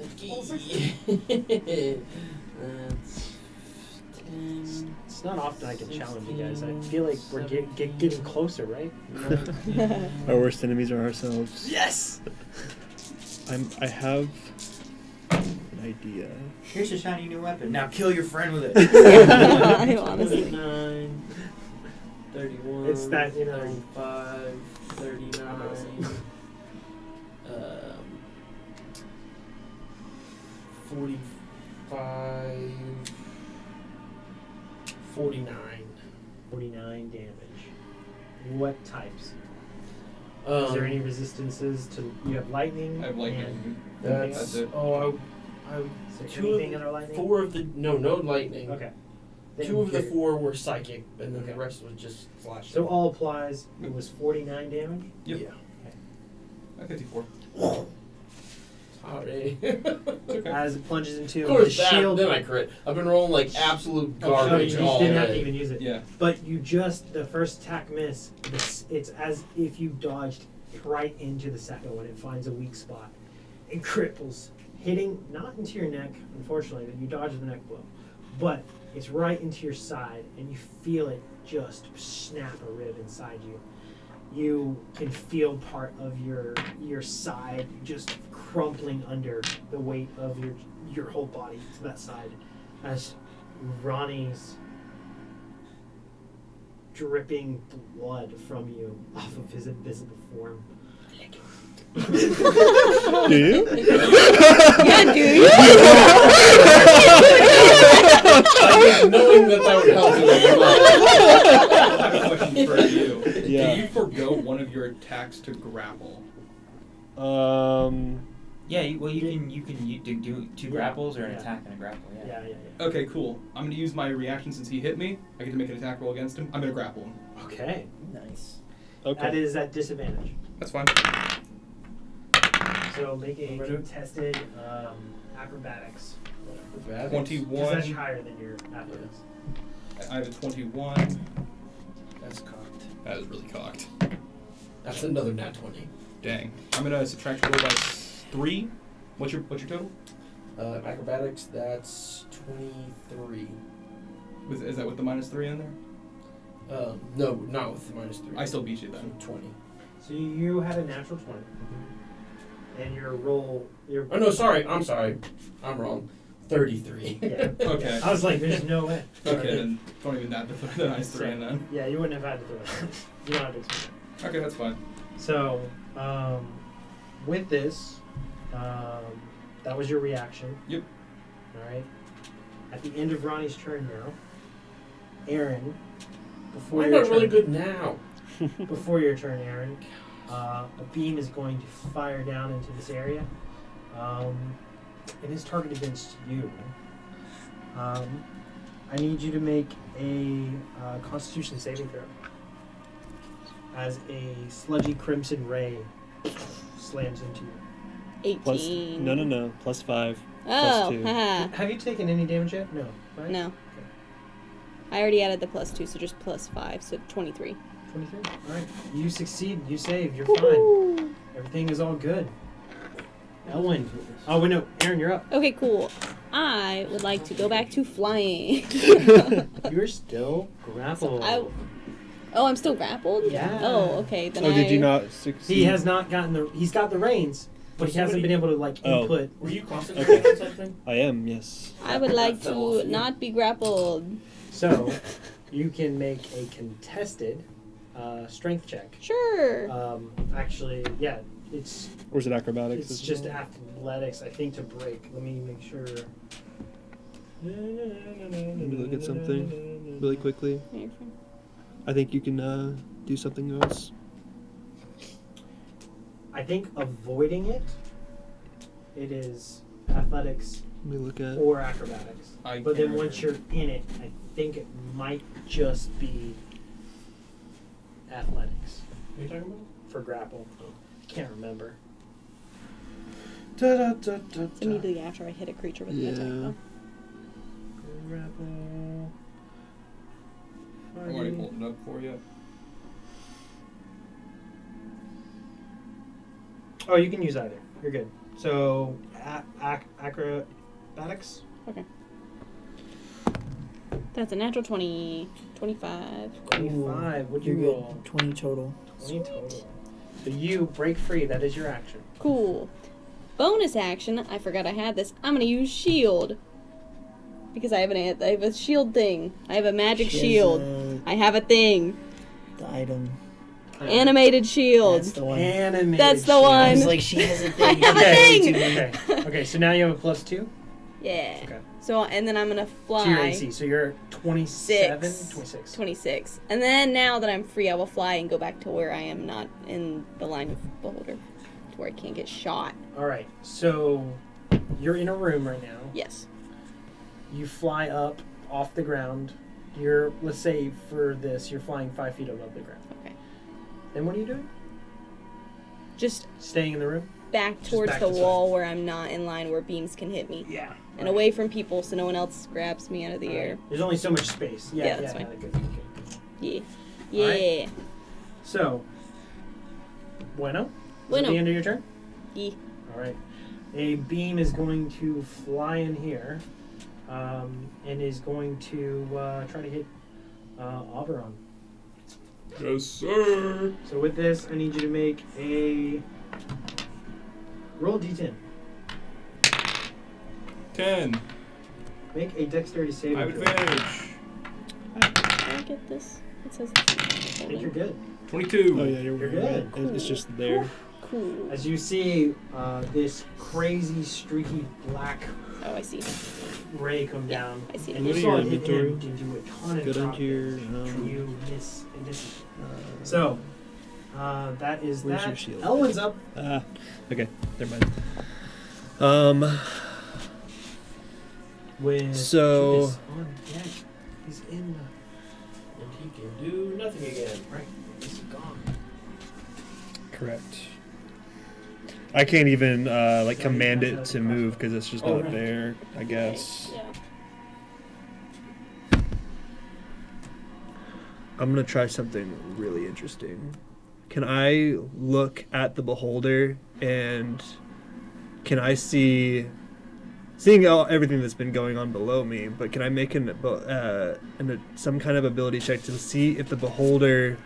Okay. That's 10. It's not often I can challenge you guys. I feel like we're getting closer, right? Our worst enemies are ourselves. Yes! I have an idea. Here's a shiny new weapon. Now kill your friend with it. I honestly. 29, 31, It's that, 35, 39, 45, 49. 49 damage. What types? Um, Is there any resistances to? You have lightning. I have lightning. and- That's it. oh, Is there two anything of under lightning? 4 of the no lightning. Okay. Then 2 of the you're- 4 were psychic, and then Okay. the rest was just slash. So all applies. It was 49 damage. Yep. Yeah. I 54. Sorry. Okay. As it plunges into Of the course, that, shield. then I crit. I've been rolling like absolute Oh, garbage you all didn't have to day. even use it. Yeah. But you just, the first attack miss, it's as if you dodged right into the second one. It finds a weak spot. It cripples, hitting not into your neck, unfortunately, but you dodged the neck blow. But it's right into your side, and you feel it just snap a rib inside you. You can feel part of your side just crumpling under the weight of your whole body to that side as Ronnie's dripping blood from you off of his invisible form. Do you? Yeah, dude. Knowing that would help me. I have a question for you. Yeah. Do you forgo one of your attacks to grapple? Yeah, you can do 2 grapples or an Yeah. attack and a grapple. Yeah. Yeah. Okay, cool. I'm gonna use my reaction since he hit me. I get to make an attack roll against him. I'm gonna grapple him. Okay. Nice. Okay. That is at disadvantage. That's fine. So make a contested acrobatics. 21. Because that's higher than your athletics. I have a 21. That's cocked. That is really cocked. That's another nat 20. Dang. I'm gonna subtract roll by 3. What's your total? Acrobatics, that's 23. Is that with the -3 in there? No, not with the -3. I still beat you So then. 20. So you had a natural 20. And your roll... Oh, no, sorry. I'm sorry. I'm wrong. 33. Yeah. Okay. I was like, there's no way. Okay, then don't even add the -3 in then. Yeah, you wouldn't have had to do it. You don't have to explain it. Okay, that's fine. So, with this, that was your reaction. Yep. Alright. At the end of Ronnie's turn now, Aaron, before Why am your I really turn, good now? before your turn, Aaron, a beam is going to fire down into this area. And is targeted against you. I need you to make a Constitution saving throw. As a sludgy crimson ray slams into you. 18. Plus, no. +5. Oh, +2. haha. Have you taken any damage yet? No. Right? No. I already added the +2, so just +5, so 23. 23. All right. You succeed. You save. You're fine. Everything is all good. Elwyn. Oh, wait, no. Aaron, you're up. Okay, cool. I would like to go back to flying. You're still grappled. Oh, I'm still grappled? Yeah. Oh, okay. Then Oh, did you not succeed? He has not gotten he's got the reins, but he hasn't been able to, like, Oh. input. Were you constantly Okay. doing something? I am, yes. I would like That fell off to you. not be grappled. So, you can make a contested strength check. Sure. Actually, yeah, it's Or is it acrobatics? it's as just well? athletics, I think, to break. Let me make sure. Let me look at something really quickly. Yeah, you're fine. I think you can do something else. I think avoiding it is athletics Let me look at. or acrobatics. I But then can't once you're in it, I think it might just be athletics What are you talking about? for grapple. Can't remember. It's immediately after I hit a creature with an attack, Yeah. though. Grapple. I'm already pulling it up for you. Oh, you can use either. You're good. So, acrobatics? That's a natural 20. 25. 25. What'd You're you good. roll? 20 total. 20 total. So you break free. That is your action. Cool. Bonus action, I forgot I had this. I'm gonna use shield. Because I have a shield thing. I have a magic She has, shield. I have a thing. the item. Animated shield. That's the one. Animated. That's the shield. one. I was like, she has a thing. I have a thing. Okay. Okay. So now you have a +2. Yeah. Okay. So, and then I'm gonna fly. To your AC. So you're 27, Six. 26. 26. And then now that I'm free, I will fly and go back to where I am not in the line of beholder. To where I can't get shot. All right. So you're in a room right now. Yes. You fly up off the ground. You're, let's say for this, you're flying 5 feet above the ground. Okay. Then what are you doing? Just Staying in the room? back Just towards back the to wall where I'm not in line where beams can hit me. Yeah. And away from people so no one else grabs me out of the All air. right. There's only so much space. Yeah, Yeah, that's fine. Good. Yeah. All Yeah. right. So, bueno? Is Bueno. that the end of your turn? Yeah. All right. A beam is going to fly in here and is going to try to hit Oberon. Yes, sir. So with this, I need you to make a roll D10. 10. Make a dexterity I saving have throw. advantage. Can I get this? It says I think you're good. 22. Oh yeah, you're good. It's just there. Cool. As you see this crazy, streaky black Oh, I see. ray come Yeah, down, I see and it. you Go saw to it your hit him inventory. to do a ton of Go down drop to your, damage. um, You miss and miss. So that is Where's that. your shield? Elwin's up. Okay, never mind. With So- Judas on deck. He's in the. And he can do nothing again. Right. He's gone. Correct. I can't even like So command you it have to to move because it's just Oh, not right. there. I guess. Yeah. I'm gonna try something really interesting. Can I look at the beholder and can I see, seeing everything that's been going on below me? But can I make some kind of ability check to see if the beholder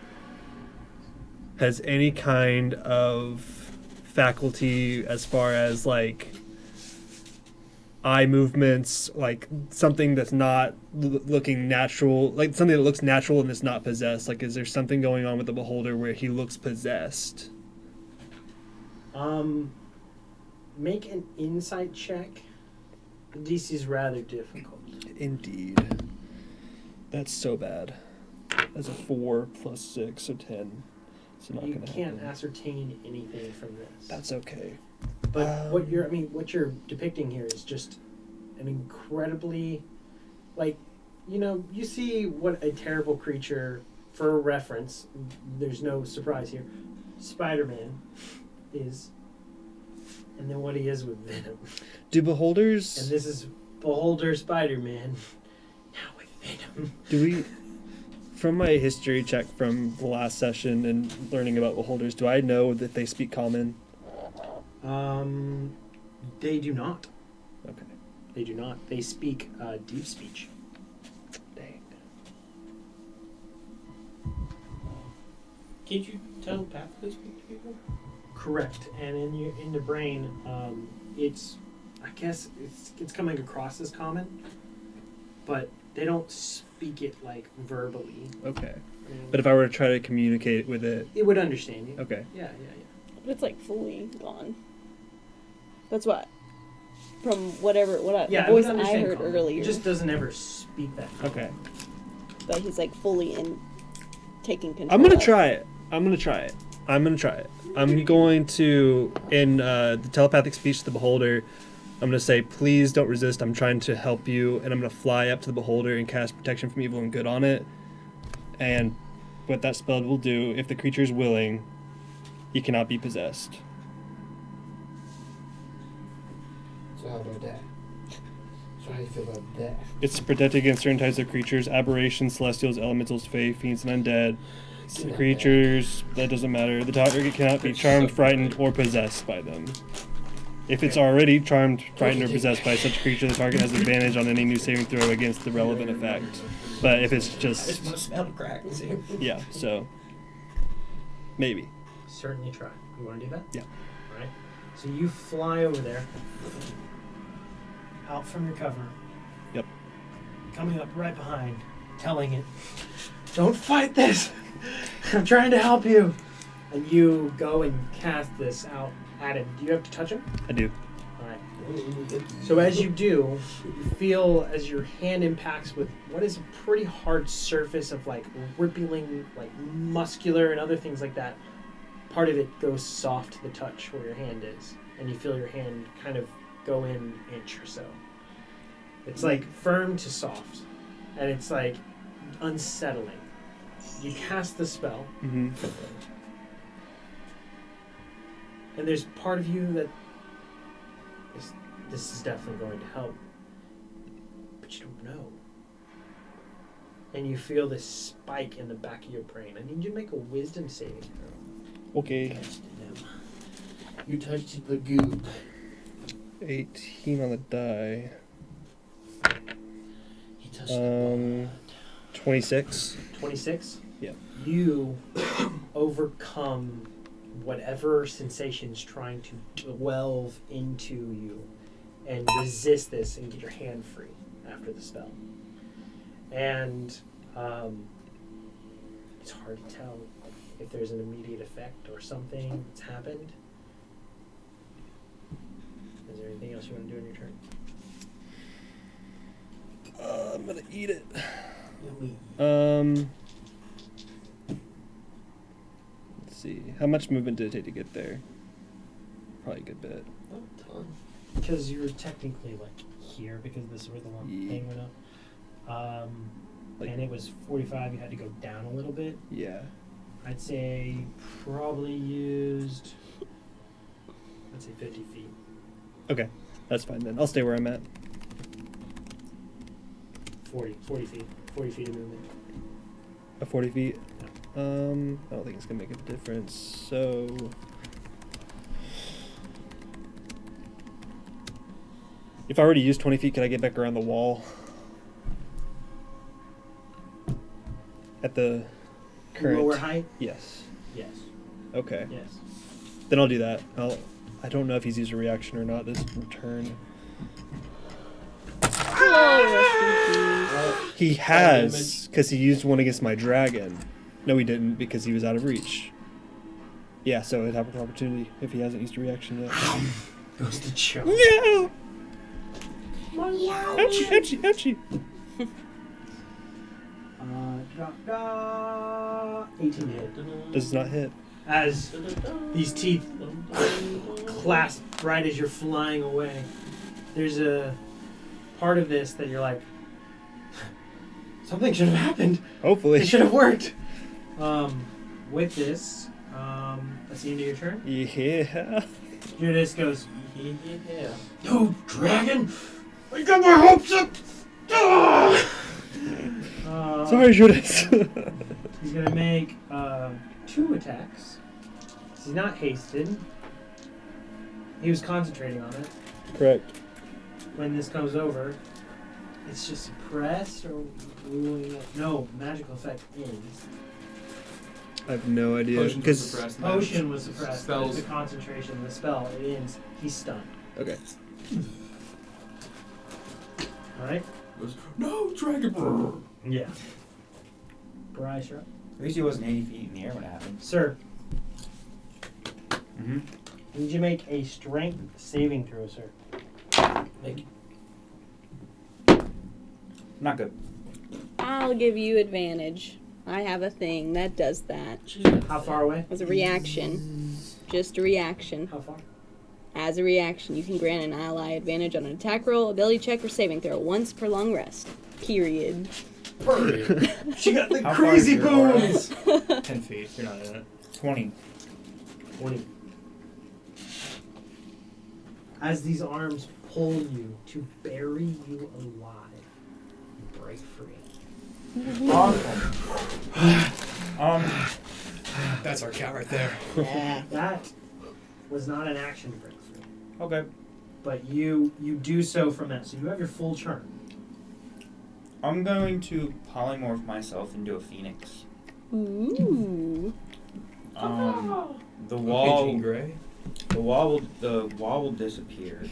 has any kind of faculty as far as like eye movements, like something that's not looking natural, like something that looks natural and is not possessed? Like, is there something going on with the beholder where he looks possessed? Make an insight check. The DC is rather difficult. Indeed. That's so bad. That's a 4 plus 6, so 10. It's not You gonna can't happen. ascertain anything from this. That's okay. But what you're depicting here is just an incredibly, like, you see what a terrible creature, for reference, there's no surprise here, Spider-Man is, and then what he is with Venom. Do beholders... And this is Beholder Spider-Man, now with Venom. Do we... From my history check from the last session and learning about beholders, do I know that they speak common? They do not. Okay. They do not. They speak deep speech. Dang. Can't you telepathically speak to people? Correct. And in the brain, it's, I guess it's coming across as common, but they don't speak it like verbally. Okay. But if I were to try to communicate with it... It would understand you. Okay. Yeah. But it's like fully gone. That's what? from whatever Yeah, the voice would I understand heard common. earlier. It just doesn't ever speak that. Okay. But he's like fully in taking control. I'm gonna of. try it. I'm going to, in the telepathic speech to the beholder, I'm going to say, please don't resist. I'm trying to help you. And I'm going to fly up to the beholder and cast protection from evil and good on it. And what that spell will do, if the creature is willing, he cannot be possessed. So how about that? So how do you feel about that? It's protected against certain types of creatures, aberrations, celestials, elementals, fae, fiends, and undead. The creatures, that doesn't matter. The target cannot be charmed, frightened, or possessed by them. If it's already charmed, frightened, or possessed by such a creature, the target has advantage on any new saving throw against the relevant effect. But if it's I just... just want to smell the crack. See? Yeah, so... Maybe. Certainly try. You want to do that? Yeah. All right. So you fly over there, out from your cover. Yep. Coming up right behind, telling it, "Don't fight this. I'm trying to help you." And you go and cast this out at him. Do you have to touch him? I do. All right. So as you do, you feel as your hand impacts with what is a pretty hard surface of like rippling, like muscular and other things like that. Part of it goes soft to the touch where your hand is, and you feel your hand kind of go in an inch or so. It's like firm to soft, and it's like unsettling. You cast the spell, Mm-hmm. and there's part of you that this is definitely going to help, but you don't know. And you feel this spike in the back of your brain. I need you to make a wisdom saving throw. Okay. You touched the goop. 18 on the die. He touched the 26. 26? Yeah. You overcome whatever sensation's trying to delve into you and resist this and get your hand free after the spell. And it's hard to tell if there's an immediate effect or something that's happened. Is there anything else you want to do on your turn? I'm gonna eat it. Yummy. Let's see. How much movement did it take to get there? Probably a good bit. Oh, ton. Because you're technically like here because this is where the one Yeah. thing went up. Like- And it was 45, you had to go down a little bit. Yeah. I'd say probably used, I'd say 50 feet. Okay. That's fine then. I'll stay where I'm at. 40 feet. 40 feet of movement. 40 feet. I don't think it's gonna make a difference. So if I were to use 20 feet, could I get back around the wall? At the current Lower height? Yes. Yes. Okay. Yes. Then I'll do that. I don't know if he's used a reaction or not this turn. He has, because he used one against my dragon. No, he didn't, because he was out of reach. Yeah, so it'd have an opportunity if he hasn't used a reaction yet. Goes to choke. No! Ouchie, ouchie, ouchie. 18 hit. Does not hit. As these teeth clasp right as you're flying away, there's a part of this that you're like, something should have happened. Hopefully. It should have worked. With this, that's the end of your turn. Yeah. Judas goes, Yeah. "No, dragon! I got my hopes up!" Sorry, Judas. He's gonna make 2 attacks. He's not hasted. He was concentrating on it. Correct. When this comes over, it's just suppressed or no magical effect ends. I have no idea. Potions were suppressed. Potion was suppressed. Spells. The concentration, the spell, it ends. He's stunned. Okay. All right. Goes, no, dragon. Yeah. Bryce, you're up. At least he wasn't 80 feet in the air when it happened. Sir, Mm-hmm. I need you to make a strength saving throw, sir. Thank you. Not good. I'll give you advantage. I have a thing that does that. How far away? As a reaction. Just a reaction. How far? As a reaction, you can grant an ally advantage on an attack roll, ability check, or saving throw once per long rest. Period. She got the How far crazy is your aura? bones. 10 feet. You're not in it. 20. 20. As these arms pull you to bury you alive, you break free. That's our cat right there. Yeah. That was not an action to break free, Okay. but you do so from that. So you have your full turn. I'm going to polymorph myself into a phoenix. Ooh. The Okay, wall, Jean Grey. the wall will disappear.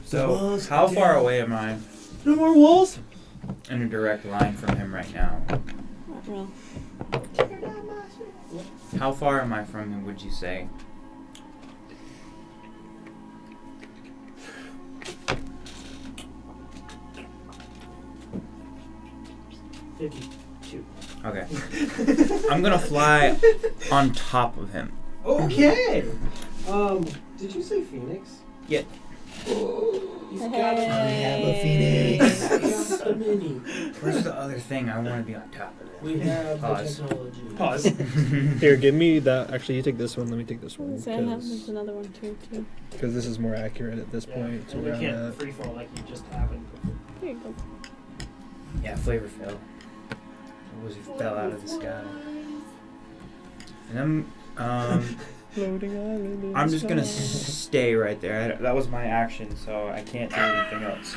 So how far away am I No more walls. in a direct line from him right now? Well, How far am I from him? Would you say? Okay. I'm gonna fly on top of him. Okay. Did you say Phoenix? Yeah. He's got a have a phoenix. He's got a mini. Where's the other thing? I want to be on top of it. We have the Pause. technology. Pause. Here, give me that. Actually, you take this one. Let me take this one so I have there's another one too. because this is more accurate at this Yeah. point. To And where you I'm can't at. free fall like you just happened. There you go. Yeah, flavor fell. It was it fell out of the sky. And Floating island in I'm just gonna sky. stay right there. That was my action, so I can't do anything else.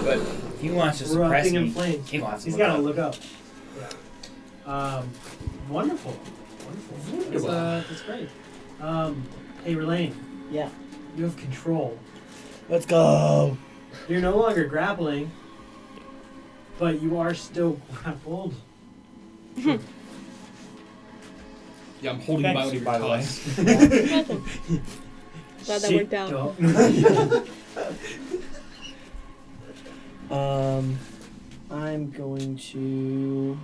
But if he wants to suppress Erupting in me, flames. he wants to He's look got to up. look up. Yeah. Wonderful. Wonderful. That's great. Hey, Relaine, Yeah. you have control. Let's go. You're no longer grappling, but you are still grappled. Yeah, I'm holding him Thanks, out of by your the way. toss. Nothing. Glad that worked out. I'm going to,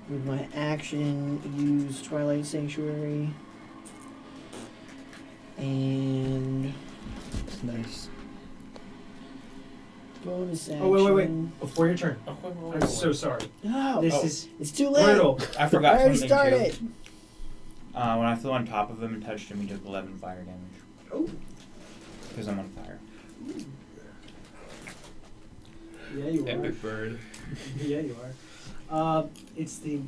with my action, use Twilight Sanctuary. And It's nice. bonus action. Oh, wait. Before your turn. I'm so sorry. No, This is it's too late. brutal. I forgot I already something started. too. When I flew on top of him and touched him, he took 11 fire damage. Oh. Because I'm on fire. Yeah, you are. Epic bird. Yeah, you are. It's the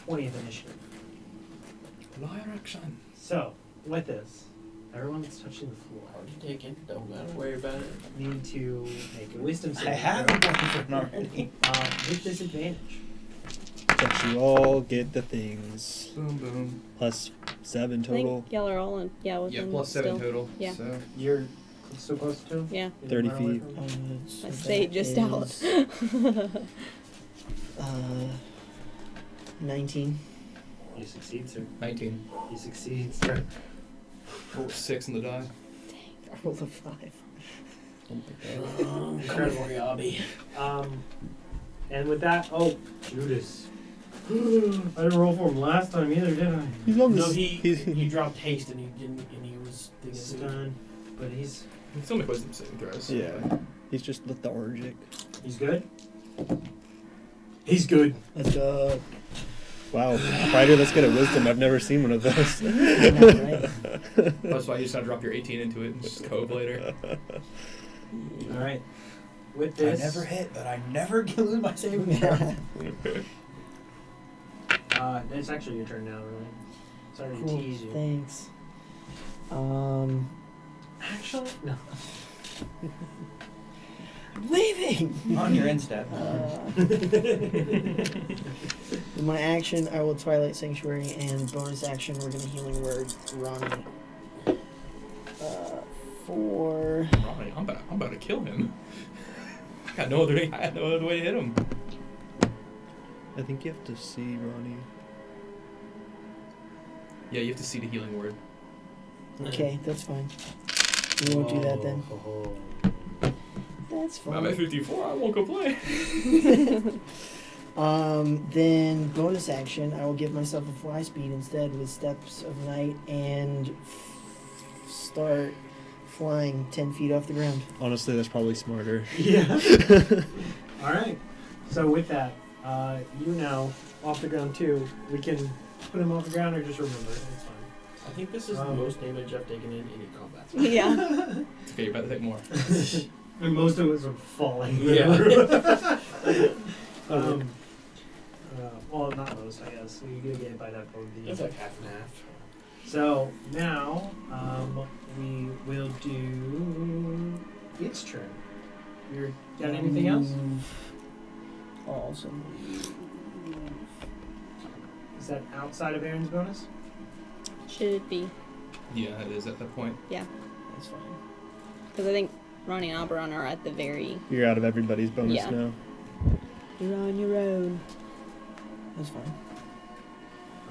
20th initiative. Liar action. So, with this, everyone that's touching the floor Already taken. Don't gotta worry about it. need to make a wisdom I saving have throw, one already. with disadvantage. So you all get the things Boom, boom. plus 7 I total. think y'all are all in. Yeah, with Yeah, him plus 7 still. total. Yeah. So, You're so close to him? Yeah. You 30 run away feet. from him? So I stayed that just out. is, 19. You succeed, sir. 19. You succeed, sir. Roll 6 on the die. I rolled a 5. Coming for you, Abby. And with that, Judas. I didn't roll for him last time either, did I? He's on No, this. he dropped haste and he didn't, and he was thinking. Stun. But he's You can still make wisdom saving throws. Yeah, he's just lethargic. good. He's good. Let's go. Wow, fighter, let's get a wisdom. I've never seen one of those. Yeah, right. That's why you just gotta drop your 18 into it and just cove later. All right. With this, hit, but I never lose my saving throw. it's actually your turn now, really. Sorry to Cool. tease you. Thanks. Actually, no. I'm leaving. On your instep. With my action, I will Twilight Sanctuary, and bonus action, we're gonna Healing Word Ronnie. For Ronnie, I'm about to kill him. I had no other way to hit him. I think you have to see Ronnie. Yeah, you have to see the healing word. Okay, that's fine. We won't do that then. That's I'm at fine. 54. I won't complain. Then bonus action, I will give myself a fly speed instead with Steps of Night and start flying 10 feet off the ground. Honestly, that's probably smarter. Yeah. All right. So with that, you now off the ground too. We can put him off the ground or just remember it. It's fine. I think this is the most damage I've taken in any combat. Yeah. It's okay, you're about to take more. And most of us are falling. Yeah. Well, not most, I guess. You're gonna get hit by that both It's like half and half. So now we will do its turn. You got anything else? Awesome. Is that outside of Aaron's bonus? Should it be? Yeah, it is at that point. That's fine. Because I think Ronnie and Oberon are at the very. You're out of everybody's bonus Yeah. now. You're on your own. That's fine.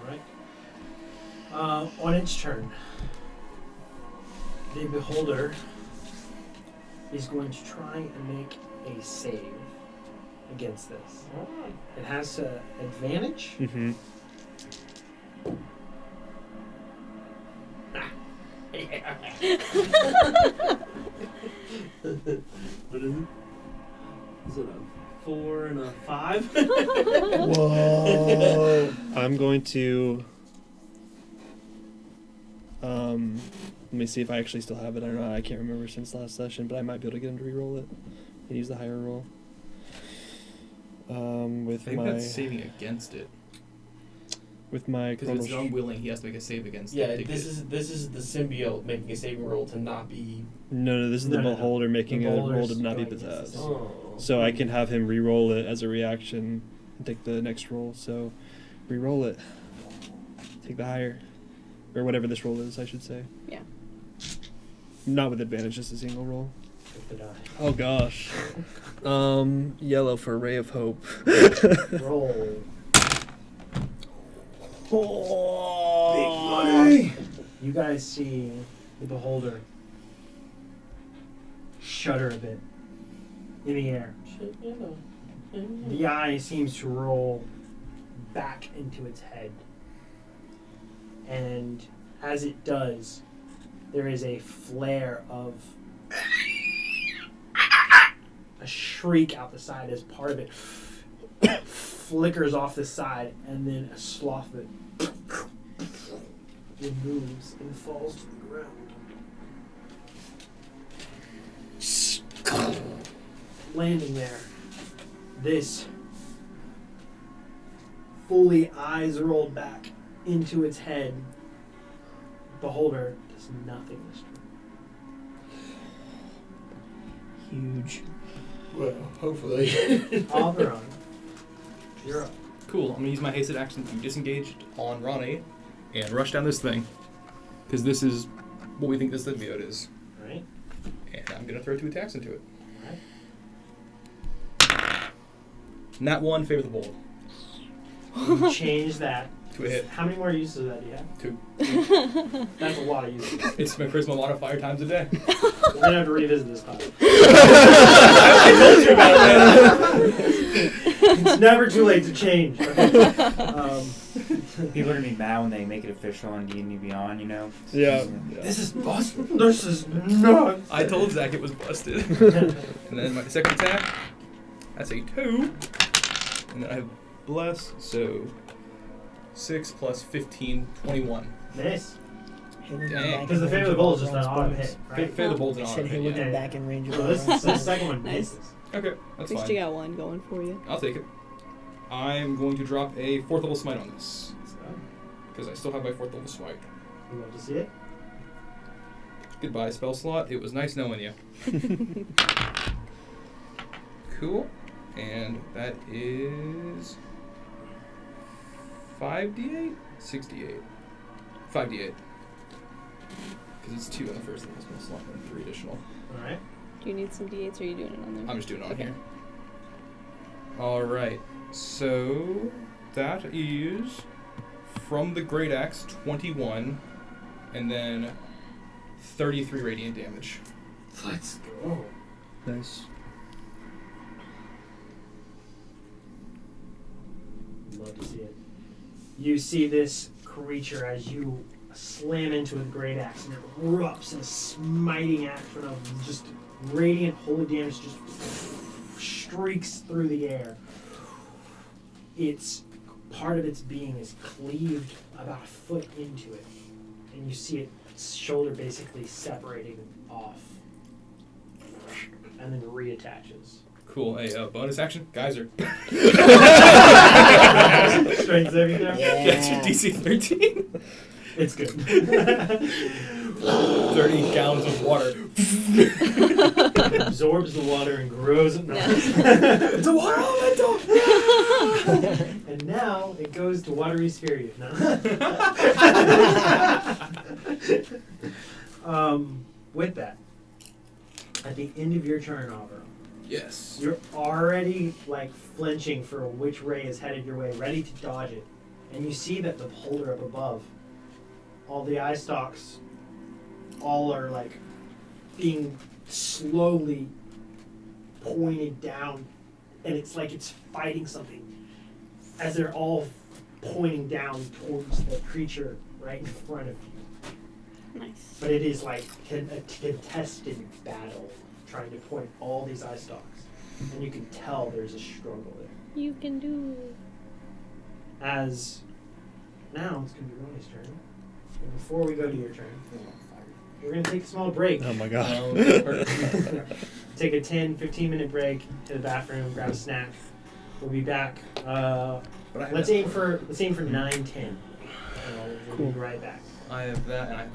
All right. On its turn, the beholder is going to try and make a save against this. It has advantage. Mm-hmm. What is it? Is it a 4 and a 5? Whoa. I'm going to. Let me see if I actually still have it or not. I can't remember since last session, but I might be able to get him to re-roll it and use the higher roll. With I think my that's saving against it. with my Because if chrono it's unwilling, he has to make a save against Yeah, it. to this get- is the symbiote making a saving roll to not be. No, this is the No. beholder making The a roll beholder's to not be going against possessed. this. Oh. So I can have him re-roll it as a reaction and take the next roll. So re-roll it. Take the higher. Or whatever this roll is, I should say. Yeah. Not with advantage, just a single roll. Take the die. Oh gosh. Yellow for Ray of Hope. Roll. Big money. You guys see the beholder shudder a bit in the air. The eye seems to roll back into its head. And as it does, there is a flare of a shriek out the side as part of it flickers off the side, and then a sloth of it removes and falls to the ground. Landing there, this fully eyes rolled back into its head beholder does nothing this turn. Huge. Well, hopefully. Oberon, you're up. Cool. I'm gonna use my hasted action to disengage on Ronnie and rush down this thing. Because this is what we think this symbiote is. Alright. And I'm gonna throw 2 attacks into it. Alright. Nat 1, favor the bold. You change that. To a hit. How many more uses of that do you have? 2. That's a lot of uses. It's my charisma modifier times a day. We're gonna have to revisit this topic. I told you about that. It's never too late to change. Okay? People are gonna be mad when they make it official on D&D Beyond, you know? Yeah. This is busted. This is not. I told Zach it was busted. And then my second attack, that's a 2. And then I have bless, so 6 plus 15, 21. Nice. Dang. Because the favor of the bowl is just an auto hit, right? Favor the bold's an I auto said, hey, hit, look yeah. at back in range of So this is the second one. Nice. Misses. Okay, At that's least you fine. got one going for you. I'll take it. I'm going to drop a 4th level smite on this. So, Because I still have my 4th level smite. we love to see it. Goodbye, spell slot. It was nice knowing you. Cool. And that is 5d8? 6d8. 5d8. Because it's 2 on the first thing. It's going to slot in 3 additional. Alright. Do you need some D8s or are you doing it on there? I'm just doing it on Okay. here. Alright. So that is from the great axe, 21, and then 33 radiant damage. Let's go. Nice. Love to see it. You see this creature as you slam into it with a great axe, and it erupts in a smiting action of just radiant holy damage, just streaks through the air. Its part of its being is cleaved about a foot into it, and you see its shoulder basically separating off, and then reattaches. Cool. A bonus action, geyser. Strength saving throw? That's your DC 13. It's good. 30 gallons of water. It absorbs the water and grows it. No. It's a water elemental! And now it goes to watery sphere. No. With that, at the end of your turn, Auburn, Yes. you're already like flinching for which ray is headed your way, ready to dodge it. And you see that the holder up above, all the eye stalks, all are like being slowly pointed down, and it's like it's fighting something as they're all pointing down towards the creature right in front of you. Nice. But it is like a contested battle trying to point all these eye stalks, and you can tell there's a struggle there. You can do. As now it's going to be Ronnie's turn. And before we go to your turn, we're going to take a small break. Oh my god. Take a 10-15 minute break to the bathroom, grab a snack. We'll be back. Let's aim for 9:10. We'll be right back. I have that, and I have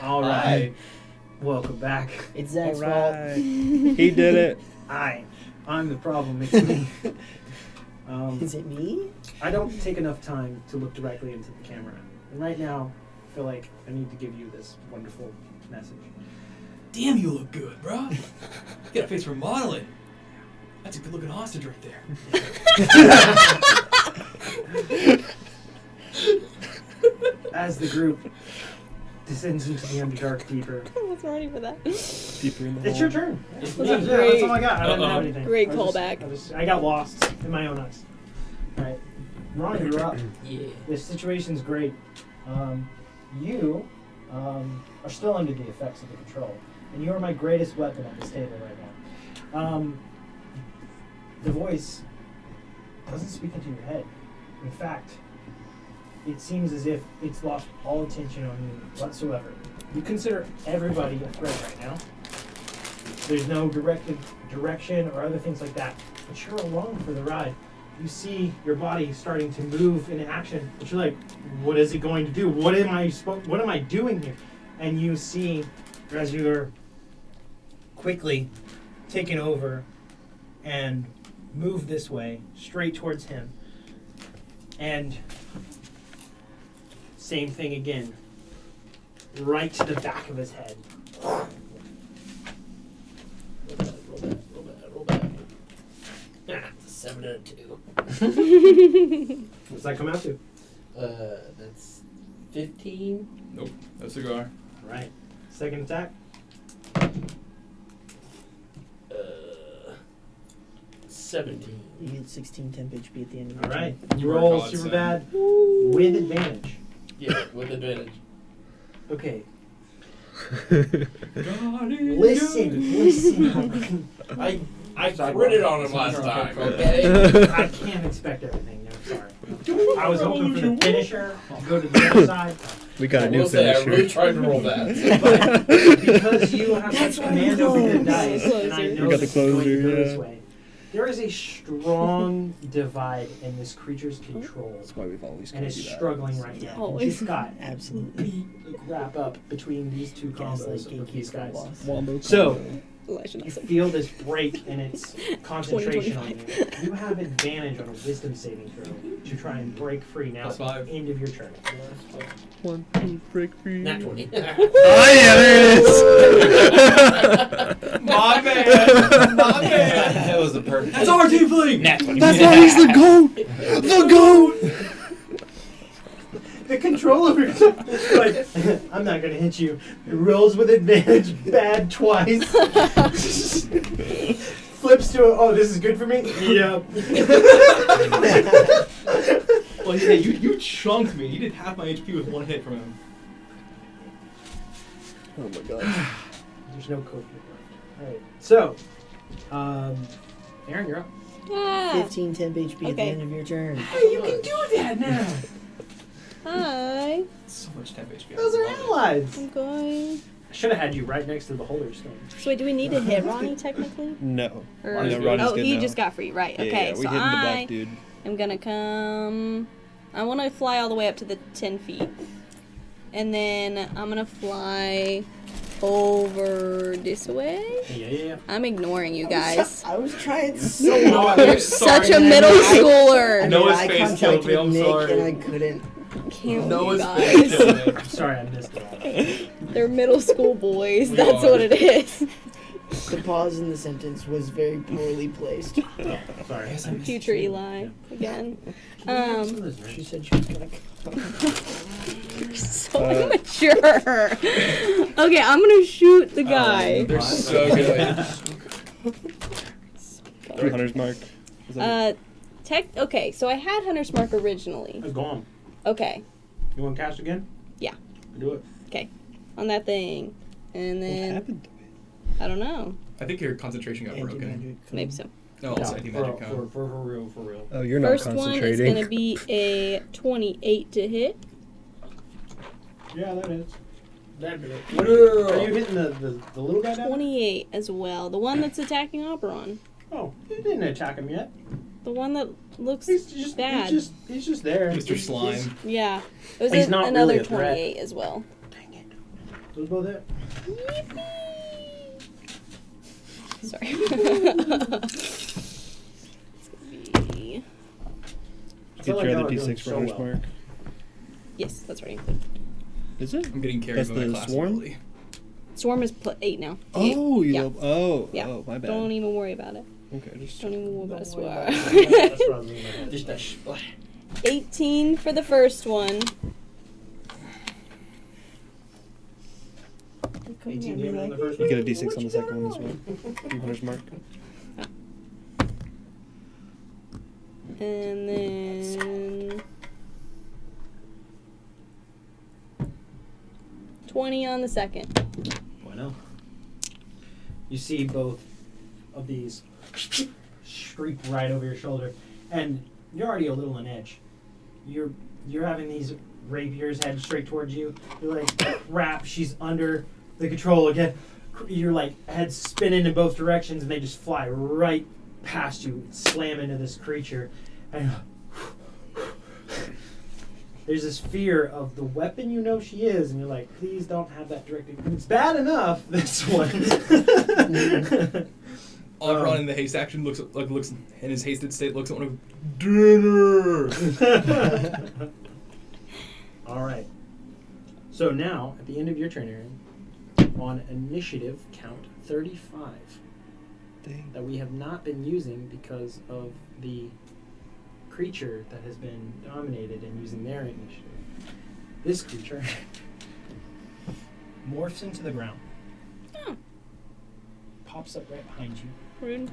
All right. Welcome back. It's Zach's All fault. right. He did it. I'm the problem. It's me. Is it me? I don't take enough time to look directly into the camera. And right now, I feel like I need to give you this wonderful message. Damn, you look good, bro. You got a face for modeling. That's a good-looking hostage right there. As the group descends into the Underdark deeper, I wasn't ready for that. Deeper in the it's your turn. That's Yeah, a that's all I got. I didn't have anything. Great I was callback. I got lost in my own eyes. All right, Ron, you're up. Yeah. This situation's great. You are still under the effects of the control, and you are my greatest weapon at this table right now. The voice doesn't speak into your head. In fact, it seems as if it's lost all attention on you whatsoever. You consider everybody a threat right now. There's no direction or other things like that, but you're along for the ride. You see your body starting to move in action, but you're like, what is it going to do? What am I doing here? And you see, as you're quickly taken over and move this way, straight towards him. And same thing again, right to the back of his head. Roll back. It's a 7 and a 2. What's that come out to? That's 15. Nope, no cigar. Right. Second attack. 17. You get 16 temp HP at the end of All your right. turn. You You're a roll godsend. super bad with advantage. Yeah, with advantage. Okay. Listen. Listen. I critted on him last time, okay? I can't expect everything. No, sorry. I was hoping for the finisher. Go to the other side. We got a I new will say, I finisher. really tried to roll that. But because you have That's such why command we over the close. dice, and I We know got the this is going to closer, go yeah. this way, there is a strong divide in this creature's control, That's why we've always and called it's you that. struggling right now. Always. It's got Absolutely. wrap up between these two Gaslight combos of these gatekeeper guys. boss. Wombo So, combo. Elijah you Nelson. feel this break in its concentration on you. 2025. You have advantage on a wisdom saving throw to try and break free now at +5. the end of your turn. 1, 2, break free. Nat 20. Oh yeah, there it is. My man! My man! That was the perfect. That's our team playing! That's That's why he's the goat. The goat. The control of your like, I'm not gonna hit you. It rolls with advantage, bad twice. Flips to it. Oh, this is good for me. Yep. Well, yeah, you chunked me. You did half my HP with one hit from him. Oh my god. There's no code. All right. So, Aaron, you're up. Ah. 15 temp HP at the Okay. end of your turn. Hey, you can do that now. Hi. So much temp HP. Those are allies. I'm going. I should have had you right next to the holder stone. So wait, do we need to hit Ronnie technically? No. Or, Ronnie's No, good. Ronnie's oh, good he now. just got free, right? Yeah, Okay, yeah, we so hitting the I black dude. am gonna come. I want to fly all the way up to the 10 feet, and then I'm gonna fly over this way. Yeah. I'm ignoring you guys. I was trying so hard. I'm Such sorry. a middle I schooler. No. Noah's eye face contact killed me, with I'm Nick, sorry. and I couldn't. Can't Noah's you face guys? killed me. I'm sorry, I missed it all. They're middle school boys. We That's are. what it is. The pause in the sentence was very poorly placed. Oh, sorry. Future Eli again. She said she was gonna. So immature. Okay, I'm gonna shoot the guy. They're so good. Hunter's mark. Is that Okay, so I had Hunter's Mark originally. It's gone. Okay, You want to cast again? Yeah. Do it. on that thing, and what then happened? I don't know. I think your concentration got broken. Anti-magic. Maybe so. No, it's anti-magic cone. for real. Oh, you're not First one is concentrating. gonna be a 28 to hit. Yeah, that is. That'd be it. What are you hitting the little guy down? 28 as well. The one that's attacking Oberon. Oh, he didn't attack him yet. The one that looks He's just bad. He's just there. Mr. Slime. Yeah. It was He's not another really a threat. 28 as well. Dang it. Those both hit. Sorry. It's gonna be... Get feel like your y'all other are doing D6 for so Hunter's well. mark. Yes, that's right. included. Is it? I'm getting carried That's by my the class swarm? ability. Swarm is 8 now. Oh, you Yeah. love. Oh, Yeah. oh, my bad. Don't even worry about it. Okay, just. Don't even worry about it. Don't worry Swear. about it. That's what I was in my head. Just that splash. 18 for the first one. 18 damage on the first You one. get a D6 on the second one as well. From Hunter's mark. And then 20 on the second. Bueno. You see both of these streak right over your shoulder, and you're already a little on edge. You're having these rapiers head straight towards you. You're like, crap, she's under the control again. You're like head spinning in both directions, and they just fly right past you, slam into this creature, and there's this fear of the weapon you know she is, and you're like, please don't have that directed. It's bad enough, this one. Oberon in the haste action looks in his hasted state, looks at one of dinner. All right. So now, at the end of your turn, Aaron, on initiative count 35, Dang. that we have not been using because of the creature that has been dominated and using their initiative. This creature morphs into the ground, Oh, pops up right behind you. rude.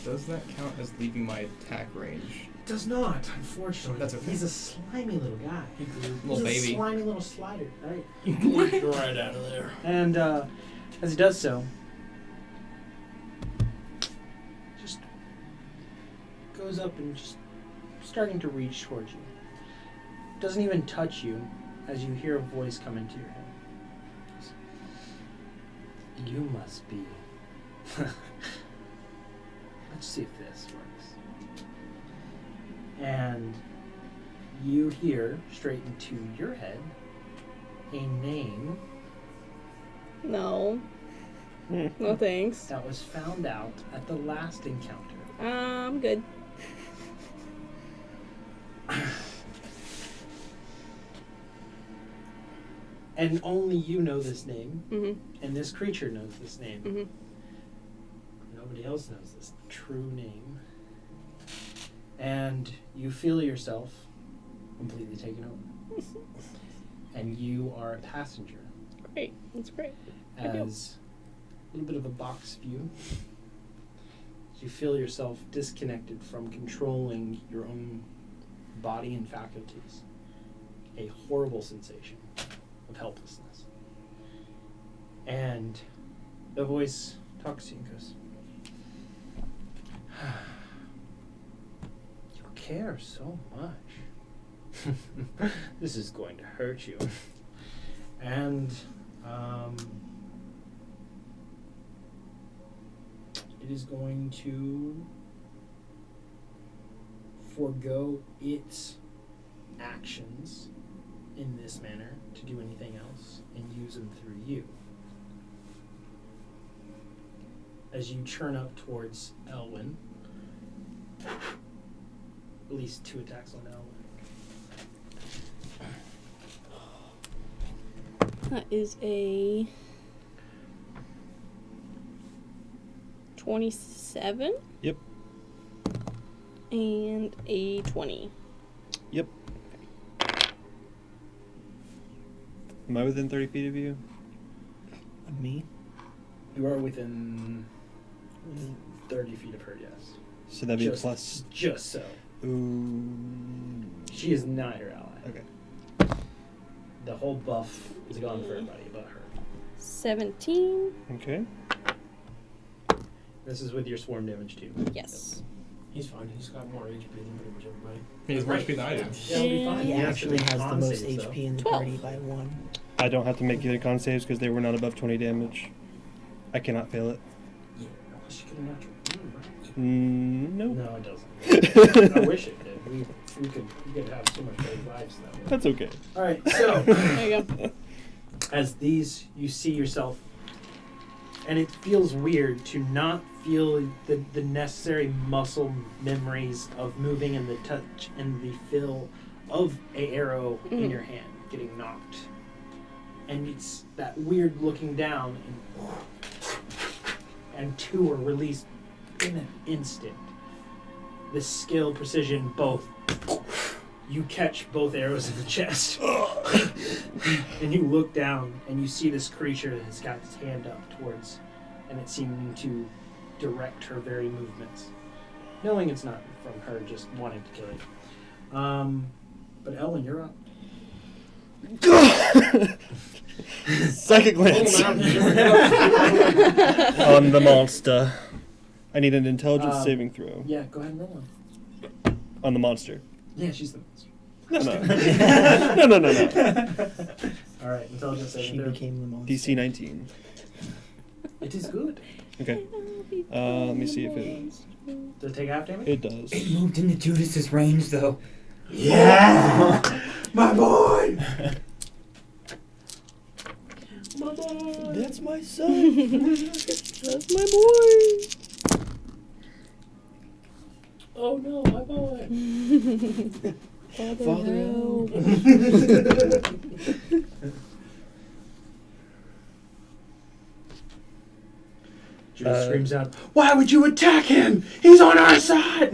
Does that count as leaving my attack range? Does not, unfortunately. That's okay. He's a slimy little guy. Little He's baby. a slimy little slider, right? Right out of there. And as he does so, just goes up and just starting to reach towards you. Doesn't even touch you as you hear a voice come into your head. You must be. Let's see if this works. And you hear straight into your head a name No. No thanks. that was found out at the last encounter. I'm good. And only you know this name, Mm-hmm. and this creature knows this name. Mm-hmm. Nobody else knows this true name. And you feel yourself completely taken over. And you are a passenger. Great. That's great. Good deal. As a little bit of a box view. You feel yourself disconnected from controlling your own body and faculties. A horrible sensation of helplessness. And the voice talks to you and goes, care so much. This is going to hurt you. And it is going to forego its actions in this manner to do anything else and use them through you. As you churn up towards Elwyn, at least 2 attacks on Elwyn. That is a 27. Yep. And a 20. Yep. Am I within 30 feet of you? Of me? You are within 30 feet of her, yes. So that'd be Just- plus. Just so. Ooh. She is not your ally. Okay. The whole buff is gone for everybody but her. 17. Okay. This is with your swarm damage too. Yes. He's fine. He's got more HP than pretty much everybody. He has more HP than I do. Yeah, it'll be fine. He Yeah, actually it's a has the con most save, so. HP in the 12. party by 1. I don't have to make either con saves because they were not above 20 damage. I cannot fail it. Yeah, unless you get a natural one, right? Nope. No, it doesn't. I wish it did. We could have so much better lives that way. That's okay. All right, so There you go. as these, you see yourself, and it feels weird to not feel the necessary muscle memories of moving and the touch and the feel of a arrow in your hand getting knocked. And it's that weird looking down, and 2 are released in an instant. The skill, precision, both. You catch both arrows in the chest. And you look down and you see this creature that has got its hand up towards, and it's seeming to direct her very movements. Knowing it's not from her just wanting to kill it. But Ellen, you're up. Psychic glance on the monster. I need an intelligence saving throw Yeah, go ahead and roll one. on the monster. Yeah, she's the monster. No. No. All right, intelligence She saving throw. became the monster. DC 19. It is good. Okay. Let me see if it is. Does it take half damage? It does. It moved into Judas's range, though. Yeah! My boy! My boy. That's my son. That's my boy. Oh no, my boy. Father, help. Judas screams out, "Why would you attack him? He's on our side!"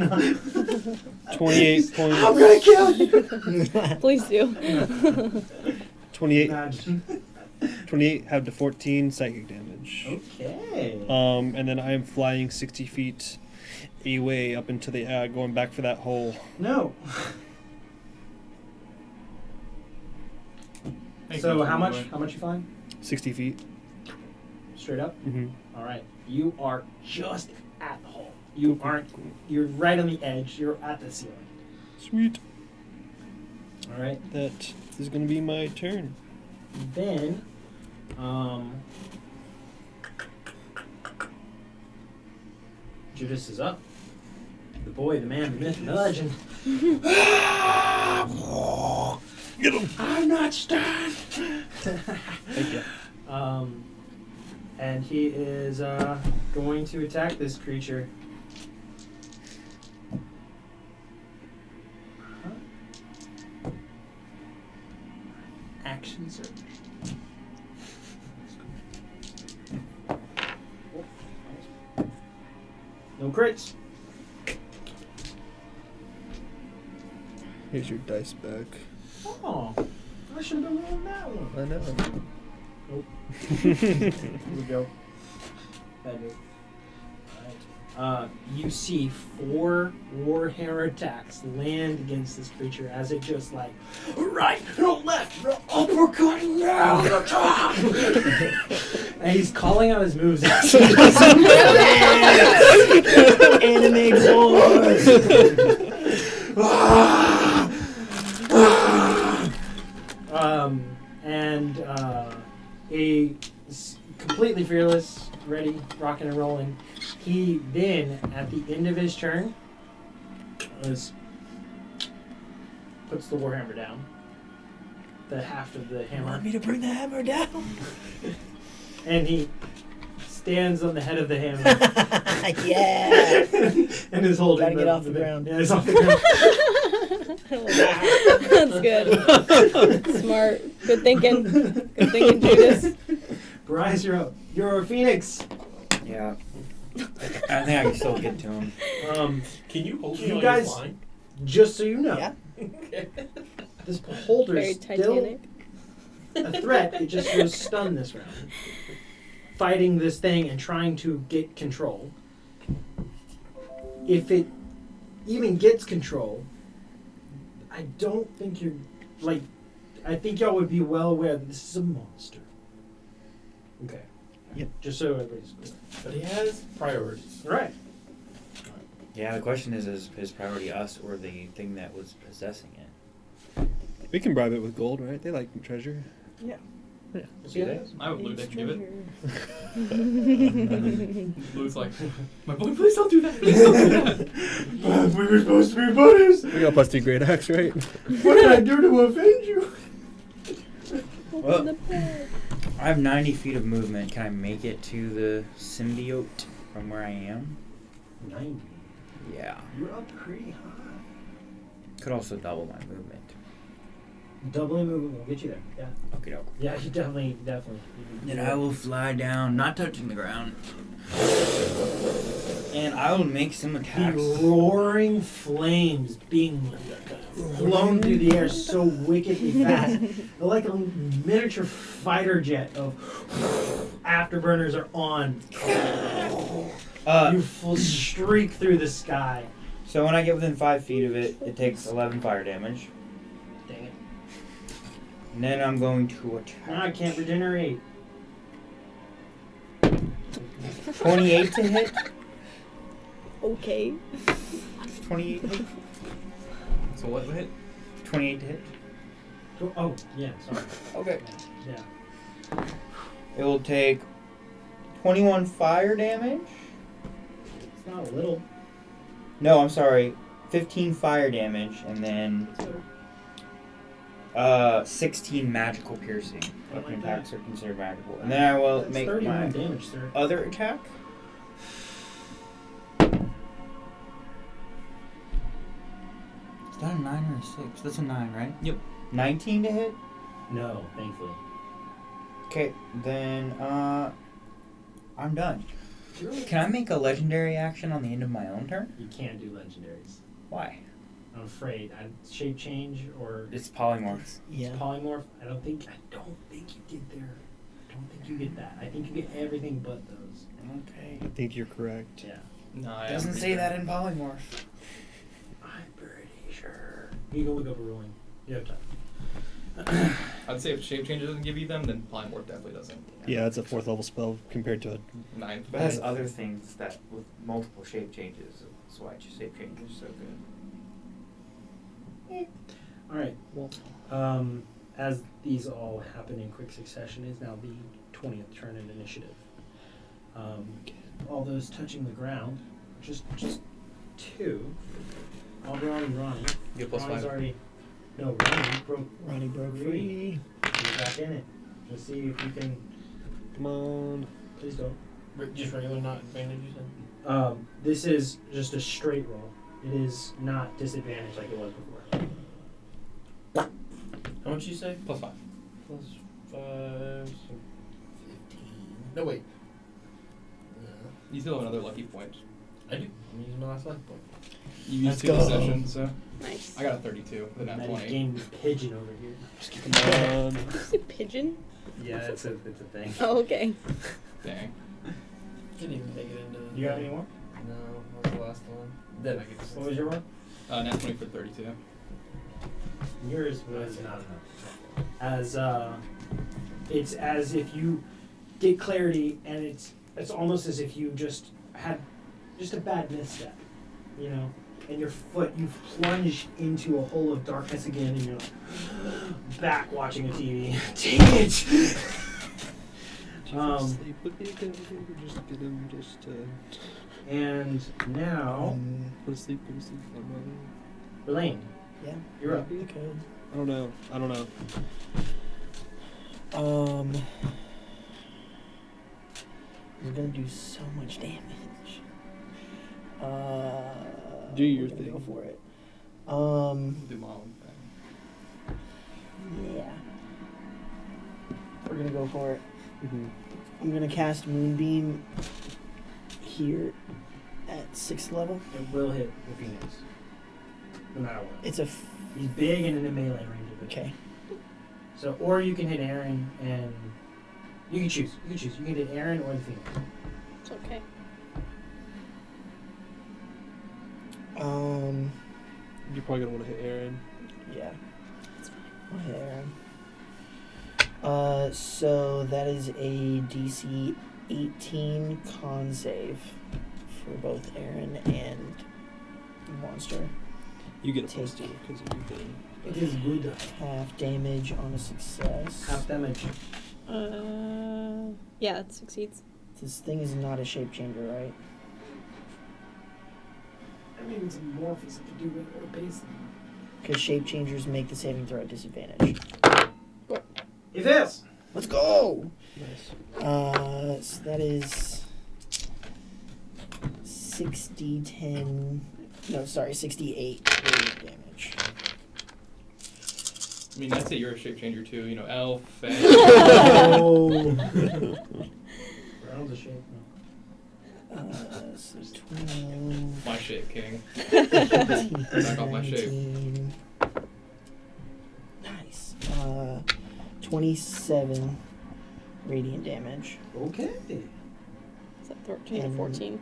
28 points. I'm gonna kill you. Please do. 28. Imagine. 28 have to 14 psychic damage. Okay. And then I am flying 60 feet away up into the air, going back for that hole. No. So how much? How much you flying? 60 feet. Straight up. Mm-hmm. All right. You are just at the hole. You aren't. You're right on the edge. You're at the ceiling. Sweet. All right. That is going to be my turn. Then, Judas is up. The boy, the man, the myth, the legend. Get him! I'm not stunned. Thank you. And he is going to attack this creature. Action surge. No crits. Here's your dice back. Oh, I should have been rolling that one. I know. Nope. Here we go. Bad move. Alright. You see 4 warhammer attacks land against this creature as it just like right, left, uppercut, now, the top. And he's calling out his moves. Anime boys. ready, rocking and rolling. He then, at the end of his turn, puts the warhammer down. The haft of the You hammer. want me to bring the hammer down? And he stands on the head of the hammer. Yeah. And is holding Gotta get off the ground. Yeah, it's off the ground. That's good. Smart. Good thinking. Good thinking, Judas. Bryce, you're up. You're a phoenix. Yeah. I think I can still get to him. Can you hold You me while guys- you're flying? Just so you know, Yeah. this beholder Very is still Titanic. a threat. It just was stunned this round. Fighting this thing and trying to get control. If it even gets control, I don't think you're like. I think y'all would be well aware that this is a monster. Okay. Yep. Just so everybody's clear. But he has priorities. Right. Yeah, the question is his priority us or the thing that was possessing it? We can bribe it with gold, right? They like treasure. See that? I would loot it, give it. Treasure. Loot's like, my boy, please don't do that. Please don't do that. We were supposed to be buddies. We got +2 great axe, right? What did I do to offend you? Well, The bed. I have 90 feet of movement. Can I make it to the symbiote from where I am? 90. Yeah. You're up pretty high. Could also double my movement. Doubling movement will get you there. Yeah. Okay, doke. Yeah, you definitely. Then I will fly down, not touching the ground. And I will make some attacks. The roaring flames being blown through the air so wickedly fast. They're like a miniature fighter jet of afterburners are on. You streak through the sky. So when I get within 5 feet of it, it takes 11 fire damage. Dang it. And then I'm going to attack. Now I can't regenerate. 28 to hit. Okay. 28 to hit. So what hit? 28 to hit. Oh, yeah, sorry. Okay. Yeah. It will take 21 fire damage. It's not a little. No, I'm sorry. 15 fire damage, and then 16 magical piercing. Weapon attacks are considered magical. And then I will That's make 31 my damage, sir. other attack. Is that a 9 or a 6? That's a 9, right? Yep. 19 to hit? No, thankfully. Okay, then I'm done. Can I make a legendary action on the end of my own turn? You can't do legendaries. Why? I'm afraid. Shape change or It's polymorphs. Yeah. polymorph. I don't think you get there. I don't think you get that. I think you get everything but those. Okay. I think you're correct. Yeah. No, I Doesn't say that in polymorph. I'm pretty sure. You can look up a ruling. You have time. I'd say if shape change doesn't give you them, then polymorph definitely doesn't. Yeah, it's a 4th level spell compared to a 9. But it has other things that with multiple shape changes. That's why shape change is so good. All right. As these all happen in quick succession, is now the 20th turn in initiative. All those touching the ground, just 2. Alberon and Ronnie. You get Ronnie's +5. already. No, Ronnie broke free. You're back in it. Let's see if you can. Come on. Please don't. Just regular, not advantage, you said? This is just a straight roll. It is not disadvantaged like it was before. How much you say? +5. +5, so 15. No, wait. You still have another lucky point. I do. I'm using my last life point. You used Let's 2 go. this session, so Nice. I got a 32 with a nat That 20. game pigeon over here. Come on. Did you say pigeon? Yeah, it's a thing. Oh, okay. Dang. Didn't even make it into. You got any more? No, that was the last one. Then I get to. What was your one? Nat 20 for 32. Yours was not enough. As it's as if you get clarity, and it's almost as if you just had just a bad misstep, you know, and your foot you've plunged into a hole of darkness again, and you're back watching a TV. Dang it! Um, Let me go. Just get him. And now, Put to sleep. Elaine, Yeah. you're up. I could. I don't know. He's gonna do so much damage. Do your we're gonna thing. Go for it. Do my own thing. Yeah. We're gonna go for it. Mm-hmm. I'm gonna cast Moonbeam here at 6th level. It will hit the Phoenix. No matter what. It's a He's big and in a melee range of it. okay. So, or you can hit Aaron and you can choose. You can hit Aaron or the Phoenix. It's okay. You're probably gonna want to hit Aaron. Yeah. I'll hit Aaron. So that is a DC 18 con save for both Aaron and monster. You get a Take +2 because of your thing. It is good. Half damage on a success. Half damage. Yeah, it succeeds. This thing is not a shape changer, right? That means Morpheus if you do it or base them. Because shape changers make the saving throw at disadvantage. It is! Let's go! Nice. So that is 60, 68 radiant damage. I mean, that's it. You're a shape changer too. You know, elf, fang. Oh! Brown's a shape. So 12. My shape king. 15, Back off my shape. 19. Nice. 27 radiant damage. Okay. Is that 13 or And- 14?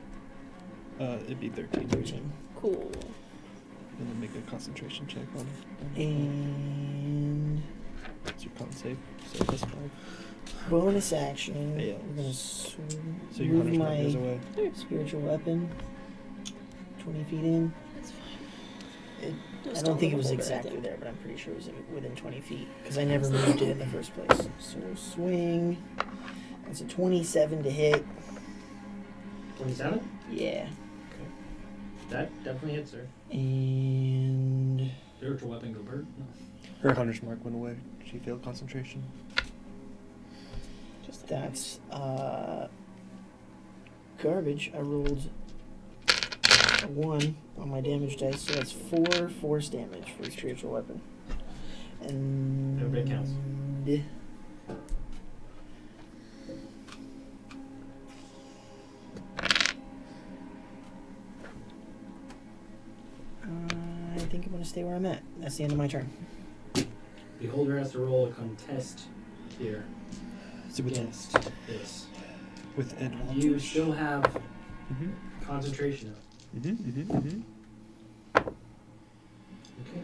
It'd be 13. 13. Cool. And then make a concentration check on And it's your con save. So +5. bonus action. Fails. We're gonna So your move hunter's mark goes my away. spiritual weapon 20 feet in. That's fine. I Just don't think it hold was it, I exactly think. there, but I'm pretty sure it was within 20 feet because I never moved it in the first place. So we'll swing. That's a 27 to hit. 27? Yeah. That definitely hits her. And Spiritual weapon go bird? No. Her hunter's mark went away. She failed concentration. Just that's garbage. I rolled a 1 on my damage dice, so that's 4 force damage for a spiritual weapon. And Everybody counts. I think I'm going to stay where I'm at. That's the end of my turn. Beholder has to roll a contest here So with against this. with advantage. You still have Mm-hmm. concentration up. Mm-hmm. Okay.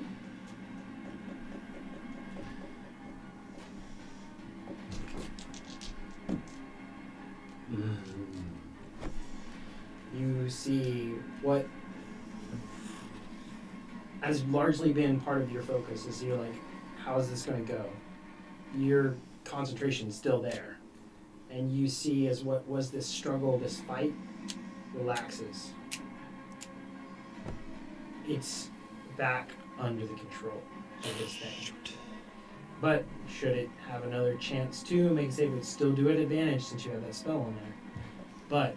You see what has largely been part of your focus is you're like, how is this going to go? Your concentration is still there. And you see as what was this struggle, this fight, relaxes. It's back under the control of this thing. But should it have another chance to make a save, it would still do it at advantage since you have that spell on there. But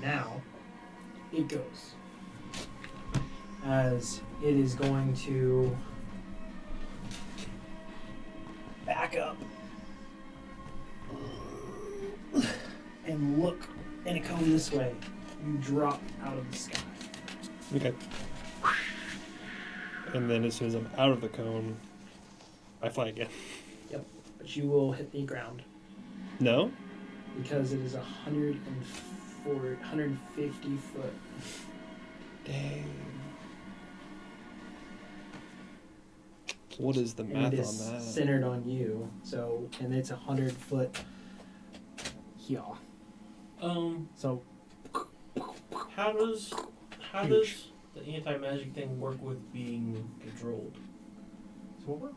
now it goes. As it is going to back up and look in a cone this way. You drop out of the sky. Okay. And then as soon as I'm out of the cone, I fly again. But you will hit the ground No? because it is 150 foot. Dang. What is the And math it is on that? centered on you. So, and it's 100 foot here. So, How does the anti-magic thing work with being controlled? so what?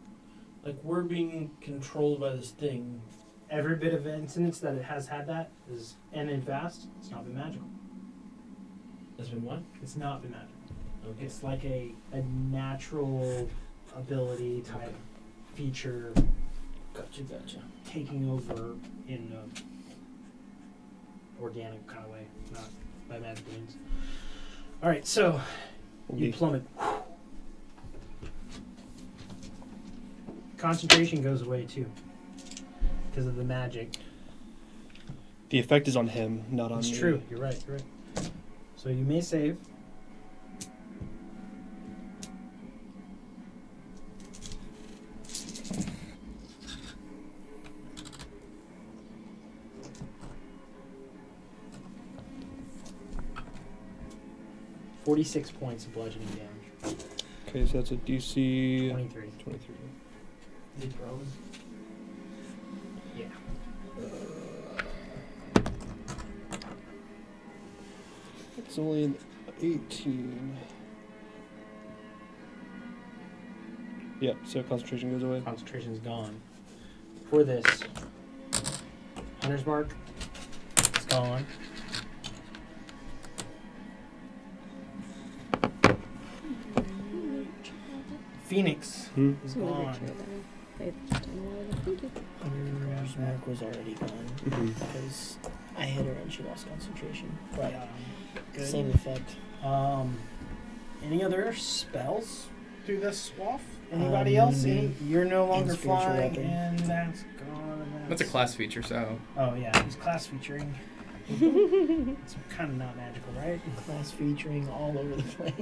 Like we're being controlled by this thing. every bit of incidents that it has had that is ended fast. It's not been magical. That's been what? It's not been magical. Okay. It's like a natural ability type feature Gotcha. taking over in an organic kind of way, not by magic means. All right, so you plummet. Concentration goes away too because of the magic. The effect is on him, not on It's me. true. You're right. So you may save. .46 points of bludgeoning damage. Okay, so that's a DC 23. 23. Is he prone? Yeah. It's only an 18. Yep, so concentration goes away. Concentration's gone. For this, Hunter's Mark is gone. Phoenix is gone. Hunter's Mark was already gone because I hit her and she lost concentration. But Good. same effect. Any other spells through this swath? Anybody Um, else? You're no longer spiritual flying, weapon. and that's gone. And That's a class feature, so. Oh yeah, he's class featuring. It's kind of not magical, right? Class featuring all over the place.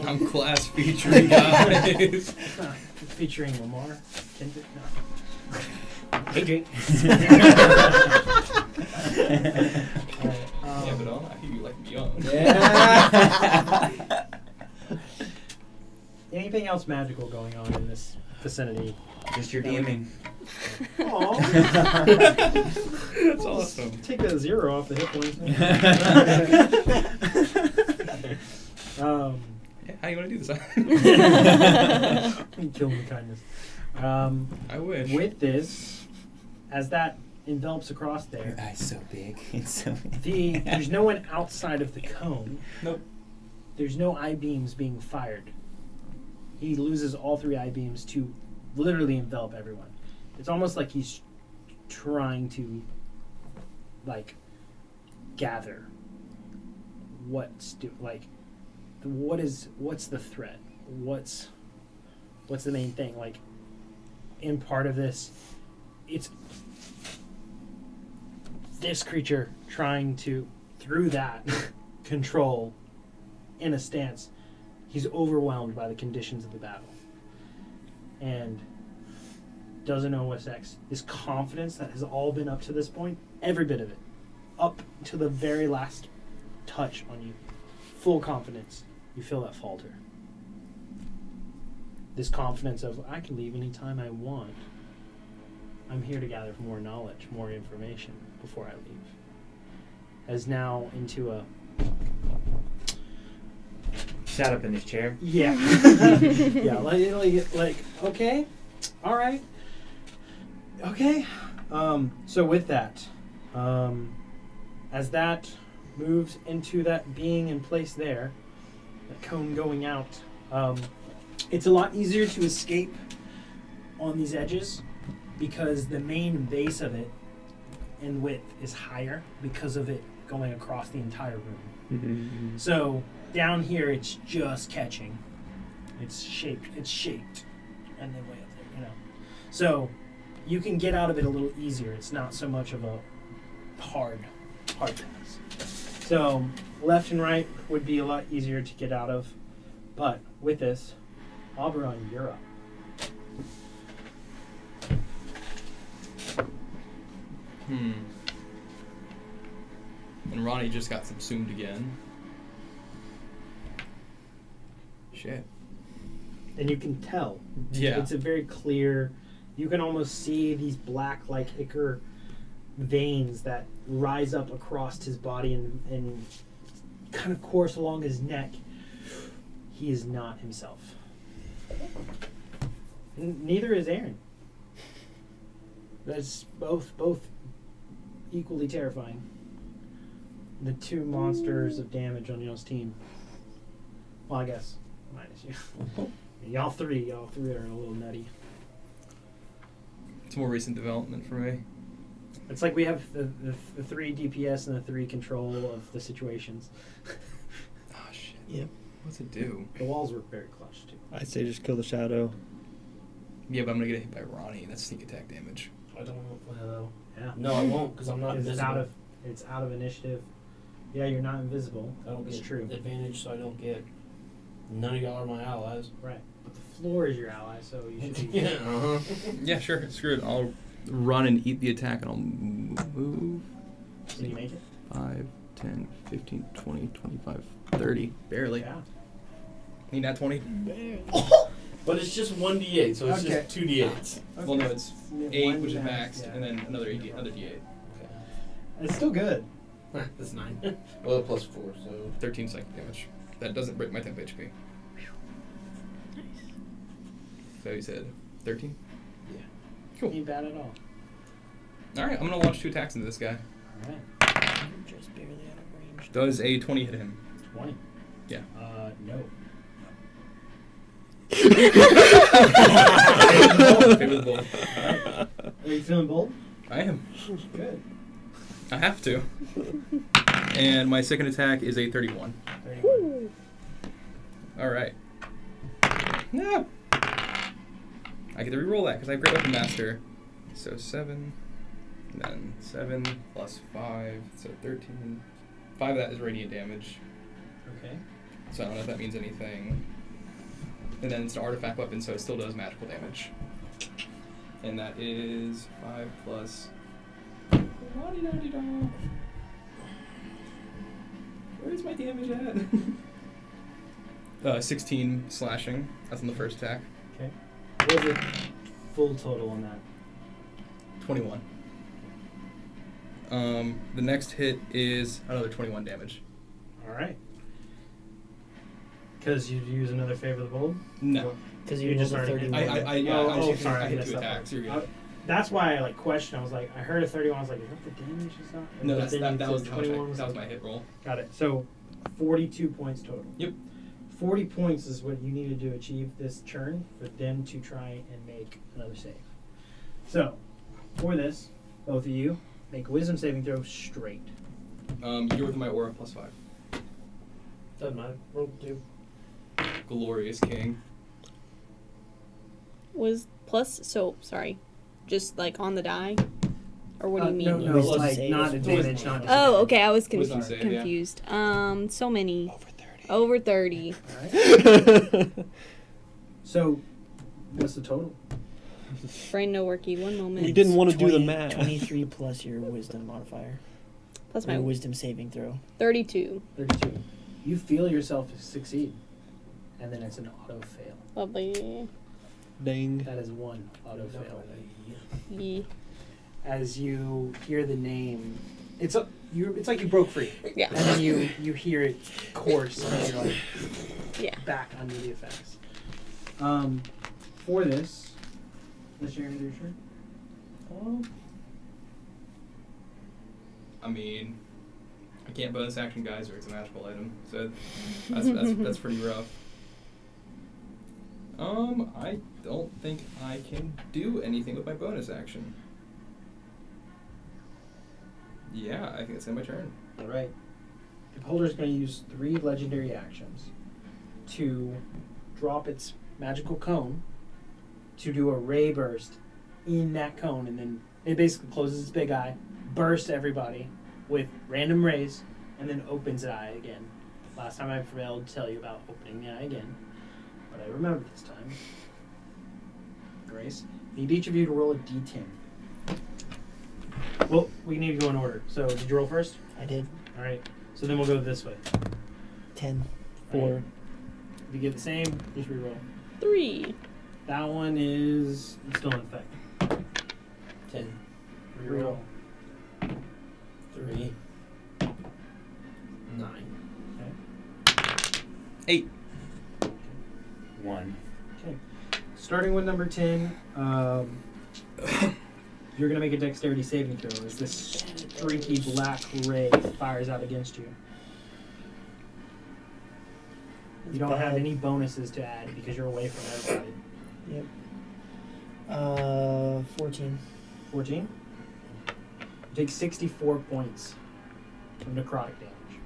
I'm class featuring guys. Featuring Lamar. Kendrick. No. Hey Jake. Yeah, but all I hear you like beyond. Anything else magical going on in this vicinity? Just your DMing. Aww. That's awesome. Take that 0 off the hit points. Yeah, how do you want to do this? Kill him with kindness. I wish. With this, as that envelops across Your there, eye's so big. It's so big. there's no one outside of the cone. Nope. There's no I-beams being fired. He loses all 3 I-beams to literally envelop everyone. It's almost like he's trying to, gather what's the threat? What's the main thing? In part of this, it's this creature trying to, through that, control in a stance. He's overwhelmed by the conditions of the battle. And doesn't know what's next. This confidence that has all been up to this point, every bit of it, up to the very last touch on you, full confidence, you feel that falter. This confidence of, I can leave anytime I want. I'm here to gather more knowledge, more information before I leave. As now into a... Sat up in his chair. Yeah. Yeah, like, okay, all right. Okay. So with that, as that moves into that being in place there, that cone going out, it's a lot easier to escape on these edges because the main base of it in width is higher because of it going across the entire room. So down here it's just catching. It's shaped, and then way up there, So you can get out of it a little easier. It's not so much of a hard pass. So left and right would be a lot easier to get out of. But with this, Oberon, you're up. And Ronnie just got subsumed again. Shit. And you can tell. Yeah. It's a very clear, you can almost see these black, like ichor veins that rise up across his body and kind of course along his neck. He is not himself. Neither is Aaron. That's both equally terrifying. The two monsters of damage on y'all's team. Well, I guess minus you. y'all three are a little nutty. It's more recent development for me. It's like we have the 3 DPS and the 3 control of the situations. Oh shit. Yep. What's it do? The walls were very clutch too. I'd say just kill the shadow. Yeah, but I'm gonna get hit by Ronnie. That's sneak attack damage. I don't. Well, Yeah. no, I won't because I'm not Because invisible. it's out of initiative. Yeah, you're not invisible. I don't It's get true. advantage, so I don't get. None of y'all are my allies. Right. But the floor is your ally, so you should be. Yeah. Uh-huh. Yeah, sure. Screw it. I'll run and eat the attack, and I'll move. Can you make it? 5, 10, 15, 20, 25, 30. Barely. Yeah. Need that 20? But it's just 1d8, so it's Okay. just 2d8s. Well, no, it's 8, One which is max, maxed, yeah. and then another D8. Okay. It's still good. That's 9. Well, plus 4, so. 13 psychic damage. That doesn't break my temp HP. So you said 13? Yeah. Cool. Ain't bad at all. Alright, I'm gonna launch 2 attacks into this guy. Alright. You're just barely out of range. Does a 20 hit him? 20. Yeah. No. Favor the bull. Are you feeling bold? I am. Good. I have to. And my second attack is a 31. 31. Alright. No! I get to reroll that because I have Great Weapon Master. So 7, and then 7 plus 5, so 13. 5 of that is radiant damage. Okay. So I don't know if that means anything. And then it's an artifact weapon, so it still does magical damage. And that is 5 plus. Where's my damage at? 16 slashing. That's on the first attack. Okay. What was the full total on that? 21. The next hit is another 21 damage. Alright. Because you use another favor of the bold? No. Because You you just just a already- 31. I hit messed 2 up. attacks. You're good. That's why I questioned. I was like, I heard a 31. I was like, is that the damage is not? No, But then you that was said how much 21 that was my hit roll. Got it. So, 42 points total. Yep. 40 points is what you needed to achieve this turn for them to try and make another save. So, for this, both of you make a wisdom saving throw straight. You're with my aura plus 5. Doesn't matter. Roll 2. Glorious king. Was plus, so, sorry. Just like on the die? Or what do you mean? No, Wisdom like save. not advantage, not disadvantage. Oh, okay. I was Wisdom save, yeah. confused. So many. Over 30. Over 30. Alright. So, what's the total? Brain no worky. One moment. You didn't want to do the math. 23 plus your wisdom modifier. Plus Your my wisdom saving throw. 32. 32. You feel yourself succeed, and then it's an auto fail. Lovely. Dang. That is one auto fail. Yeah. As you hear the name, it's like you broke free, Yeah. and then you hear it course, and you're like Yeah. back under the effects. For this, let's share your shirt. I mean, I can't bonus action guys or it's a magical item, so that's pretty rough. I don't think I can do anything with my bonus action. Yeah, I think that's in my turn. All right. The beholder's going to use 3 legendary actions to drop its magical cone to do a ray burst in that cone, and then it basically closes its big eye, bursts everybody with random rays, and then opens the eye again. Last time I failed to tell you about opening the eye again, but I remember this time. Grace, I need each of you to roll a d10. Well, we need to go in order. So, did you roll first? I did. All right. So then we'll go this way. 10. 4. If you get the same, just reroll. 3. That one is still in effect. 10. Reroll. 3. 9. 8. 1. Okay. Starting with number 10, You're gonna make a dexterity saving throw as this streaky black ray fires out against you. You It's don't have bad. any bonuses to add because you're away from everybody. Yep. 14. 14. You take 64 points of necrotic damage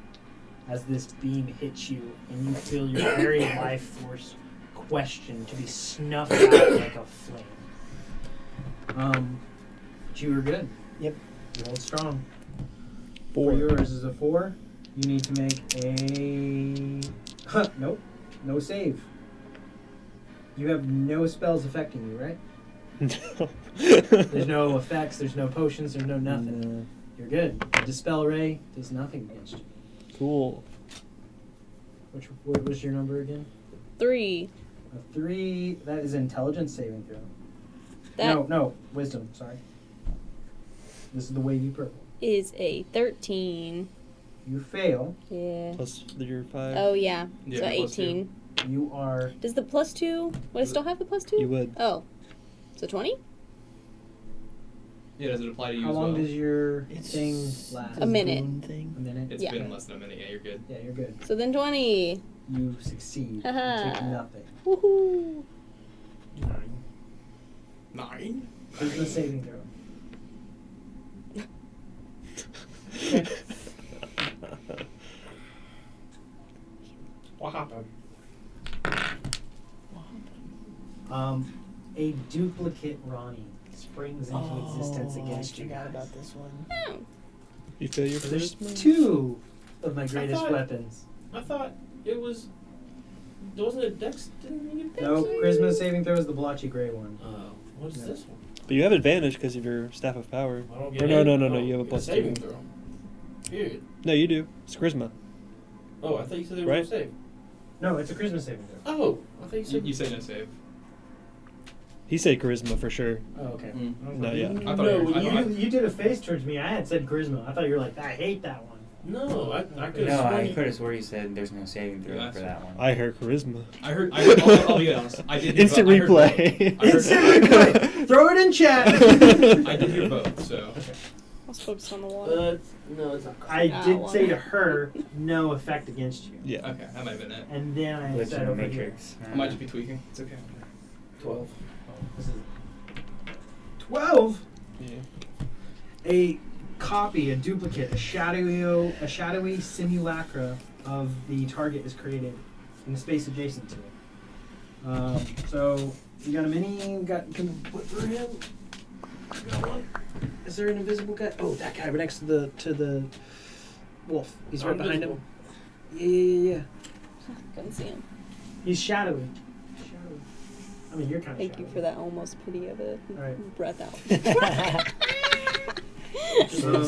as this beam hits you, and you feel your very life force questioned to be snuffed out like a flame. But you were good. Yep. You hold strong. 4. For yours is a 4. You need to make a... Nope. No save. You have no spells affecting you, right? There's no effects, there's no potions, there's no nothing. No. You're good. The Dispel Ray does nothing against you. Cool. What was your number again? 3. A 3. That is intelligence saving throw. That No, wisdom, sorry. This is the wavy purple. is a 13. You fail. Yeah. Plus your 5. Oh, yeah. Yeah, So plus 18. You are... Does the plus 2... Would I still have the plus 2? You would. Oh. So 20? Yeah, does it apply to you How as long well? does your It's thing last? A minute. Boon thing. A minute? It's Yeah. been less than a minute. Yeah, you're good. Yeah, you're good. So then 20. You succeed. You Haha. take nothing. Woohoo. 9? There's the saving throw. What happened? A duplicate Ronnie springs into existence against I you forgot guys. about this one. Oh. You fail your So there's first? 2 of my greatest thought- weapons. I thought it was. There wasn't a dex. Didn't you get dex? No, save? charisma saving throw is the blotchy gray one. Oh, what's this one? But you have advantage because of your Staff of Power. I don't Or get no, any- no, oh, you have a get plus saving 2. throw. Period. No, you do. It's Charisma. Oh, I thought you said there was Right. no save. No, it's a charisma saving throw. Oh, I thought you said. You say no save. He said Charisma for sure. Oh, okay. Mm. I was No, like, yeah. I thought no, you were- I thought- you did a face towards me. I had said charisma. I thought you were like, I hate that one. No, I could No, have I sworn. could have swore you said there's no saving throw Yeah, for that one. I heard Charisma. I heard. I'll be honest. I did. Hear Instant I heard both. replay. I heard Instant replay. Throw it in chat. I did hear both. So I was focused on the water. No, it's not. I did one. say to her, no effect against you. Yeah. okay, that might have been it. And then I Glitch said in the over Matrix. I might just be tweaking. It's okay. 12. This is 12. Yeah. A copy, a duplicate, a shadowy simulacra of the target is created in the space adjacent to it. So you got a mini. You can put through him. You got one. Is there an invisible guy? Oh, that guy right next to the wolf. He's right behind him. Yeah. Couldn't see him. He's shadowy. I mean, you're kind of Thank you for that almost pity of it. Alright. Breath out.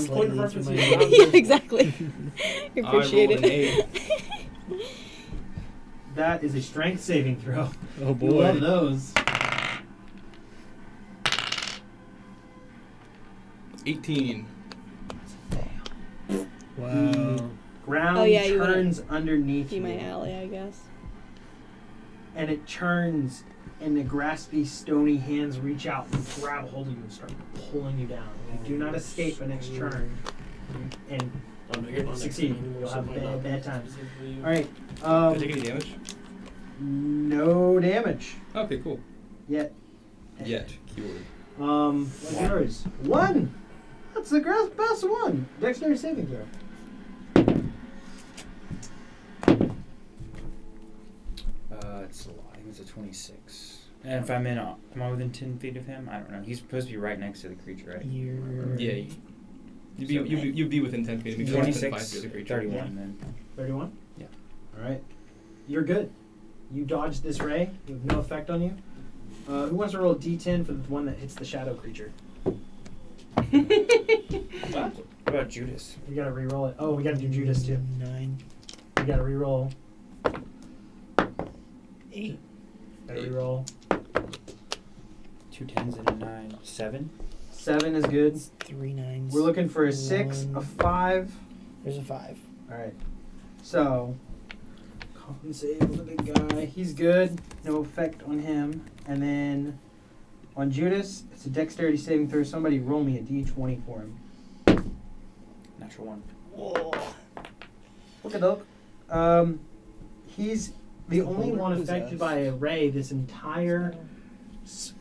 Point of reference is Yeah, exactly. You I appreciate rolled an it. 8. That is a strength saving throw. Oh You love boy. those. 18. Wow. Ground Oh, yeah, you turns underneath Be you. my ally, I guess. And it turns, and the graspy, stony hands reach out and grab hold of you and start pulling you down. You do not escape an next turn. And Oh, no, you're not succeed. next to me You'll have anymore, bad times. so Alright. Did I take any damage? No damage Okay, cool. yet. Yet cured. What's yours? 1! That's the best one! Dexterity saving throw. It's a lot. I think it's a 26. And if I'm am I within 10 feet of him? I don't know. He's supposed to be right next to the creature, right? Yeah. You'd be within 10 feet. If you're within 5 feet of the creature. 31 then. 31? Yeah. Alright. You're good. You dodged this ray with no effect on you. Who wants to roll a d10 for the one that hits the shadow creature? What about Judas? You gotta re-roll it. Oh, we gotta do Judas too. 9. You gotta re-roll. 8. Gotta 8. re-roll. 2 10s and a 9. 7? 7 is good. 3 9s. We're looking for a 6, a 5. There's a 5. Alright. So, con save with the big guy. He's good. No effect on him. And then On Judas, it's a dexterity saving throw. Somebody roll me a d20 for him. Natural one. Look at that. He's the only one affected by a ray this entire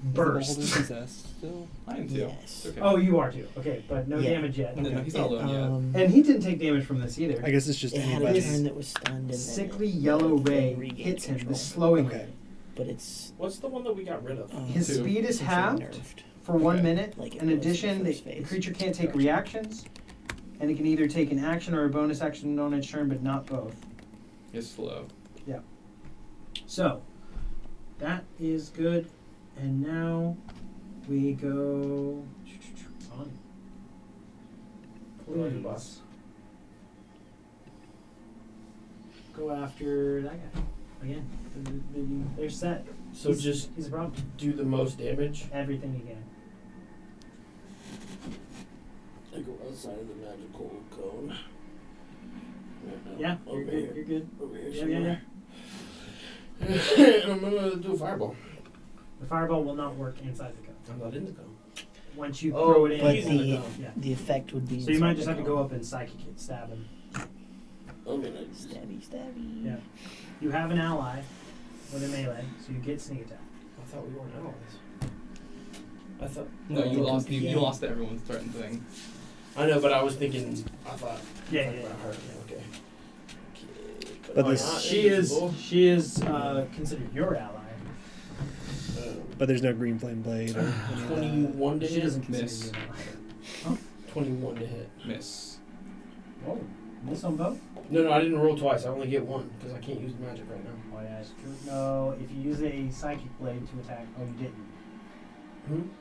burst. Still? I am too. Yes. Okay. Oh, you are too. Okay, but no Yeah. damage yet. No, he's not alone yet. And he didn't take damage from this either. I guess it's just It had a anybody. turn that was stunned and then Sickly it yellow ray regained hits him, control. the slowing Okay. ray. But it's What's the one that we got rid of? His Two. speed is essentially halved nerfed. for 1 Okay. minute. Like it In was in addition, the the first phase. creature can't take Gotcha. reactions, and it can either take an action or a bonus action on its turn, but not both. It's slow. So, that is good. And now we go on. Please. Go after that guy. Again. They're set. So He's- just he's a problem. do the most damage. Everything you can. I go outside of the magical cone. Yeah, Over you're here. good. You're good. Over here Yeah, somewhere. yeah, And I'm gonna do a fireball. The fireball will not work inside the cone. I'm not in the cone. Once you Oh, throw it in, But He's in the the cone. yeah. the effect would be. So you might inside just the have to go cone. up and psychic it, stab him. I'm gonna. Stabby. Yeah. You have an ally with a melee, so you get sneak attack. I thought we weren't allies. I thought. No, you No, lost. You yeah. lost to everyone's threatened thing. I know, but I was thinking. I thought. Yeah, talking yeah, about yeah. her. Okay. But why this- not? She is Invisible. considered your ally. But there's no green flame blade or any of that. 21 to She hit. doesn't consider Miss. you an ally. 21 to hit. Miss. Oh, miss on both? No, I didn't roll twice. I only get one because I can't use magic right now. Oh yeah, it's true. No, if you use a psychic blade to attack, oh you didn't.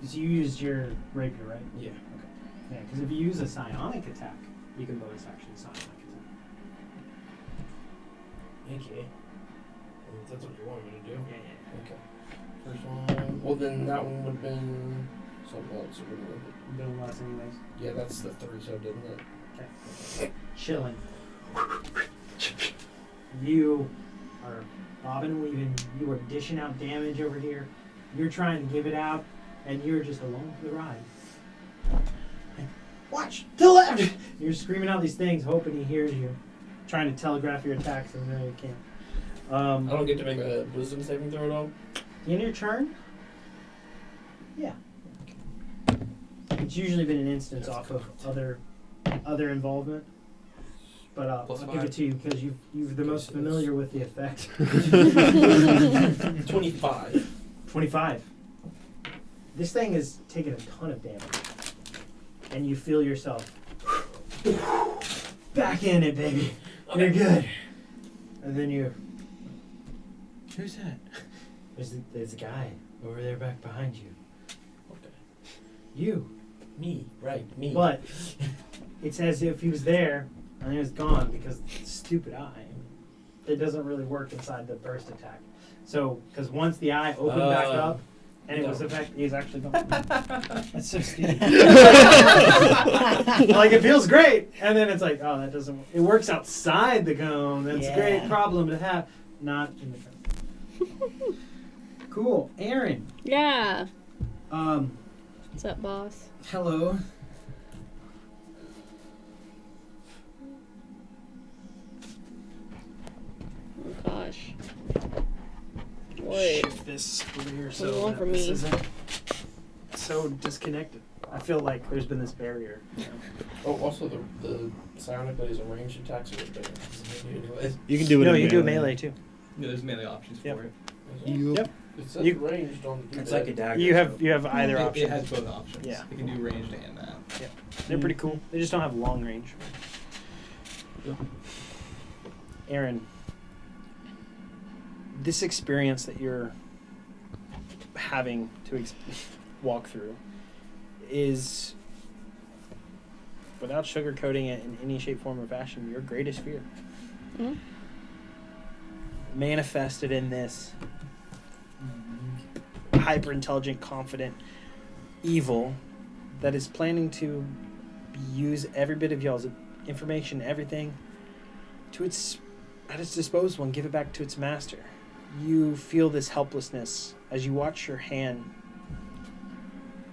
So you used your rapier, right? Yeah. Yeah, because if you use a psionic attack, you can bonus action psionic attack. Okay. Well, if that's what you want me to do. Yeah. Okay. First one. Well, then that one would have been something else. Wouldn't it? Bill less anyways. Yeah, that's the 3, so didn't it? Okay. Chilling. You are bobbing and weaving. You are dishing out damage over here. You're trying to give it out, and you're just along for the ride. Watch to the left. You're screaming out these things, hoping he hears you. Trying to telegraph your attacks, and no, you can't. I don't get to make a wisdom saving throw at all. In your turn? Yeah. It's usually been an instance That's off of other involvement. But I'll Plus give 5. it to you because you're the most familiar with the effect. 25. 25. This thing is taking a ton of damage. And you feel yourself back in it, baby. You're good. And then you... Who's that? There's a guy over there back behind you. Okay. You. Me, right? Me. But it's as if he was there and he was gone because the stupid eye. It doesn't really work inside the burst attack. So, because once the eye opened back up and it was effective, he's actually gone. That's so stupid. Like it feels great, and then it's like, oh, that doesn't. It works outside the cone. That's a great Yeah. problem to have, not in the cone. Cool, Aaron. Yeah. What's up, boss? Hello. Oh gosh. Wait. Shift this over here What do so you want that from this me? isn't so disconnected. I feel like there's been this barrier. You know? Oh, also the psionic blade is a ranged attack, so it's better. Anyways. You can do it. No, in you do melee too. Yeah, there's melee options Yep. for it. Yep. It says You- ranged on the It's like a dagger. You have either It option. has both options. Yeah. You can do ranged and that. They're pretty cool. They just don't have long range. Aaron, this experience that you're having to walk through is, without sugarcoating it in any shape, form, or fashion, your greatest fear. Mm-hmm. Manifested in this hyper-intelligent, confident evil that is planning to use every bit of y'all's information, everything, at its disposal and give it back to its master. You feel this helplessness as you watch your hand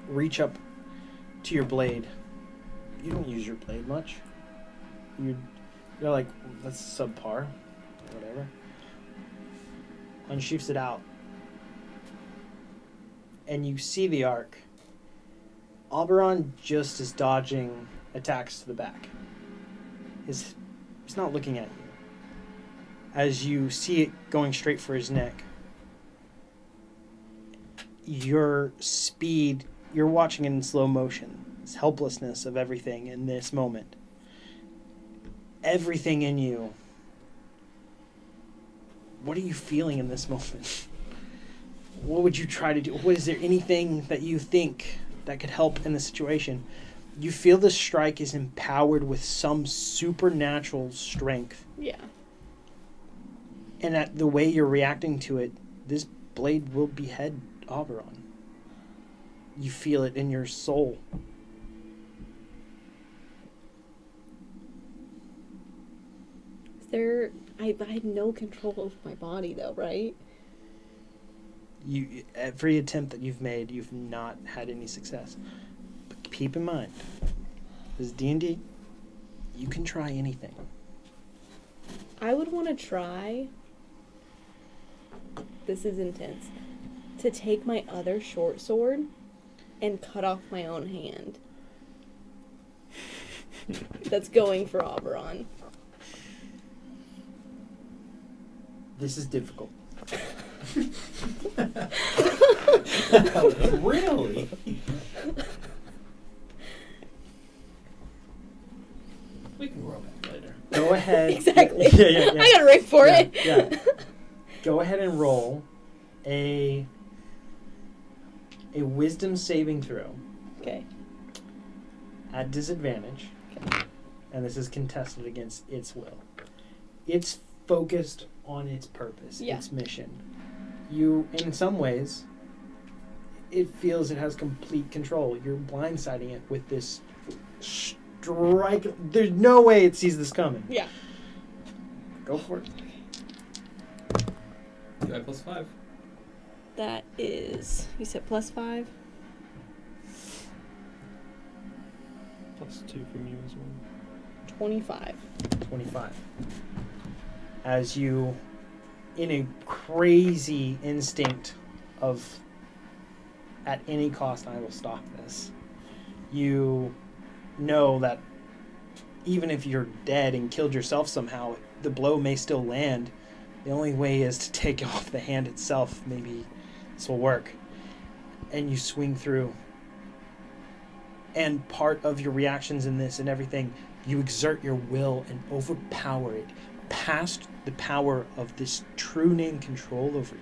reach up to your blade. You don't use your blade much. You're like, that's subpar, whatever. Unsheaths it out. And you see the arc. Oberon just is dodging attacks to the back. He's not looking at you. As you see it going straight for his neck, your speed, you're watching it in slow motion. This helplessness of everything in this moment. Everything in you. What are you feeling in this moment? What would you try to do? Is there anything that you think that could help in the situation? You feel the strike is empowered with some supernatural strength. Yeah. And at the way you're reacting to it, this blade will behead Oberon. You feel it in your soul. I had no control of my body though, right? Every attempt that you've made, you've not had any success. But keep in mind, this D&D, you can try anything. I would want to try, this is intense, to take my other short sword and cut off my own hand. That's going for Oberon. This is difficult. Really? We can roll back later. Go ahead. Exactly. Yeah. I got a ring for it. Yeah. Go ahead and roll a wisdom saving throw Okay. at disadvantage. Okay. And this is contested against its will. It's focused on its purpose, Yeah. its mission. You, in some ways, it feels it has complete control. You're blindsiding it with this strike. There's no way it sees this coming. Yeah. Go for it. You have +5. That is, you said +5? +2 from you as well. 25. 25. As you, in a crazy instinct of, at any cost, I will stop this, you know that even if you're dead and killed yourself somehow, the blow may still land. The only way is to take off the hand itself. Maybe this will work. And you swing through. And part of your reactions in this and everything, you exert your will and overpower it past the power of this true name control over you.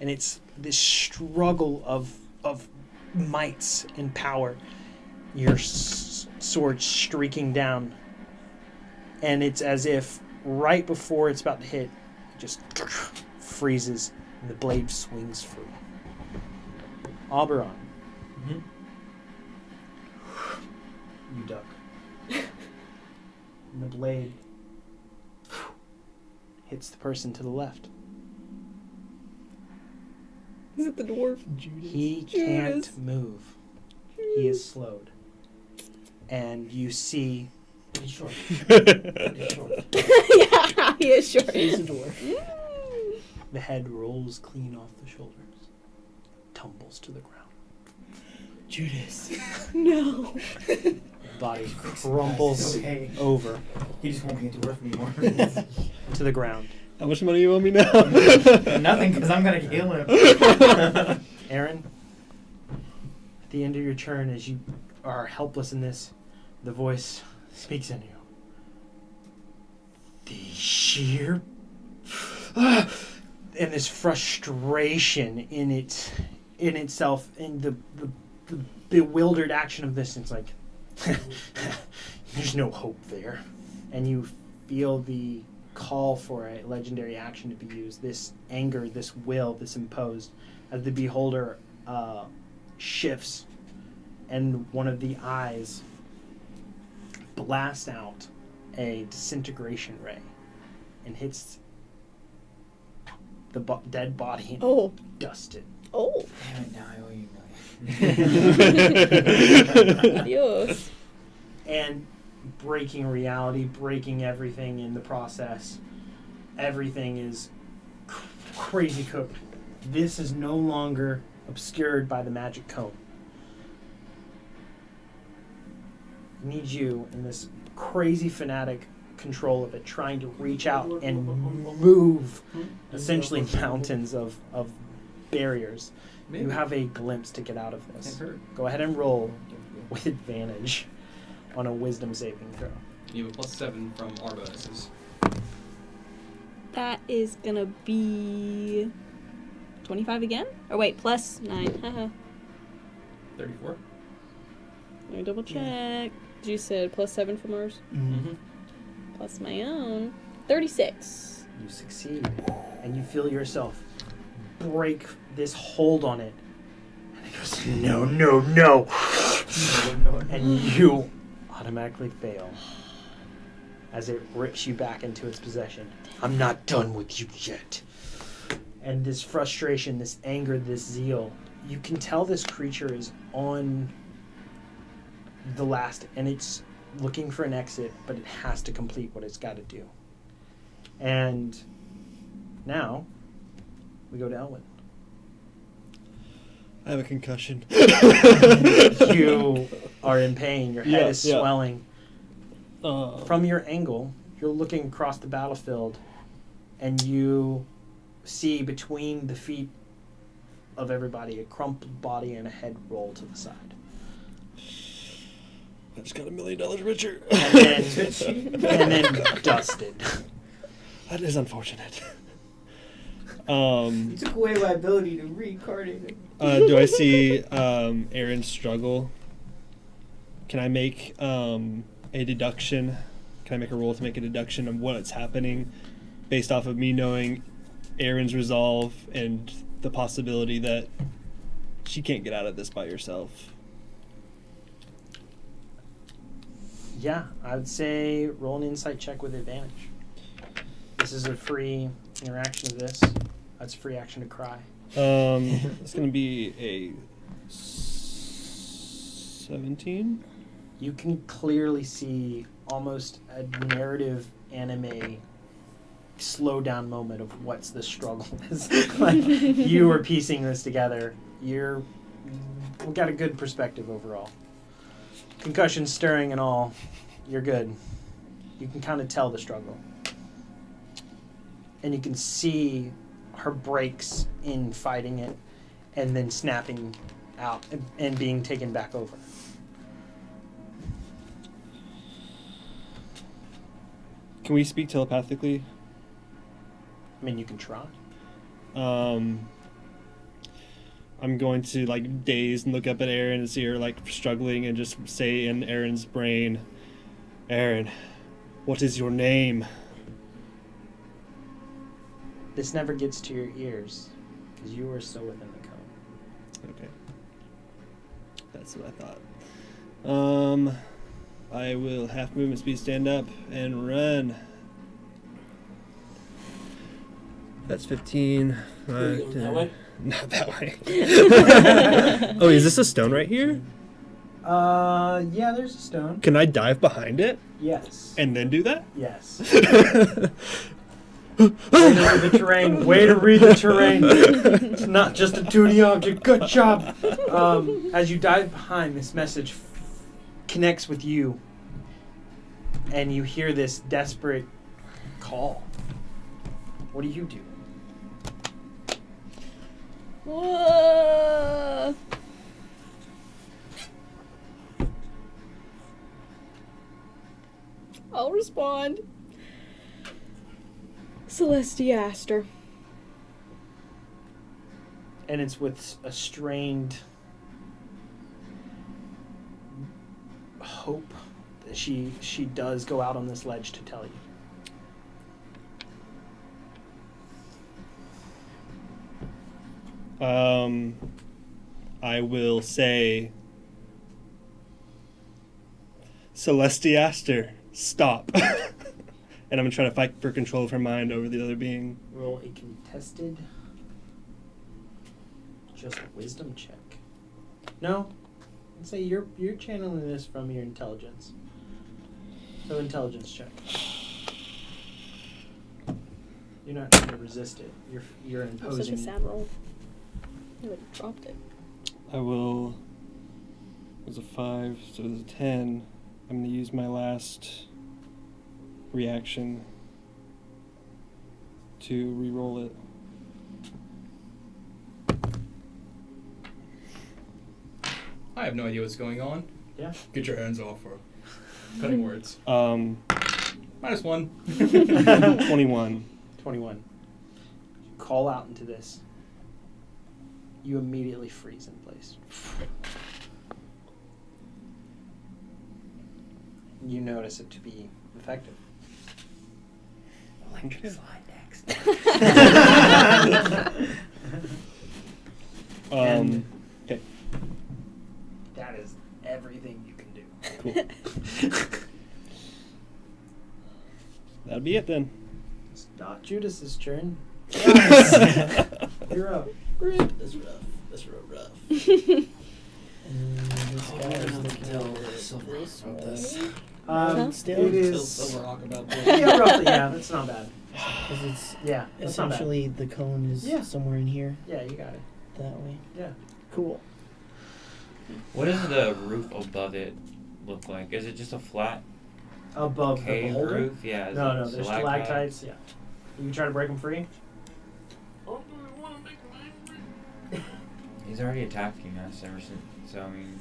And it's this struggle of mights and power. Your sword streaking down. And it's as if right before it's about to hit, it just freezes and the blade swings free. Oberon. Mm-hmm. You duck. And the blade hits the person to the left. Is it the dwarf? He can't move. He is slowed. And you see... He's short. He's short. Yeah, he is short. He's a dwarf. the head rolls clean off the shoulders, tumbles to the ground. Judas. No. The body crumples Okay. over He just won't be a dwarf anymore. to the ground. How much money you owe me now? Nothing, because I'm going to kill him. Aaron, at the end of your turn, as you are helpless in this, the voice speaks in you. The sheer... and this frustration in itself, and the bewildered action of this, it's like, there's no hope there. And you feel the call for a legendary action to be used, this anger, this will, this imposed, as the beholder shifts, and one of the eyes blasts out a disintegration ray and hits the dead body and Oh. dusts it. Oh. Damn it, now I owe you Adios. And breaking reality, breaking everything in the process. Everything is crazy cooked. This is no longer obscured by the magic cone. I need you in this crazy fanatic control of it, trying to reach out and move essentially mountains of barriers. Maybe. You have a glimpse to get out of this. Can't hurt. Go ahead and roll with advantage on a wisdom saving throw. You have a +7 from our bonuses. That is gonna be 25 again? Or wait, plus 9. Haha. 34. Let me double check. You said +7 from ours? Mm-hmm. Plus my own. 36. You succeed, and you feel yourself break this hold on it. And it goes, no, no, no. And you automatically fail as it rips you back into its possession. I'm not done with you yet. And this frustration, this anger, this zeal, you can tell this creature is on the last, and it's looking for an exit, but it has to complete what it's got to do. And now we go to Elwyn. I have a concussion. You are in pain. Your head is Yeah. swelling. From your angle, you're looking across the battlefield, and you see between the feet of everybody a crumpled body and a head roll to the side. I just got $1 million richer. And then dusted. That is unfortunate. You took away my ability to reincarnate it. Do I see Aaron struggle? Can I make a deduction? Can I make a roll to make a deduction of what's happening based off of me knowing Aaron's resolve and the possibility that she can't get out of this by herself? Yeah, I would say roll an insight check with advantage. This is a free interaction of this. That's a free action to cry. It's going to be a 17. You can clearly see almost a narrative anime slow down moment of what's the struggle is. Like, you are piecing this together. We got a good perspective overall. Concussion stirring and all, you're good. You can kind of tell the struggle. And you can see her breaks in fighting it and then snapping out and being taken back over. Can we speak telepathically? I mean, you can try. I'm going to daze and look up at Aaron and see her struggling and just say in Aaron's brain, Aaron, what is your name? This never gets to your ears because you are still within the cone. Okay. That's what I thought. I will half movement speed stand up and run. That's 15. Are you going that way? Not that way. Oh, is this a stone right here? Yeah, there's a stone. Can I dive behind it Yes. and then do that? Yes. Way to read the terrain. Way to read the terrain. It's not just a 2D object. Good job. As you dive behind, this message connects with you, and you hear this desperate call. What do you do? Whoa. I'll respond. Celestiaster. And it's with a strained hope that she does go out on this ledge to tell you. I will say, Celestiaster, stop. And I'm going to try to fight for control of her mind over the other being. Roll a contested just wisdom check. No. Let's say you're channeling this from your intelligence. So intelligence check. You're not going to resist it. You're That was such imposing. a sad roll. I would have dropped it. I will. It was a 5, so it was a 10. I'm going to use my last reaction to re-roll it. I have no idea what's going on. Yeah. Get your hands off her. Cutting words. -1. -21. 21. You call out into this. You immediately freeze in place. You notice it to be effective. Electric slide next. And Okay. that is everything you can do. Cool. That'll be it then. It's not Judas's turn. You're up. That's rough. That's real rough. And this guy is looking Tell at Silver this about way. this. Still? It Tell is. Silverhawk about this. Yeah, roughly. Yeah, that's not bad. Because it's Yeah, that's not bad. essentially the cone is Yeah. somewhere in here, Yeah, you got it. that way. Yeah. Cool. What does the roof above it look like? Is it just a flat Above the cave beholder? roof? Yeah. Is No, it no, there's stalactites. Yeah. You can try to break them free. Oh, do we want to make mine? He's already attacking us ever since. So I mean,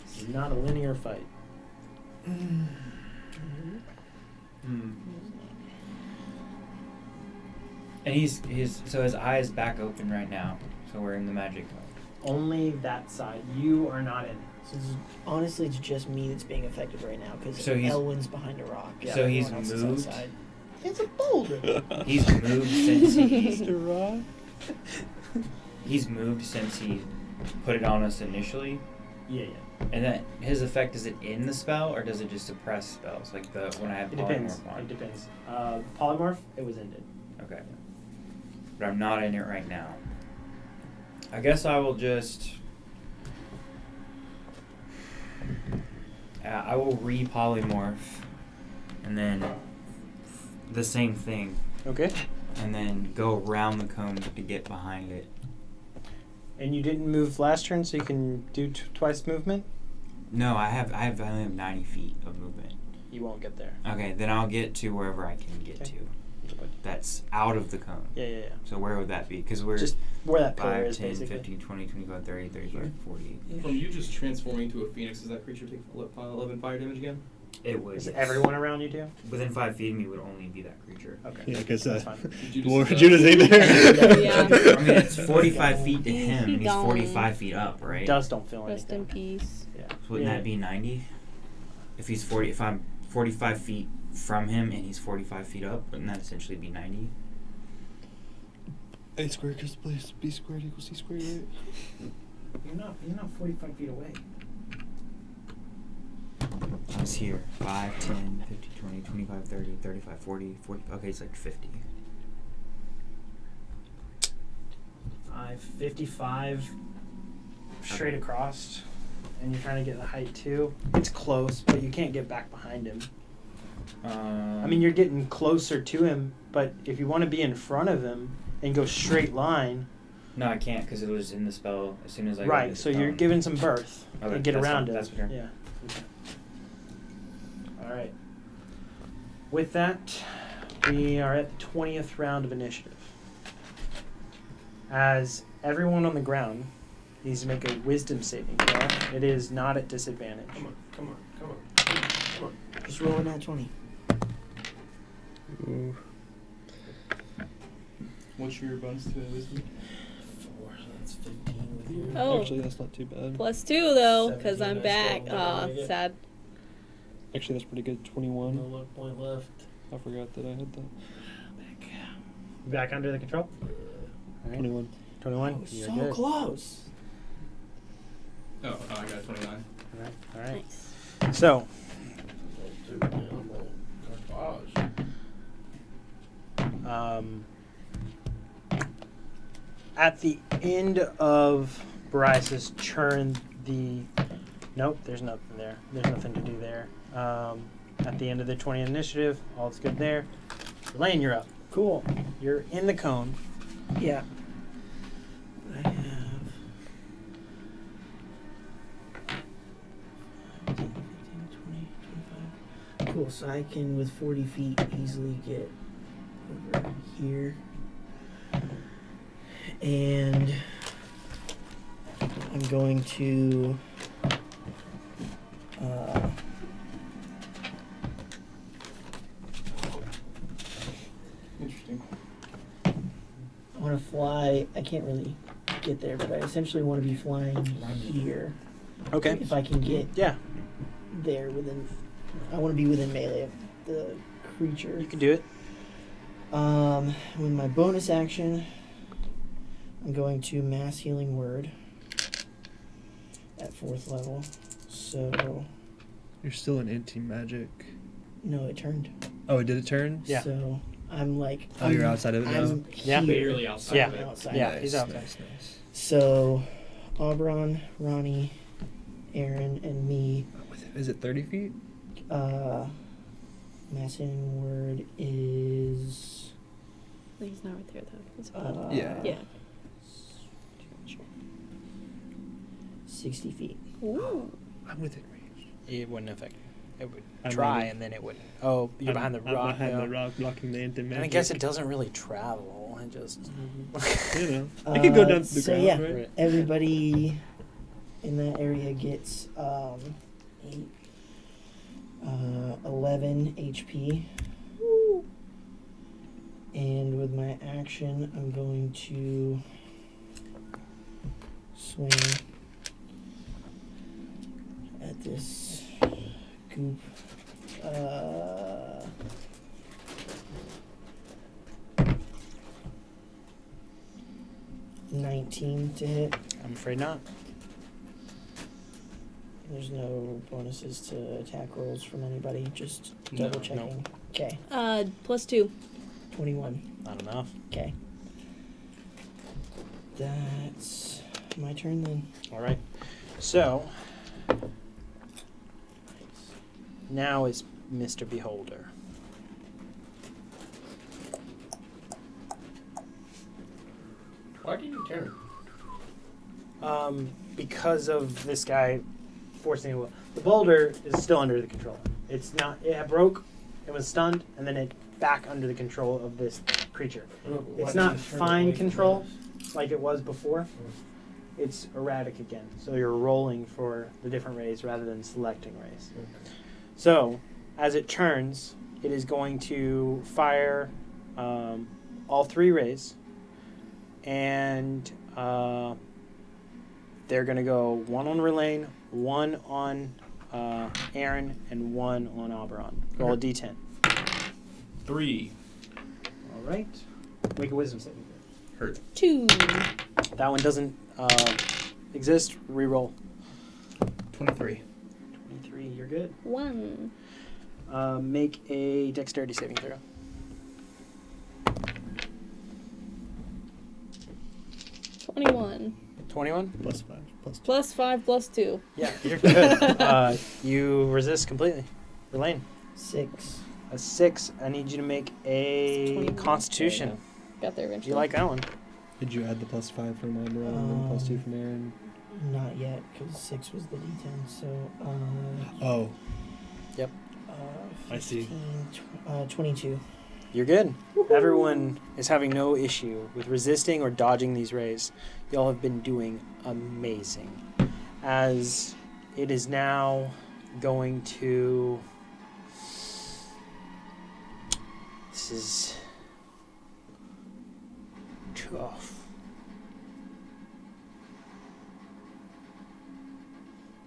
This is not a linear fight. and he's so his eye is back open right now. So we're in the magic zone. Only that side. You are not in it. So honestly, it's just me that's being affected right now because So he's- Elwyn's behind a rock. Yeah, so he's Everyone else is moved. outside. It's a boulder. He's moved since he Rock? he's moved since he put it on us initially. Yeah, yeah. And then his effect, is it in the spell or does it just suppress spells like the when I have It depends. polymorph on? It depends. Polymorph, it was ended. Okay. But I'm not in it right now. I guess I will just. I will re-polymorph, and then the same thing, Okay. and then go around the cone to get behind it. And you didn't move last turn, so you can do twice movement? No, I only have 90 feet of movement. You won't get there. Okay, then I'll get to wherever I can get Okay. to. That's out of the cone. Yeah, yeah, yeah. So where would that be? Because we're Just where that pillar 5, is, 10, basically. 15, 20, 25, 30, 35, 40. From you just transforming to a phoenix, does that creature take 11 fire damage again? It would. Is yes. everyone around you too? Within 5 feet of me would only be that creature. Okay. Yeah, because That's fine. Judas ain't there. Yeah. I mean, it's 45 feet to him, and he's Gone. 45 feet up, right? Dust don't feel Rest anything. in peace. Yeah. So wouldn't that be 90? If he's 40, if I'm 45 feet from him and he's 45 feet up, wouldn't that essentially be 90? A squared plus b squared equals c squared, right? You're not 45 feet away. I was here. 5, 10, 15, 20, 25, 30, 35, 40, 40. Okay, it's like 50. 55 straight Okay. across, and you're trying to get the height too. It's close, but you can't get back behind him. I mean, you're getting closer to him, but if you want to be in front of him and go straight line, No, I can't because it was in the spell as soon as I got right? into So the you're cone. giving some berth Okay, and get that's around fine, him. that's fair. Yeah. Okay. All right. With that, we are at the 20th round of initiative. As everyone on the ground needs to make a wisdom saving throw, it is not at disadvantage. Come on. Just rolling that 20. Ooh. What's your bonus to wisdom? 4, so that's 15 with you. Oh, Actually, that's not too bad. +2 though, because 17, I'm I back. still Aw, don't make it. sad. Actually, that's pretty good. No 21. luck point left. I forgot that I had that. Back under the control. All right. 21. 21. Oh, You're so good. close. Oh, I got 29. All right. All right. Nice. So, At the end of Bryce's turn, nope, there's nothing there. There's nothing to do there. At the end of the 20th initiative, all's good there. Elaine, you're up. Cool. You're in the cone. Yeah. I have 10, 15, 20, 25. Cool, so I can, with 40 feet, easily get over here. And I'm going to Interesting. I want to fly. I can't really get there, but I essentially want to be flying here. Okay. If I can get Yeah, there within, I want to be within melee of the creature. you can do it. With my bonus action, I'm going to mass healing word at 4th level. So You're still in anti-magic. no, it turned. Oh, did it turn? Yeah. So I'm like. Oh, you're outside of it now? I'm Yeah. here. Barely outside Yeah. of it. Outside. Yeah, he's outside. Nice. So, Auberon, Ronnie, Aaron, and me. Is it 30 feet? Mass healing word is. He's not right there though. He's Yeah. yeah. 60 feet. Ooh. I'm within range. It wouldn't affect you. It would I'm try, ready. and then it wouldn't. Oh, you're behind the rock. I'm behind now. the rock, blocking the anti-magic. And I guess it doesn't really travel. It just. You know, it could go down to the so ground, yeah, right? everybody in that area gets 11 HP. And with my action, I'm going to swing at this goop. 19 to hit. I'm afraid not. There's no bonuses to attack rolls from anybody, just No, double checking. Okay, +2. 21. Not enough. Okay. That's my turn then. All right. So now is Mr. Beholder. Why did you turn? Because of this guy forcing it. The boulder is still under the control. It's not. It broke. It was stunned, and then it back under the control of this creature. It's not fine control like it was before. It's erratic again. So you're rolling for the different rays rather than selecting rays. So as it turns, it is going to fire all 3 rays, and they're going to go 1 on Relaine, 1 on Aaron, and 1 on Auberon. Roll a d10. 3. All right. Make a wisdom saving throw. Hurt. 2. That one doesn't exist. Reroll. 23. 23. You're good. 1. Make a dexterity saving throw. 21. 21. +5, +2. +5, +2. Yeah, you're good. You resist completely. Relaine. 6. A 6. I need you to make a 21. Constitution. Got there Do eventually. you like that one? Did you add the +5 from Auberon and +2 from Aaron? Not yet, because 6 was the D10. So, Oh, I 15, see. 22. You're good. Everyone is having no issue with resisting or dodging these rays. Y'all have been doing amazing. As it is now going to... This is tough.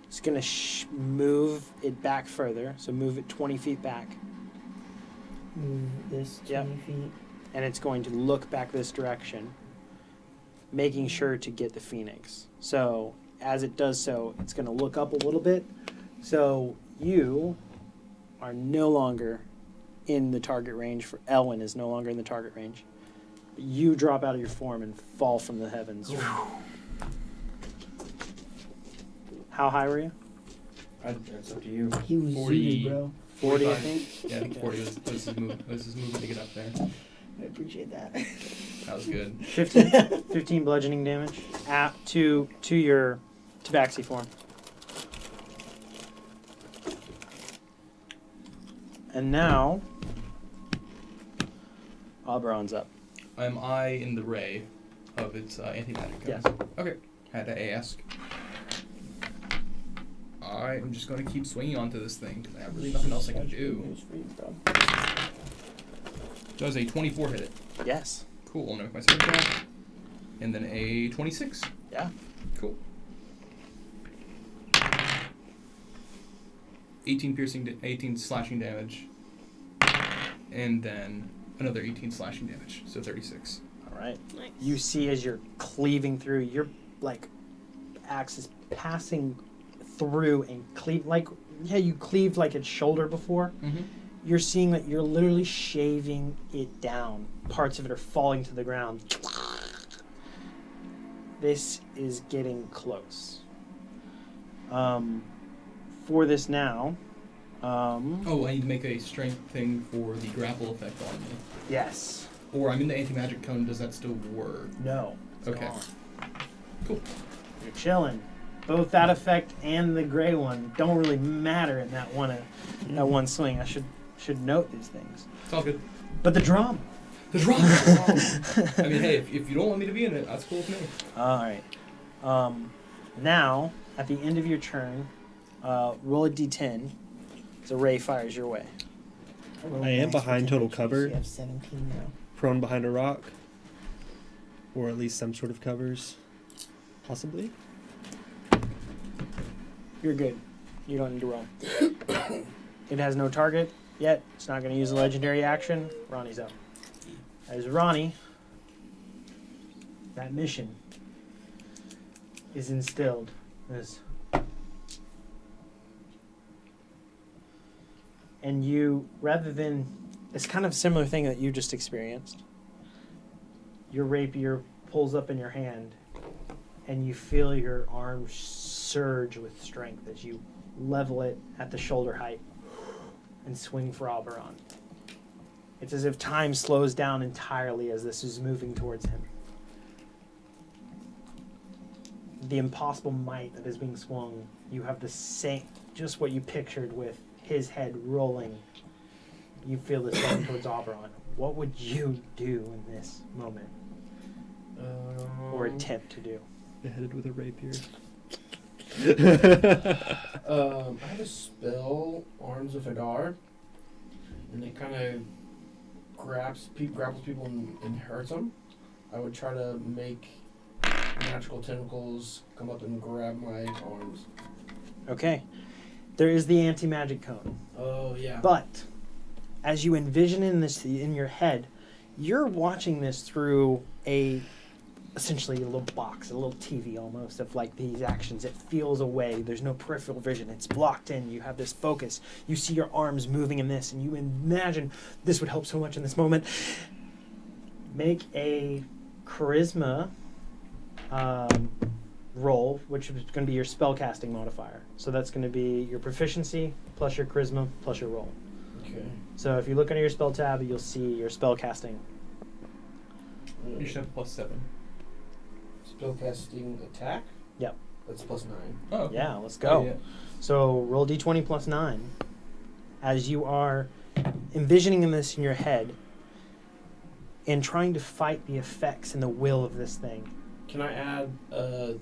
It's going to move it back further. So move it 20 feet back. Move this 20 Yep. feet. And it's going to look back this direction, making sure to get the phoenix. So as it does so, it's going to look up a little bit. So you are no longer in the target range. For Elwyn is no longer in the target range. You drop out of your form and fall from the heavens. How high were you? That's up to you. He was 40. zooted, bro. 40, I 45. think. Yeah, I think 40 was his movement to get up there. I appreciate that. That was good. 15 bludgeoning damage to your tabaxi form. And now, Oberon's up. Am I in the ray of its anti-magic cone? Yes. Okay. Had to ask. I am just going to keep swinging onto this thing because I have really nothing else I can do. Does a 24 hit it? Yes. Cool. I'm going to make my second attack. And then a 26. Yeah. Cool. 18 slashing damage. And then another 18 slashing damage. So 36. All right. Nice. You see as you're cleaving through, your axe is passing through and cleave you cleaved like its shoulder before. Mm-hmm. You're seeing that you're literally shaving it down. Parts of it are falling to the ground. This is getting close. For this now, Oh, I need to make a strength thing for the grapple effect on me. yes. Or I'm in the anti-magic cone. Does that still work? No. It's Okay. gone. Cool. You're chilling. Both that effect and the gray one don't really matter in that one swing. I should note these things. It's all good. But the drama. The drama. I mean, hey, if you don't want me to be in it, that's cool with me. All right. Now, at the end of your turn, roll a d10. So Ray fires your way. I am behind total cover. You have 17 now. Prone behind a rock. Or at least some sort of covers. Possibly. You're good. You don't need to roll. It has no target yet. It's not going to use a legendary action. Ronnie's up. As Ronnie, that mission is instilled as, and you, rather than, it's kind of a similar thing that you just experienced. Your rapier pulls up in your hand, and you feel your arm surge with strength as you level it at the shoulder height and swing for Oberon. It's as if time slows down entirely as this is moving towards him. The impossible might that is being swung, you have the same, just what you pictured with his head rolling. You feel the same towards Oberon. What would you do in this moment? Or attempt to do? Beheaded with a rapier. I have a spell, Arms of Hadar, and it kind of grapples people and hurts them. I would try to make magical tentacles come up and grab my arms. Okay. There is the anti-magic cone. Oh, yeah. But as you envision in your head, you're watching this through essentially a little box, a little TV almost of these actions. It feels away. There's no peripheral vision. It's blocked in. You have this focus. You see your arms moving in this, and you imagine this would help so much in this moment. Make a charisma roll, which is going to be your spellcasting modifier. So that's going to be your proficiency plus your charisma plus your roll. Okay. So if you look under your spell tab, you'll see your spellcasting. You should have +7. Spellcasting attack? Yep. That's +9. Oh, okay. Yeah, let's go. Oh, yeah. So roll d20 plus 9. As you are envisioning this in your head and trying to fight the effects and the will of this thing. Can I add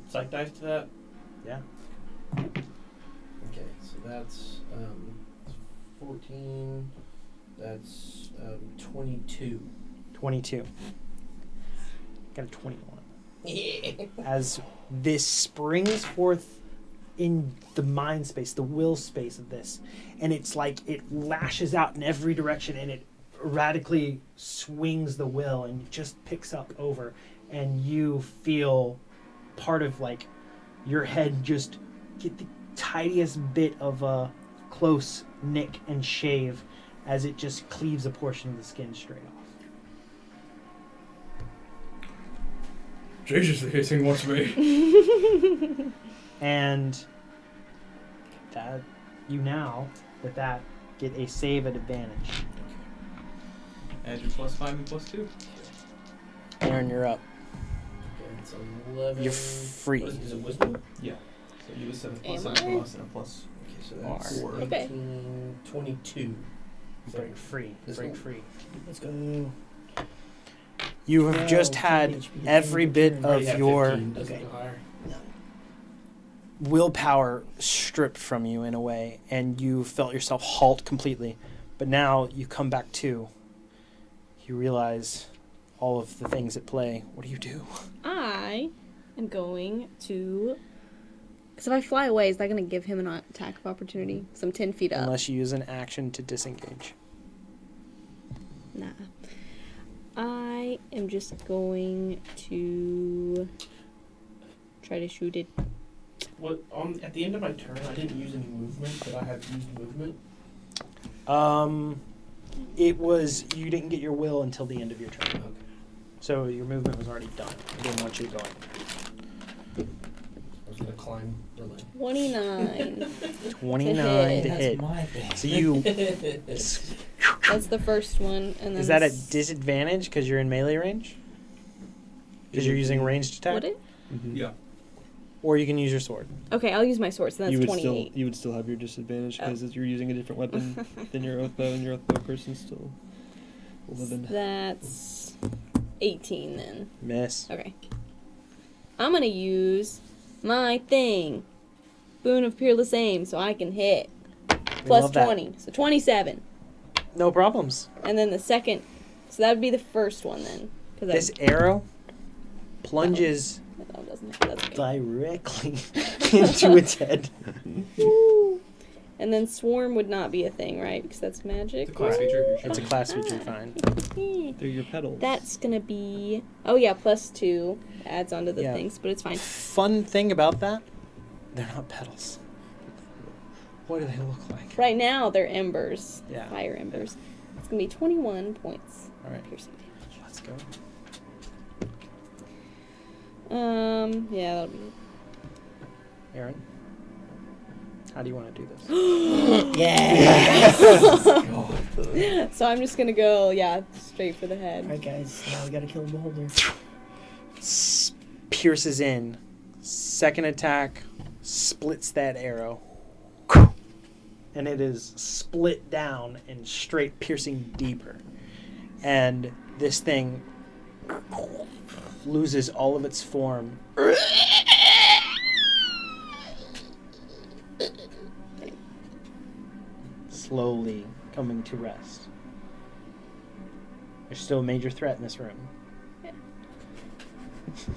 psych dice to that? Yeah. Okay, so that's 14. That's 22. 22. Got a 21. As this springs forth in the mind space, the will space of this, and it's like it lashes out in every direction and it radically swings the will and just picks up over, and you feel part of your head just get the tiniest bit of a close nick and shave as it just cleaves a portion of the skin straight off. Jesus, this thing wants me. And that you now that get a save at advantage. Add your +5 and +2. Aaron, you're up. Okay, it's 11. You're free. What is it wisdom? Yeah. So you was 7 Am 7 I? plus and a plus. Okay, so that's Four. Okay. 18, 22. Break free. This Break one? free. Let's go. You have Well, just 10 had HP at the every end bit turn. Already of have your 15. Doesn't Okay. go higher. willpower stripped from you in a way, and you felt yourself halt completely. But now you come back to. You realize all of the things at play. What do you do? I am going to. Because if I fly away, is that going to give him an attack of opportunity? So I'm 10 feet up. Unless you use an action to disengage. Nah. I am just going to try to shoot it. What at the end of my turn, I didn't use any movement, but I had used movement. It was you didn't get your will until the end of your turn, Okay. so your movement was already done. I didn't want you going. I was gonna climb Berlin. 29. 29 to That's hit. my thing. So you That's the first one, and then is that the at disadvantage because you're in melee range? Because you're using ranged attack, Would it? Yeah. or you can use your sword. Okay, I'll use my sword. So that's you would 28. still have your disadvantage Oh. because you're using a different weapon than your oath bow, and your oath bow person's still 11. That's 18 then. Miss. Okay. I'm gonna use my thing, Boon of Peerless Aim, so I can hit. Plus love that. 20, so 27. No problems. And then the second, so that would be the first one then. Cause This arrow plunges that doesn't. That's okay. directly into its head. Woo. And then Swarm would not be a thing, right? Because that's magic. It's a class feature. You're It's a sure. class feature, fine. They're your petals. That's gonna be. Oh yeah, +2 adds onto the Yeah. things, but it's fine. Fun thing about that, they're not petals. What do they look like? Right now they're embers, Yeah. fire embers. It's gonna be 21 points. All right. Piercing damage. Let's go. Yeah, that'll be. Aaron, how do you want to do this? Yeah. So I'm just gonna go, yeah, straight for the head. All right, guys. Now we gotta kill the beholder. Pierces in. Second attack splits that arrow. And it is split down and straight piercing deeper. And this thing loses all of its form. Slowly coming to rest. There's still a major threat in this room.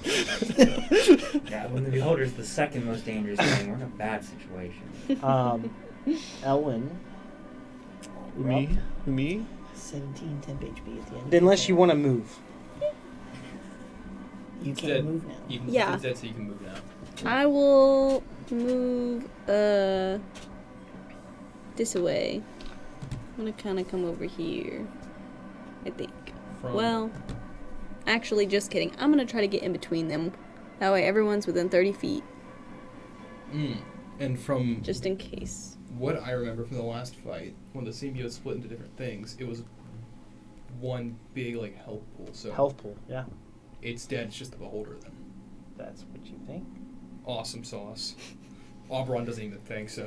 Yeah, when the beholder's the second most dangerous thing, we're in a bad situation. Ellen. you're up. Me? 17 temp HP at the end. Unless you want to move. You It's can't dead. move now. You can, Yeah. It's dead, so you can move now. I will move this away. I'm gonna kind of come over here, I think. From Well, actually, just kidding. I'm gonna try to get in between them. That way everyone's within 30 feet, And from just in case. what I remember from the last fight, when the symbiote split into different things, it was one big like health pool. So Health pool, yeah. it's dead. It's just the beholder then. That's what you think. Awesome sauce. Auberon doesn't even think so.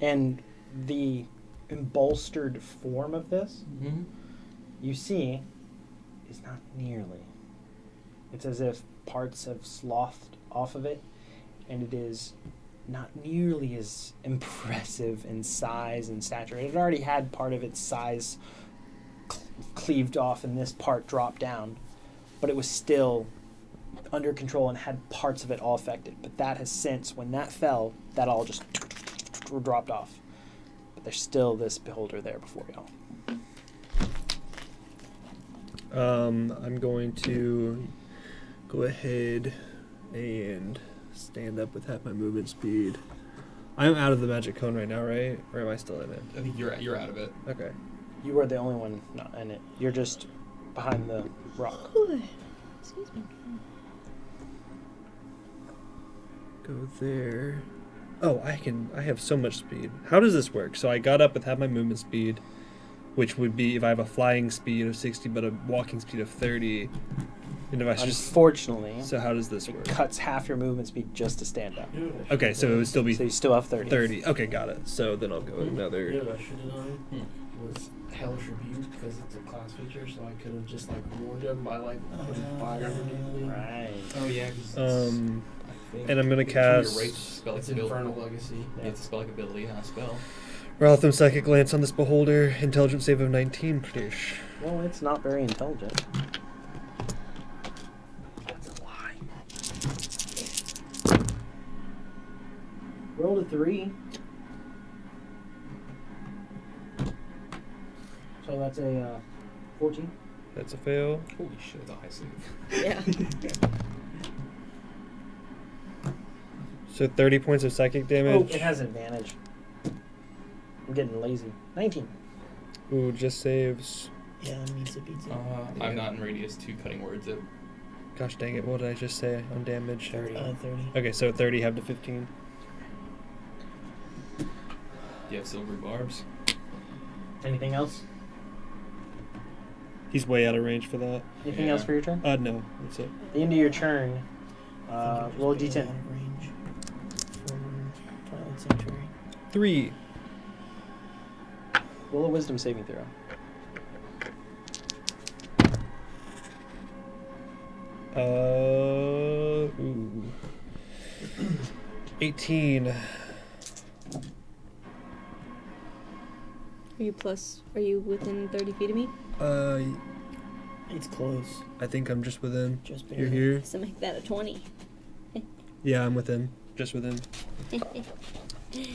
And the embolstered form of this, Mm-hmm. you see, is not nearly. It's as if parts have slothed off of it, and it is not nearly as impressive in size and stature. It had already had part of its size cleaved off and this part dropped down, but it was still under control and had parts of it all affected. But that has since, when that fell, that all just dropped off. But there's still this beholder there before y'all. I'm going to go ahead and stand up with half my movement speed. I'm out of the magic cone right now, right? Or am I still in it? I think you're out of it. Okay. You are the only one not in it. You're just behind the rock. Excuse me. Go there. Oh, I have so much speed. How does this work? So I got up with half my movement speed, which would be if I have a flying speed of 60 but a walking speed of 30. And if I just Unfortunately, So how does this it work? cuts half your movement speed just to stand up. Okay, so it would still be So you still have 30. 30. Okay, got it. So then I'll go another. You know what I should have done was Hellish Rebuke because it's a class feature, so I could have just like warned him by like putting fire underneath me. Right. Oh yeah. 'Cause I think And I'm gonna it's from your cast race spell it's like Infernal Legacy. Yeah, it's a spell like ability, not a spell. Raltham Psychic Lance on this beholder. Intelligence save of 19, please. Well, it's not very intelligent. That's a lie. Roll a 3. So that's a 14. That's a fail. Holy shit, that's a high save. Yeah. So 30 points of psychic Oh, damage. it has advantage. I'm getting lazy. 19. Ooh, just saves. Yeah, meets it, beats it. I'm not in radius 2 cutting words. Gosh dang it, what did I just say on damage? 30. Okay, so 30 have to 15. Do you have silvery barbs? Anything else? He's way out of range for that. Anything Yeah. else for your turn? No, that's it. At the end of your turn, roll a d10. Out of range for Twilight Sanctuary. 3. Roll a wisdom saving throw. Ooh. 18. Are you within 30 feet of me? It's close. I think I'm just within. Just You're barely. here? So make that a 20. Yeah, I'm within. Just within.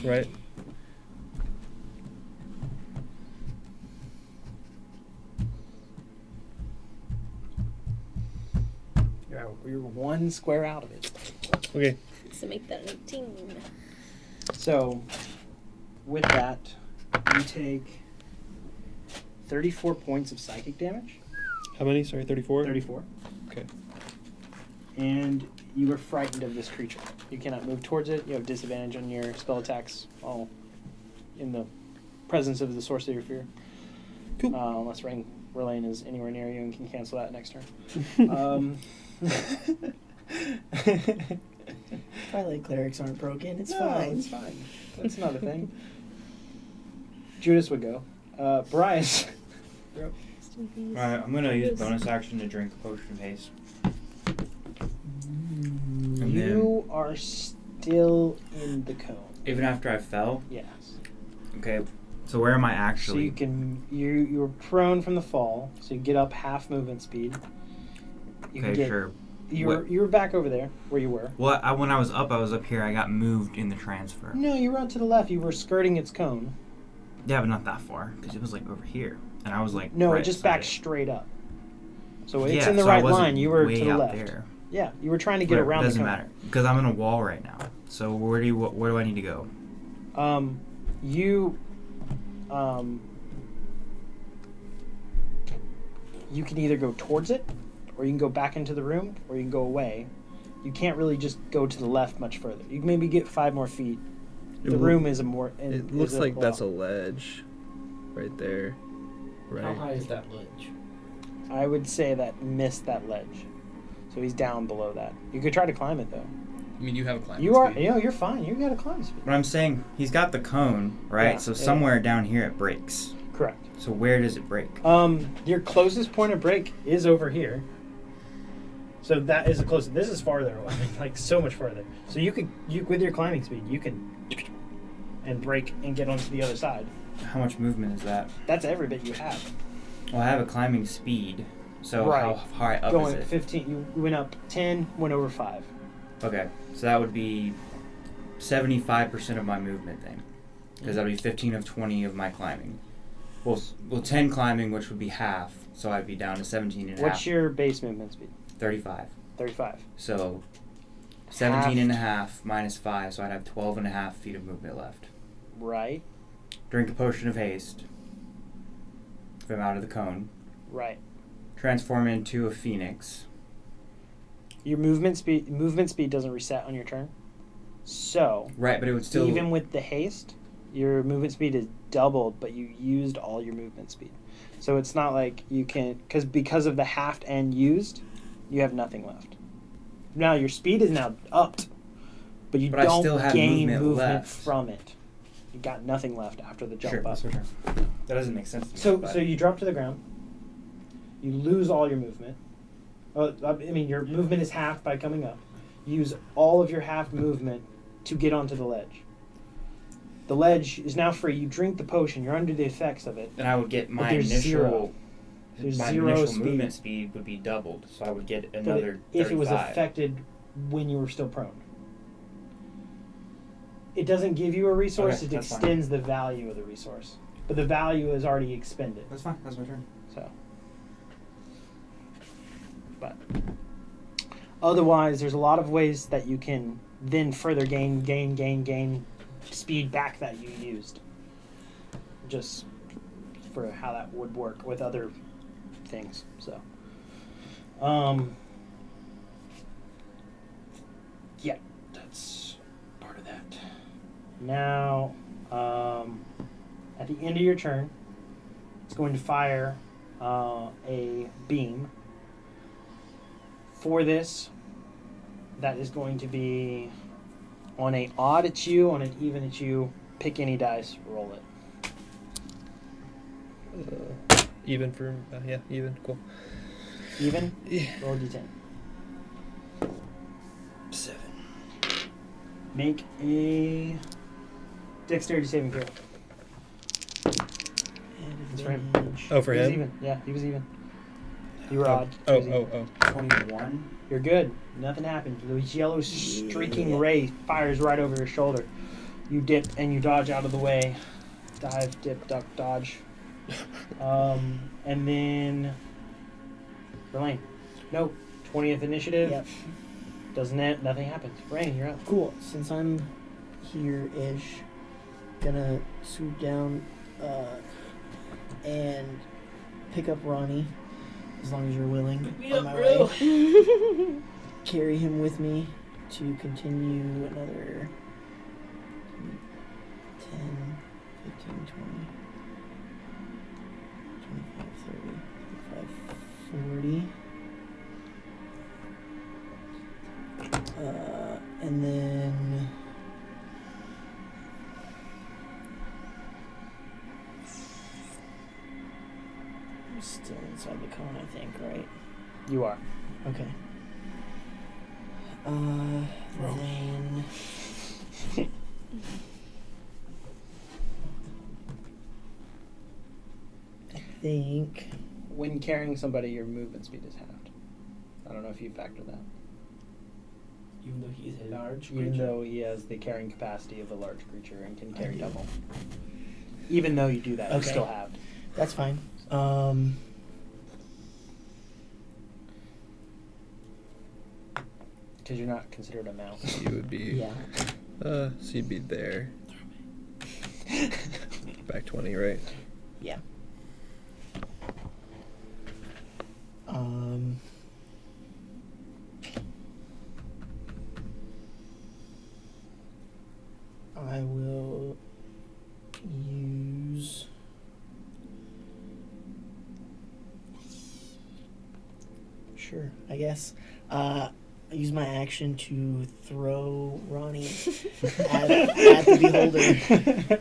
Right? You're one square out of it. Okay. So make that an 18. So, with that, you take 34 points of psychic damage. How many? Sorry, 34? 34. Okay. And you are frightened of this creature. You cannot move towards it. You have disadvantage on your spell attacks, all in the presence of the source of your fear. Cool. Unless Relaine is anywhere near you and can cancel that next turn. Twilight clerics aren't broken. It's No, fine. It's fine. That's not a thing. Judas would go. Bryce. Alright, I'm gonna use bonus action to drink a potion of haste. And You are still in the cone. even after I fell? Yes. Okay. So where am I So actually? you can you were prone from the fall, so you get up half movement speed. You Okay, sure. You were back over there where you were. Well, when I was up here. I got moved in the transfer. No, you were out to the left. You were skirting its cone. Yeah, but not that far because it was like over here, and I was like No, right it just beside backed straight up. So it's Yeah, in the so I right wasn't line. You were way to the out left. there. Yeah, you were trying to get Whatever, around doesn't the cone. matter because I'm in a wall right now. So where do I need to go? You can either go towards it, or you can go back into the room, or you can go away. You can't really just go to the left much further. You can maybe get 5 more feet. The room is a more. It looks like that's a ledge right there. Right. How high is that ledge? I would say that missed that ledge, so he's down below that. You could try to climb it though. I mean, you have a climbing You are, speed. you're fine. You got to climb speed. But I'm saying he's got the cone, right? Yeah, So yeah. somewhere down here it breaks. Correct. So where does it break? Your closest point of break is over here. So that is the closest. This is farther away, like so much farther. So you with your climbing speed, you can and break and get onto the other side. How much movement is that? That's every bit you have. Well, I have a climbing speed. So Right. how high up Going is it? 15, you went up 10, went over 5. Okay, so that would be 75% of my movement then, because that would be 15 of 20 of my climbing. Well, 10 climbing, which would be half, so I'd be down to 17 and a half. What's your base movement speed? 35. 35. So 17 and a half minus 5, so I'd have 12 and a half feet of movement left. Right. Drink a potion of haste. If I'm out of the cone. Right. transform into a phoenix. Your movement speed doesn't reset on your turn. So, Right, but it would still. even with the haste, your movement speed is doubled, but you used all your movement speed. So it's not like you can, because of the halved and used, you have nothing left. Now your speed is now upped, but you But I still don't have gain movement movement left. from it. You got nothing left after the jump Sure, up. that's your turn. That doesn't make sense to me. So but- you drop to the ground. You lose all your movement. Your movement is halved by coming up. Use all of your half movement to get onto the ledge. The ledge is now free. You drink the potion. You're under the effects of it. then I would get my there's initial. zero. There's my zero initial speed. movement speed would be doubled, so I would get But another. if it was 35. affected when you were still prone. It doesn't give you a resource. Okay, it that's fine. extends the value of the resource. But the value is already expended. That's fine. That's my turn. So, but otherwise, there's a lot of ways that you can then further gain speed back that you used. Just for how that would work with other things. So, yeah, that's part of that. Now, at the end of your turn, it's going to fire a beam. For this, that is going to be on an odd at you, on an even at you. Pick any dice, roll it. Even for even cool. Even? Yeah. Roll a d10. 7. Make a dexterity saving throw. It's for him. Oh, for He was him? even. Yeah, he was even. You were Oh, odd. He was even. oh. 21. You're good. Nothing happened. The yellow streaking ray fires right over your shoulder. You dip and you dodge out of the way. Dive, dip, duck, dodge. And then Verlaine. Nope. 20th initiative. Yep. Nothing happens. Rain, you're up. Cool. Since I'm here-ish, gonna swoop down and pick up Ronnie, as long as you're willing. On my way. Carry him with me to continue another 10, 15, 20, 25, 30, 35, 40. And then I'm still inside the cone, I think, right? You are. Okay. Then I think When carrying somebody, your movement speed is halved. I don't know if you factor that. Even though he's a large creature. Even though he has the carrying capacity of a large creature and can carry do. double. Even though you do that, it's Okay. still halved. that's fine. Because you're not considered a mount. So you would be. Yeah. So you'd be there. Back 20, right? Yeah. I will use sure, I guess. I use my action to throw Ronnie at the beholder.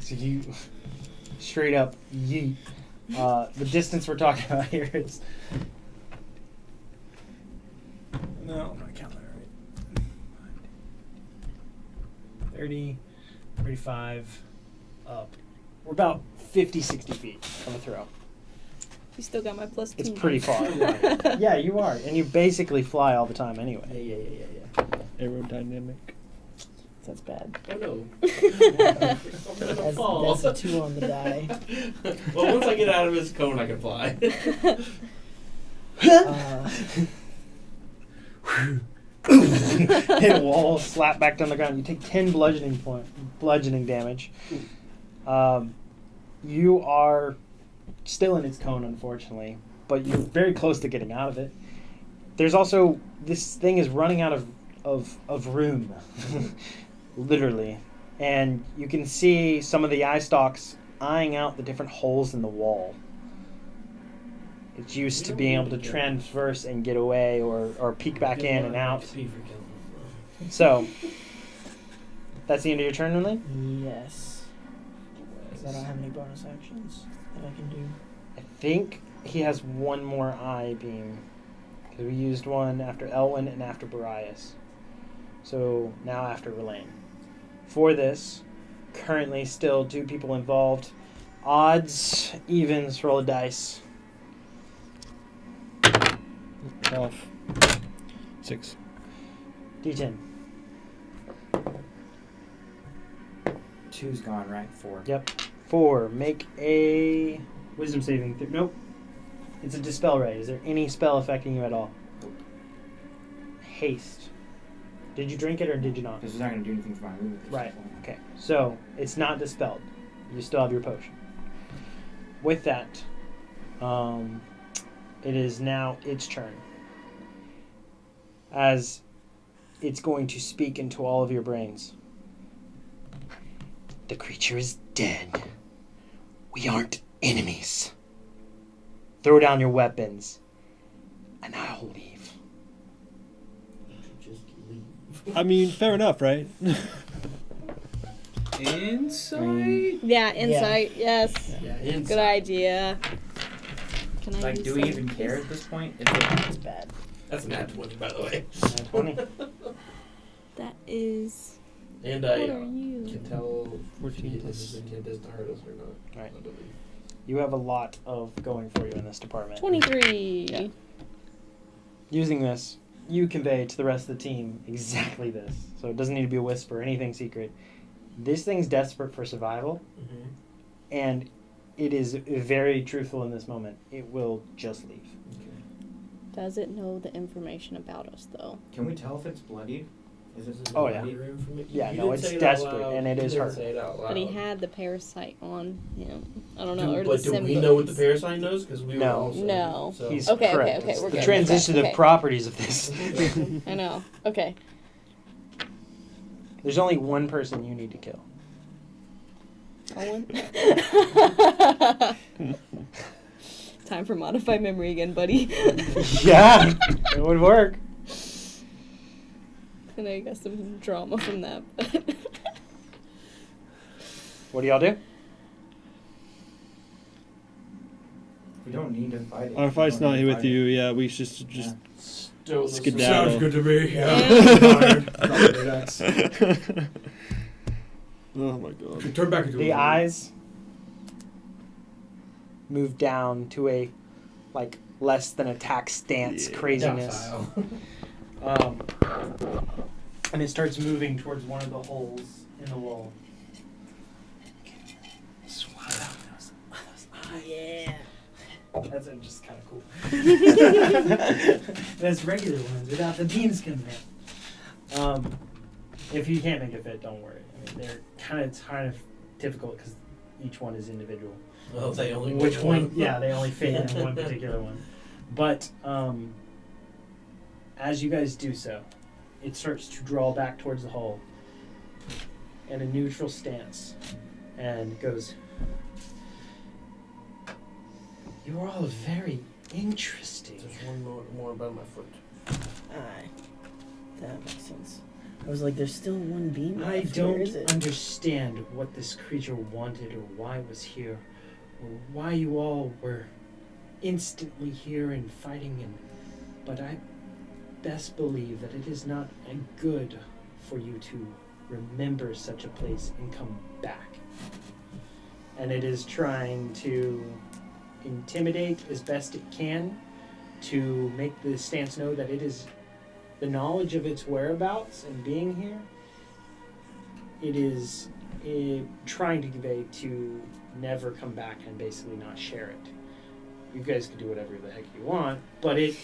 So you straight up yeet. The distance we're talking about here is. No, I'm not counting that right. 30, 35, up. We're about 50, 60 feet of a throw. You still got my plus 2. It's pretty far. Yeah, you are. And you basically fly all the time anyway. Yeah. Aerodynamic. That's bad. Oh no. That's a 2 on the die. Well, once I get out of his cone, I can fly. Hit a wall, slap back down the ground. You take 10 bludgeoning damage. You are still in its cone, unfortunately, but you're very close to getting out of it. There's also, this thing is running out of room, literally. And you can see some of the eye stalks eyeing out the different holes in the wall. It's used to being able to transverse and get away or peek back in and out. So, that's the end of your turn, Lynn? Yes. Because I don't have any bonus actions that I can do. I think he has one more eye beam. Because we used one after Elwyn and after Barias. So, now after Relaine. For this, currently still 2 people involved. Odds, evens, roll a dice. Off. 6. D10. 2's gone, right? 4. Yep. 4. Make a wisdom saving. Nope. It's a dispel ray. Is there any spell affecting you at all? Nope. Haste. Did you drink it or did you not? This is not going to do anything for my move at this Right. point. Okay. So, it's not dispelled. You still have your potion. With that, it is now its turn. As it's going to speak into all of your brains. The creature is dead. We aren't enemies. Throw down your weapons, and I'll leave. Just leave. I mean, fair enough, right? Insight? Yeah, insight. Yes. Yeah, Good idea. Can I Like, use do we some even of care this? at this point? It's bad. That's an nat 20, by the way. 20. That is. And What I are you? can tell 14 if plus- this intent is to hurt us or not. Right. I believe. You have a lot of going for you in this department. 23. Yeah. Using this, you convey to the rest of the team exactly this. So it doesn't need to be a whisper or anything secret. This thing's desperate for survival, Mm-hmm. and it is very truthful in this moment. It will just leave. Does it know the information about us, though? Can we tell if it's bloodied? Is it Oh, yeah. Yeah, no, it's desperate, and it is hurt. But he had the parasite on him. I don't know. Or But the do we symbiote. know what the parasite knows? Because we No. were also, No. So. He's Okay, correct. okay, It's we're the good. transitive Okay. properties of this. I know. Okay. There's only one person you need to kill. Owen? Time for modified memory again, buddy. Yeah, it would work. I know you got some drama from that. What do y'all do? We don't need to fight it. Our fight's We don't not need here to with fight you. it. Yeah, we should just Still Skedaddle. Sounds good to me. Yeah. Oh my god. Turn back into The a- eyes move down to a less than attack stance Yeah. craziness. Docile. And it starts moving towards one of the holes in the wall. Yeah. That's just kind of cool. That's regular ones without the beams coming in. If you can't make it fit, don't worry. I mean, they're kind of difficult because each one is individual. Well, they only Which pick one? Yeah, they only fit in one particular one. But as you guys do so, it starts to draw back towards the hole in a neutral stance and goes, "You are all very interesting." There's one more about my foot. Aye. That makes sense. I was like, there's still one beam left. I Where don't is it? understand what this creature wanted or why it was here or why you all were instantly here and fighting him, but I best believe that it is not good for you to remember such a place and come back. And it is trying to intimidate as best it can to make the stance know that it is the knowledge of its whereabouts and being here. It is trying to convey to never come back and basically not share it. You guys can do whatever the heck you want, but it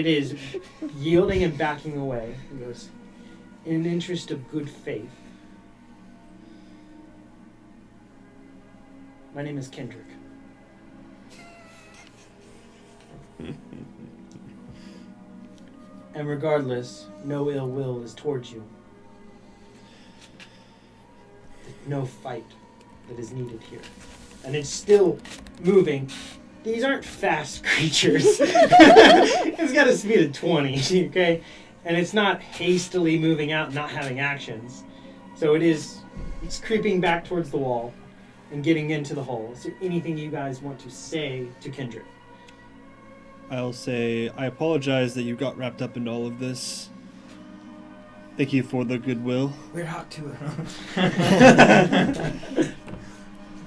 is yielding and backing away. It goes, in an interest of good faith. My name is Kendrick. And regardless, no ill will is towards you. No fight that is needed here. And it's still moving. These aren't fast creatures. It's got a speed of 20, okay? And it's not hastily moving out, not having actions. So it's creeping back towards the wall and getting into the hole. Is there anything you guys want to say to Kindred? I'll say, I apologize that you got wrapped up in all of this. Thank you for the goodwill. We're hot too.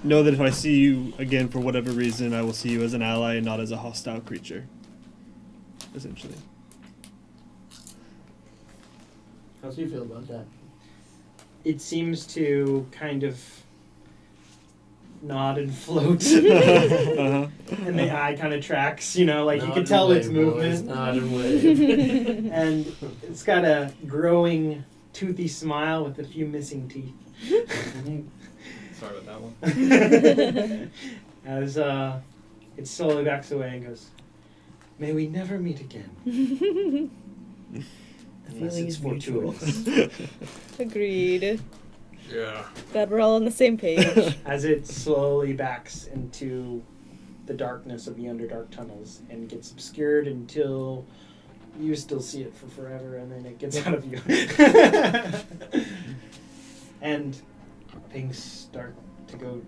Know that if I see you again for whatever reason, I will see you as an ally and not as a hostile creature. Essentially. How do you feel about that? It seems to kind of nod and float. Uh-huh. And the eye kind of tracks, you know, like you Nod can and tell its wave, movement. boys, nod and wave. And it's got a growing, toothy smile with a few missing teeth. Sorry about that one. As it slowly backs away and goes, "May we never meet again." The Unless feeling it's is for two mutual. of us. Agreed. Yeah. Glad we're all on the same page. As it slowly backs into the darkness of the Underdark tunnels and gets obscured until you still see it for forever, and then it gets out of you. And things start to go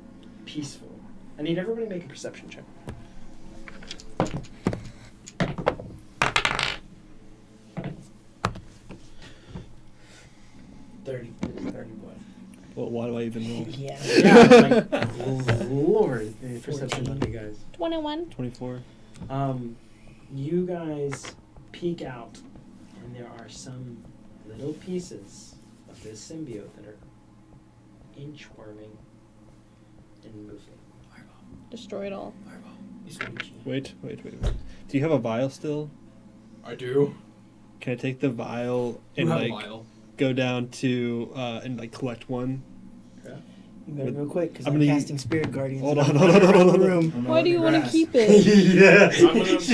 peaceful. I need everybody to make a perception check. 31. Well, why do I even roll? Yeah. Yeah, like, Lord, the perception of you guys. 21. 24. You guys peek out, and there are some little pieces of this symbiote that are inchworming and moving. Destroy it all. Wait. Do you have a vial still? I do. Can I take the vial You and have a like vial. go down to and like collect one? You better go quick because I'm I'm gonna casting Spirit Guardians. Hold and on, I'm hold on, running hold on, around the hold on. room. Why do you want to keep it? Yeah. Millions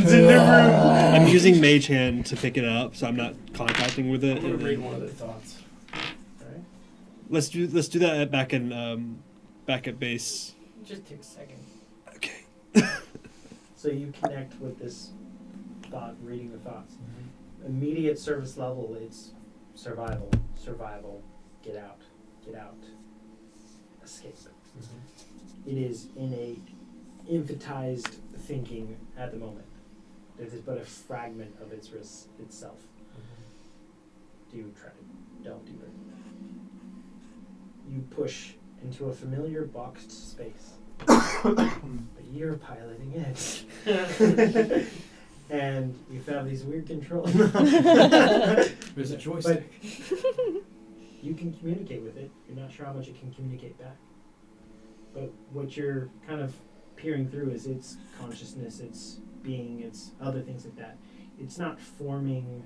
in the room. I'm using Mage Hand to pick it up, so I'm not contacting with it. I'm gonna and read then- one of their thoughts. Alright. Let's do that back at base. Just take a second. Okay. So you connect with this thought, reading the thoughts. Immediate service level, it's survival, get out, escape. It is in a infantized thinking at the moment. It is but a fragment of itself. Do you try to delve deeper? You push into a familiar boxed space. But you're piloting it. And you have these weird controls. There's a joystick. You can communicate with it. You're not sure how much it can communicate back. But what you're kind of peering through is its consciousness, its being, its other things like that. It's not forming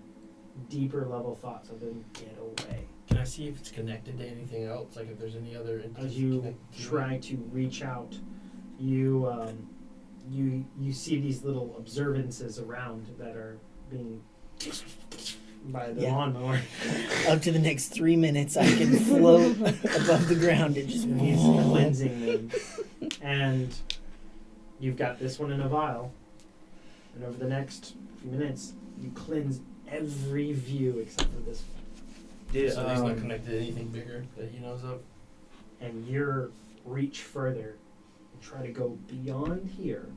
deeper level thoughts other than get away. Can I see if it's connected to anything else? Like if there's any other entities As you connected to it? try to reach out, you see these little observances around that are being by the Yeah. lawnmower. Up to the next 3 minutes, I can float above the ground and just He's cleansing them. And you've got this one in a vial. And over the next few minutes, you cleanse every view except for this one. So he's not connected to anything bigger that he knows of. And you reach further and try to go beyond here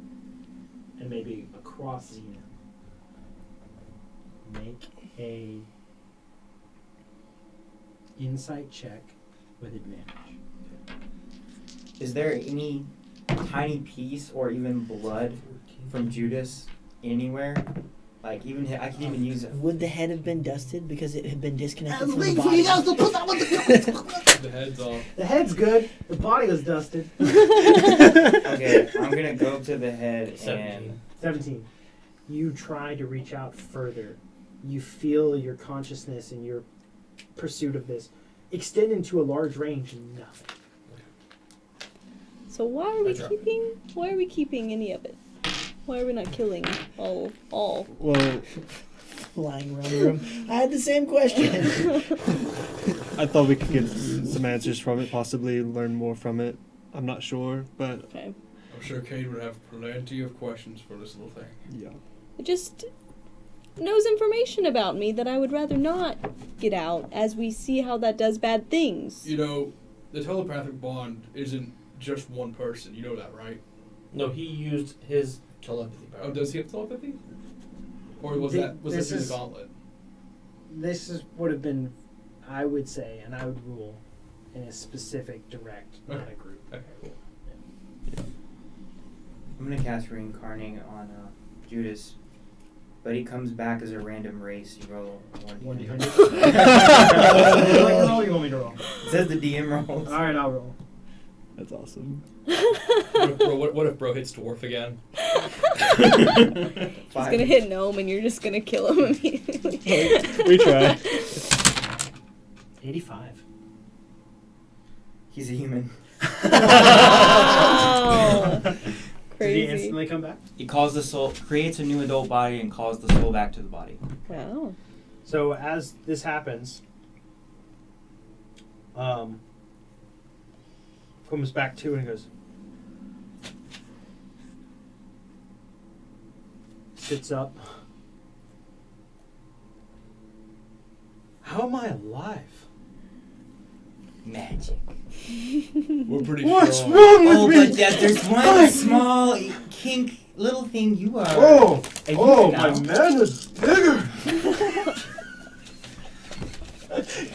and maybe across Zenith. Make a insight check with advantage. Is there any tiny piece or even blood from Judas anywhere? Like even I could even use it. Would the head have been dusted because it had been disconnected was from the waiting for body? you guys to put that one together. The head's off. The head's good. The body was dusted. Okay, I'm gonna go to the head and 17. You try to reach out further. You feel your consciousness and your pursuit of this extend into a large range and nothing. So why are we keeping any of it? Why are we not killing all? Well, Flying around the room. I had the same question. I thought we could get some answers from it, possibly learn more from it. I'm not sure, but Okay. I'm sure Kate would have plenty of questions for this little thing. yeah. It just knows information about me that I would rather not get out, as we see how that does bad things. You know, the telepathic bond isn't just one person. You know that, right? No, he used his telepathy power. Oh, does he have telepathy? Or was that This through the is- gauntlet? Would have been, I would say, and I would rule in a specific direct, not a group. Okay, cool. I'm gonna cast reincarnate on Judas, but he comes back as a random race. You roll 1d100. What you want me to roll? It says the DM rolls. All right, I'll roll. That's awesome. What if bro hits dwarf again? He's gonna hit gnome, and you're just gonna kill him immediately. We try. 85. He's a human. Wow. Did he Crazy. instantly come back? He calls the soul, creates a new adult body, and calls the soul back to the body. Wow. So as this happens, comes back to and goes, sits up. How am I alive? Magic. We're pretty What's strong. wrong with Oh, me? but yeah, there's one small kink, little thing you are. Oh, a human oh, now. my man is bigger.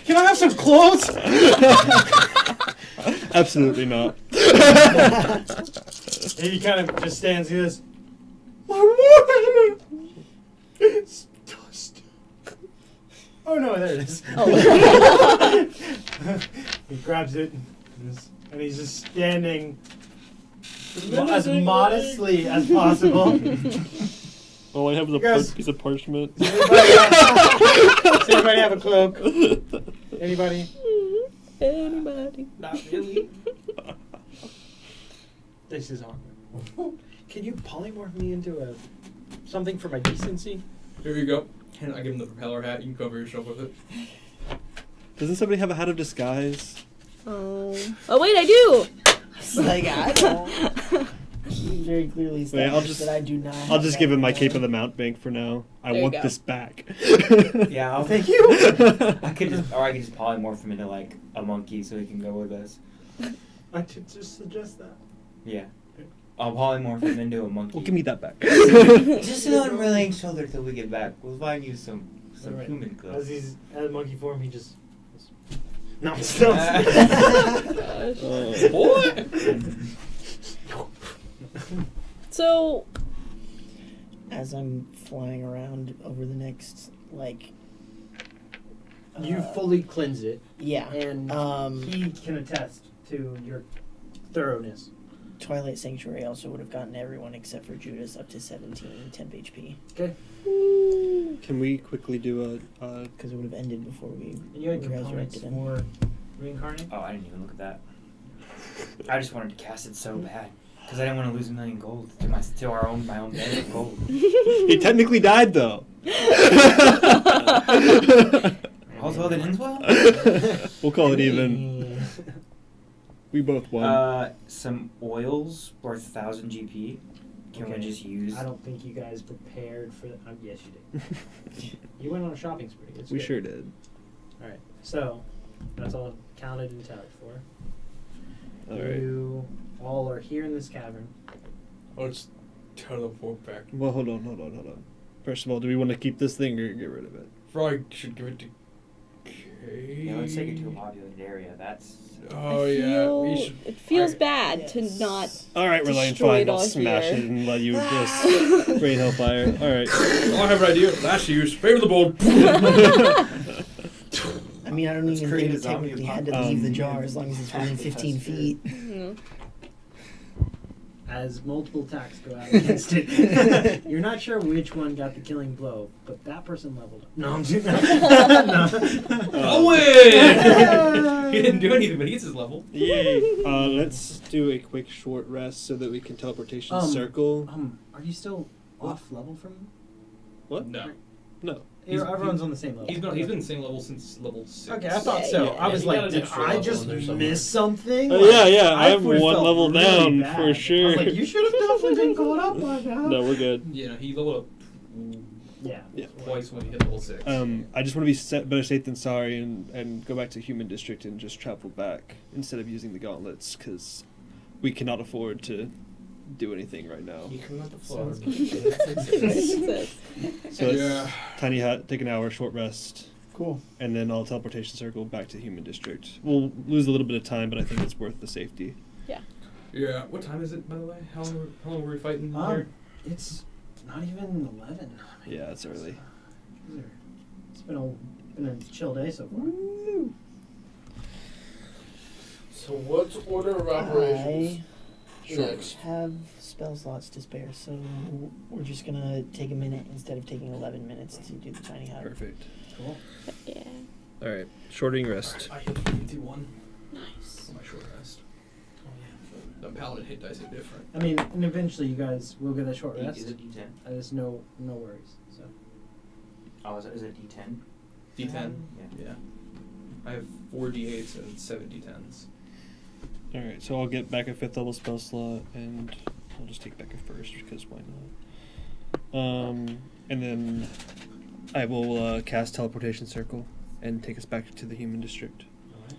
Can I have some clothes? Absolutely not. And he kind of just stands here. My woman! It's dust. Oh no, there it is. He grabs it and he's just standing as modestly as possible. All I have is a Yes. piece of parchment. Does anybody have a cloak? Anybody? Anybody? Not really. This is awkward. Can you polymorph me into something for my decency? Here you go. And I give him the propeller hat. You can cover yourself with it. Doesn't somebody have a hat of disguise? Oh. Oh wait, I do. It's like, I don't. Very clearly Wait, I'll established just- that I do not. I'll have just that give him my anymore. cape of the mountebank for now. I There you want go. this back. Yeah, I'll Thank you. I could just polymorph him into like a monkey so he can go with us. I did just suggest that. Yeah. I'll polymorph him into a monkey. Well, give me that back. Just not really shoulder till we get back. We'll find you some Alright. human As clothes. he's at monkey form, he just. No, Gosh. What? So As I'm flying around over the next, like. You fully cleanse it, Yeah. and he can attest to your thoroughness. Twilight Sanctuary also would have gotten everyone except for Judas up to 17 temp HP. Okay. Can we quickly do a Because it would have ended before we And you had components resurrected him. for reincarnate? Oh, I didn't even look at that. I just wanted to cast it so bad because I didn't want to lose 1 million gold to my own bed of gold. He technically died though. All's well that ends well. We'll call it even. We both won. Some oils worth 1,000 GP. Can we Okay. just use? I don't think you guys prepared for that. Yes, you did. You went on a shopping spree. It's We good. sure did. All right. So that's all counted and tallied for. All right. You all are here in this cavern. Let's teleport back. Well, hold on. First of all, do we want to keep this thing or get rid of it? Probably should give it to Kate. Yeah, let's take it to a populated area. That's. Oh yeah, we should. It feels Alright. bad to not. All right, Relaine, Destroy it fine. I'll all smash here. it and let you just rain hellfire. All right. Oh, I have an idea. Last use. Favor the bold. I mean, I don't Let's even create think a it zombie technically had to apocalypse. leave the jar as long as it's within 15 feet. You know. as multiple attacks go out against it. You're not sure which one got the killing blow, but that person leveled up. No, I'm just I'll win! He didn't do anything, but he gets his level. Yay! Let's do a quick short rest so that we can teleportation circle. Are you still off level from? What? No. No. Everyone's on the same level. He's been the same level since level 6. Okay, I thought so. I was he like, got an did extra I level just in there somewhere. miss something? Yeah, I I'm would've one felt level really down bad. for sure. I was like, you should have definitely been caught up by now. No, we're good. Yeah, he leveled up Yeah. twice when he hit level 6. I just want to be better safe than sorry and go back to Human District and just travel back instead of using the gauntlets because we cannot afford to do anything right now. You come up the floor. So let's Yeah. tiny hut, take an hour, short rest, Cool. and then I'll teleportation circle back to Human District. We'll lose a little bit of time, but I think it's worth the safety. Yeah. What time is it, by the way? How long were we fighting here? It's not even 11. Yeah, it's early. It's been a chill day so far. So what's order of operations? I Next. have spell slots to spare, so we're just gonna take a minute instead of taking 11 minutes to do the tiny hut. Perfect. Cool. Yeah. All right, shorting rest. I hit 51 Nice. on my short rest. The paladin hit dice are different. I mean, and eventually you guys will get a short Is rest. it D10? There's no worries. So Oh, is it D10? D10? Yeah. Yeah. I have 4 D8s and 7 D10s. All right, so I'll get back a 5th level spell slot, and I'll just take back a 1st because why not? And then I will cast teleportation circle and take us back to the Human District. Alright.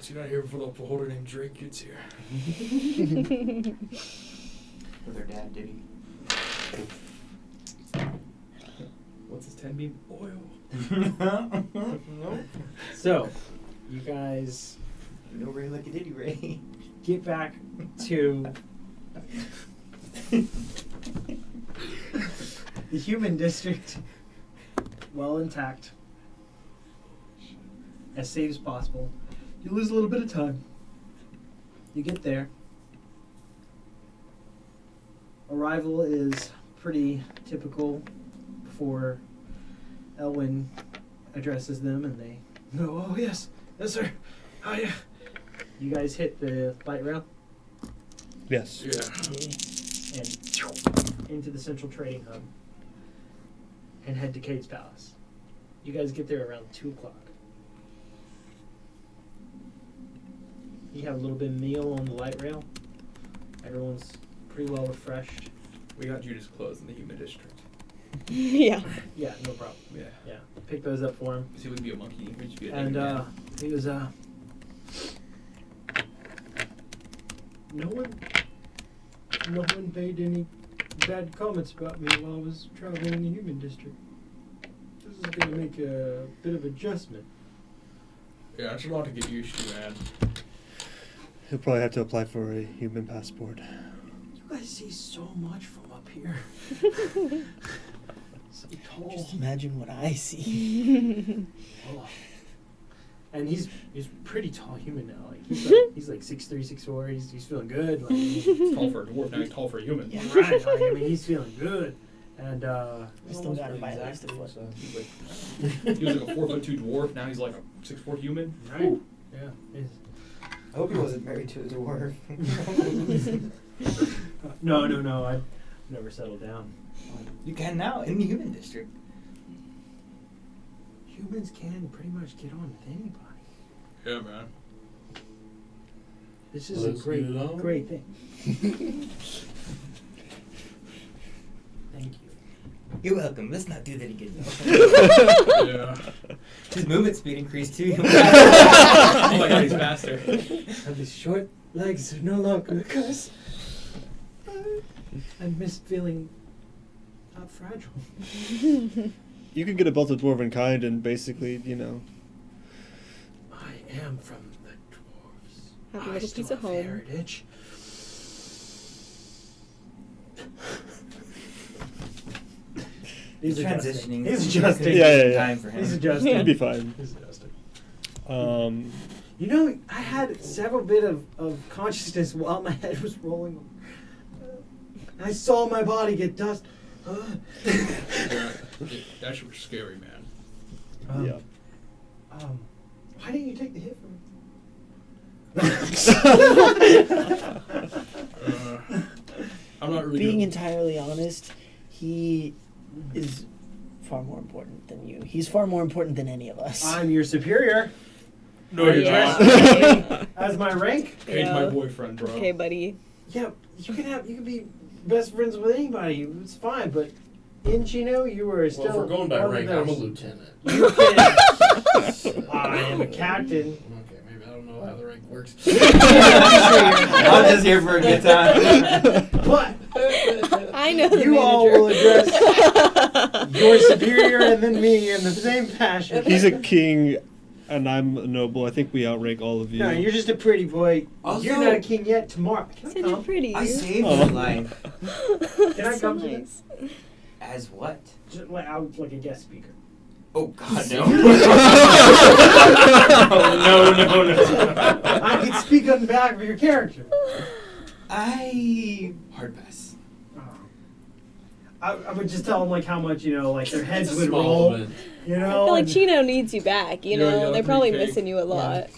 So you're not here before the beholder named Drake gets here. With her dad, did he? What's his 10 beam? Oil. So, you guys No Ray like a Diddy Ray. get back to the Human District, well intact, as safe as possible. You lose a little bit of time. You get there. Arrival is pretty typical before Elwyn addresses them, and they go, "Oh yes, sir. Oh yeah." You guys hit the light rail Yes. Yeah. and into the central trading hub and head to Kate's Palace. You guys get there around 2 o'clock. You have a little bit of meal on the light rail. Everyone's pretty well refreshed. We got Judas clothes in the Human District. Yeah. Yeah, no problem. Yeah. Yeah, pick those up for him. Because he wouldn't be a monkey. He'd just be a And naked man. he was no one made any bad comments about me while I was traveling in the Human District. This is gonna make a bit of adjustment. Yeah, it's a lot to get used to, man. He'll probably have to apply for a human passport. You guys see so much from up here. So tall. Just imagine what I see. Oh. And he's pretty tall human now. Like he's like 6'3", 6'4". He's feeling good. Like, He's tall for a dwarf, now he's tall for a human. yeah, right. Like, I mean, he's feeling good. And I still got him by at least a foot. He's like, he was like a 4'2" dwarf, now he's like a 6'4" human. right. Yeah. he's- I hope he wasn't married to a dwarf. No. I've never settled down. You can now in the Human District. Humans can pretty much get on with anybody. Yeah, man. This is Let's a great, get it on. great thing. Thank you. You're welcome. Let's not do that again. Yeah. His movement speed increased too. Oh my god, he's faster. And these short legs are no longer because I miss feeling not fragile. You could get a belt of dwarven kind and basically, I am from the dwarves. Have a I little still piece of have home. heritage. He's adjusting. transitioning. He's It's adjusting. gonna Yeah, take yeah. Time for him. He's adjusting. it'd be fine. He's adjusting. Um, You know, I had several bit of consciousness while my head was rolling and I saw my body get dust. Yeah, that shit was scary, man. Yeah. Why didn't you take the hit from I'm not really Being good. entirely honest, he is far more important than you. He's far more important than any of us. I'm your superior. No, you're Yeah. not. As my rank. Kate's Yeah. my boyfriend, bro. Okay, buddy. Yeah, you can be best friends with anybody. It's fine, but in Chino, you were still. Well, if we're going by one of rank, those. I'm a lieutenant. You can. I am a captain. Okay, maybe I don't know how the rank works. I'm just here for a good time. But I know the you all will manager. address your superior and then me in the same fashion. He's a king, and I'm a noble. I think we outrank all of you. No, you're just a pretty boy. Also- You're not a king yet. Tomorrow. Can I Said you're come? pretty. I saved Oh. your life. Can I So come to nice. As what? Just like I was like a guest speaker. Oh God, no. no. I could speak on behalf of your character. Hard pass. I would just tell them like how much like their heads It's a would small roll. event. You I know. feel like and- Chino needs you back, you Yeah, know? yeah, They're probably 3K. missing you a lot.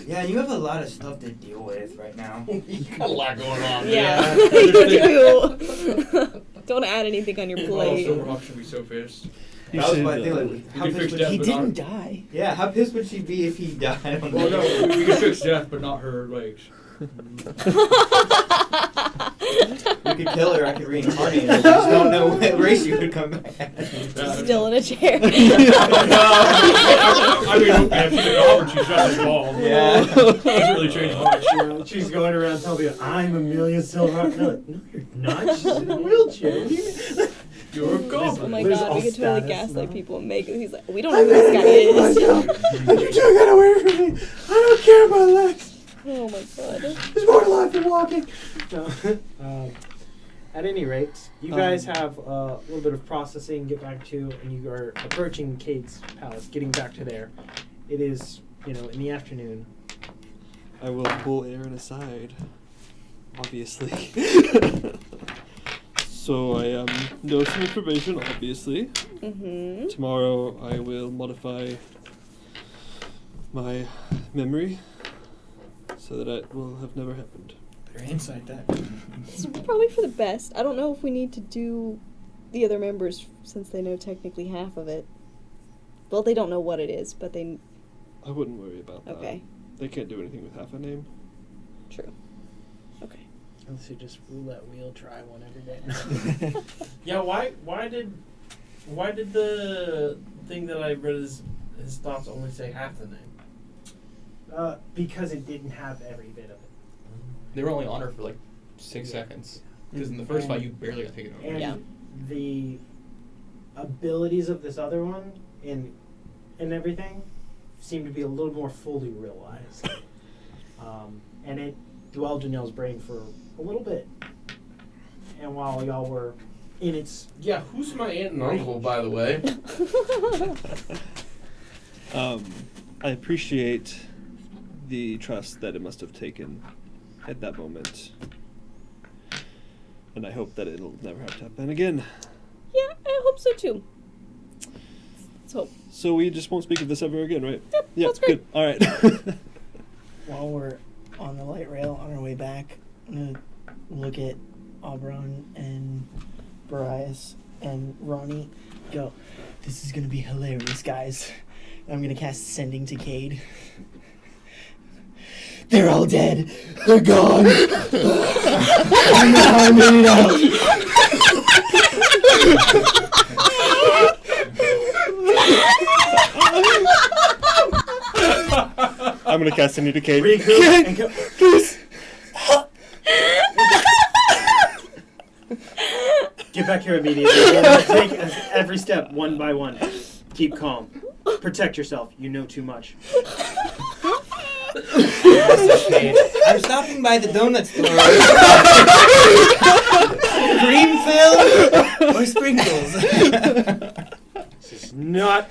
Yeah, you have a lot of stuff to deal with right now. You got a lot going on. Yeah, man. you do. Don't add anything on your Oh, plate. Silverhawk should be so pissed. You That was should, my thing. Like, You how can pissed fix would death, He but didn't not. die. Yeah, how pissed would she be if he died on Well, the no, we can fix death, but not her legs. We could kill her, I could reincarnate her. We just don't know what race she would come back as. Still in a chair. I mean, if she's a goblin, she's just as bald. Yeah. Doesn't really change much. She's going around telling you, I'm Amelia Silverhawk. No, you're not. She's in a wheelchair. You're a Oh goblin. my There's god, all we could totally status gaslight now. people and make it. He's like, we don't know who this guy is. You took that away from me. I don't care about legs. Oh my god. There's more to life than walking. No. At any rate, you guys have a little bit of processing, get back to, and you are approaching Kate's palace, getting back to there. It is, in the afternoon. I will pull Aaron aside, obviously. So I know some information, obviously. Mm-hmm. Tomorrow I will modify my memory so that it will have never happened. Better insight that. It's probably for the best. I don't know if we need to do the other members since they know technically half of it. Well, they don't know what it is, but they... I wouldn't worry about that. Okay. They can't do anything with half a name. True. Okay. Unless you just roulette wheel, try one every day. Yeah, why did the thing that I read his thoughts only say half the name? Because it didn't have every bit of it. They were only on her for like 6 seconds. Because in the first fight, you barely got taken over. And Yeah. the abilities of this other one and everything seem to be a little more fully realized. And it dwelled in y'all's brain for a little bit. And while y'all were in its... Yeah, who's my aunt and uncle, by the way? I appreciate the trust that it must have taken at that moment. And I hope that it'll never have to happen again. Yeah, I hope so too. Let's hope. So we just won't speak of this ever again, right? Yep, Yeah, that's great. good. All right. While we're on the light rail on our way back, I'm going to look at Auberon and Barias and Ronnie. Go, this is going to be hilarious, guys. And I'm going to cast Sending to Cade. They're all dead. They're gone. I made it out. I'm gonna cast Send to Cade. Recoup and go... Please. Get back here immediately. We'll take every step one by one. Keep calm. Protect yourself. You know too much. I'm stopping by the donut store. Cream filled or sprinkles? This is not...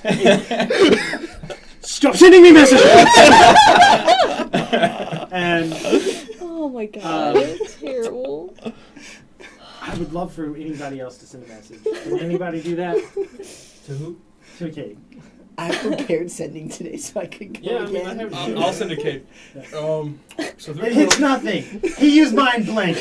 Stop sending me messages! And Oh my god, it's terrible. I I would love for anybody else to send a message. Can anybody do that? To who? To Kate. I prepared sending today so I could go Yeah, I mean, I again. have. I'll syndicate. So It's nothing. He used mind blank.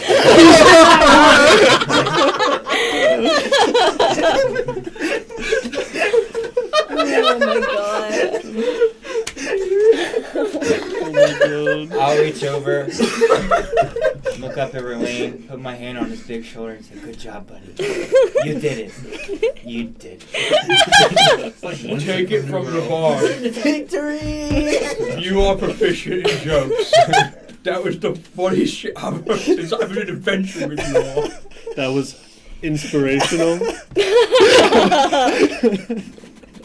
Oh my god. Oh my god. I'll reach over, look up at Rowene, put my hand on his big shoulder and say, "Good job, buddy. You did it. You did it." take it from the bar. Victory! You are proficient in jokes. That was the funniest shit I've heard since I've been adventuring with you all. That was inspirational.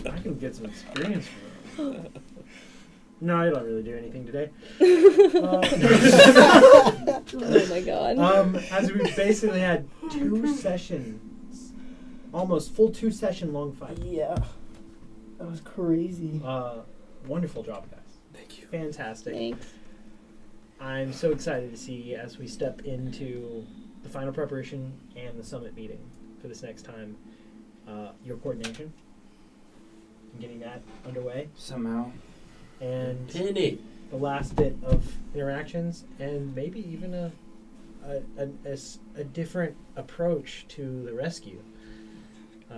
I can get some experience from it. No, I don't really do anything today. Oh my god. As we basically had 2 sessions, almost full 2 session long fight. Yeah. That was crazy. Wonderful job, guys. Thank you. Fantastic. Thanks. I'm so excited to see as we step into the final preparation and the summit meeting for this next time, your coordination and getting that underway, Somehow. and Penny. the last bit of interactions, and maybe even a different approach to the rescue.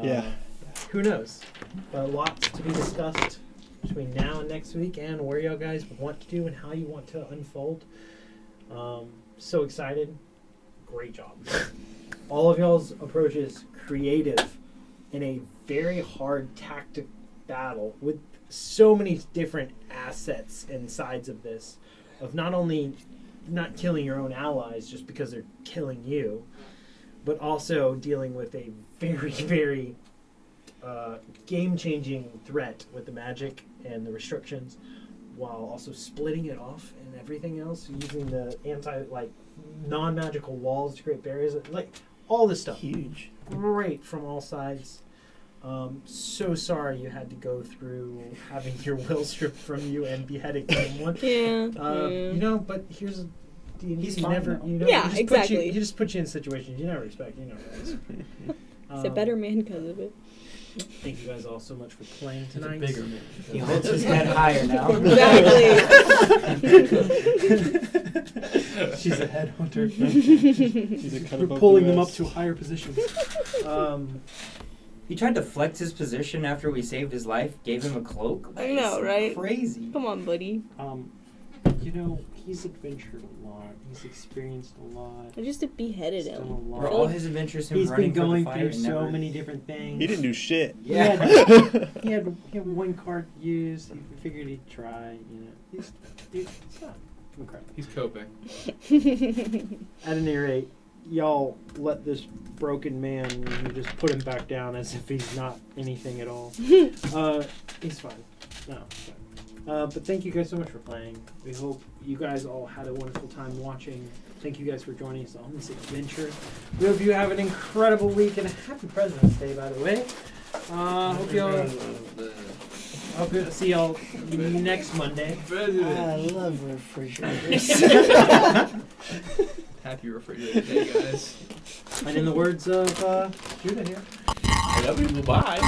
Yeah. Who knows? But lots to be discussed between now and next week, and where y'all guys want to do and how you want to unfold. So excited. Great job. All of y'all's approaches creative in a very hard tactic battle with so many different assets and sides of this, of not only not killing your own allies just because they're killing you, but also dealing with a very, very game-changing threat with the magic and the restrictions, while also splitting it off and everything else, using the non-magical walls to create barriers, like all this stuff. Huge. Great from all sides. So sorry you had to go through having your will stripped from you and beheading someone. Yeah. You know, but here's D&D. He's You fine never, now. you know, Yeah, he just exactly. He just puts you in situations you never expect. You know, guys. He's a better man because of it. Thank you guys all so much for playing He's a tonight. bigger man. He holds his head higher now. Exactly. She's a headhunter. She's a cut We're above pulling the them up rest. to higher positions. He tried to flex his position after we saved his life, gave him a cloak. I know, right? Crazy. Come on, buddy. You know, he's adventured a lot. He's experienced a lot. I just beheaded He's done a him. lot. Were all his adventures him He's running been going for the fight through and so never... many different things. He didn't do shit. Yeah. He had one card used. He figured he'd try. You know, it's not incredible. He's coping. At any rate, y'all let this broken man, you just put him back down as if he's not anything at all. He's fine. No, he's fine. But thank you guys so much for playing. We hope you guys all had a wonderful time watching. Thank you guys for joining us on this adventure. We hope you have an incredible week and a happy President's Day, by the way. Hope y'all. Hope to see y'all next Monday. I love refrigerators. Happy refrigerator day, guys. And in the words of Judah here. I love you. Bye.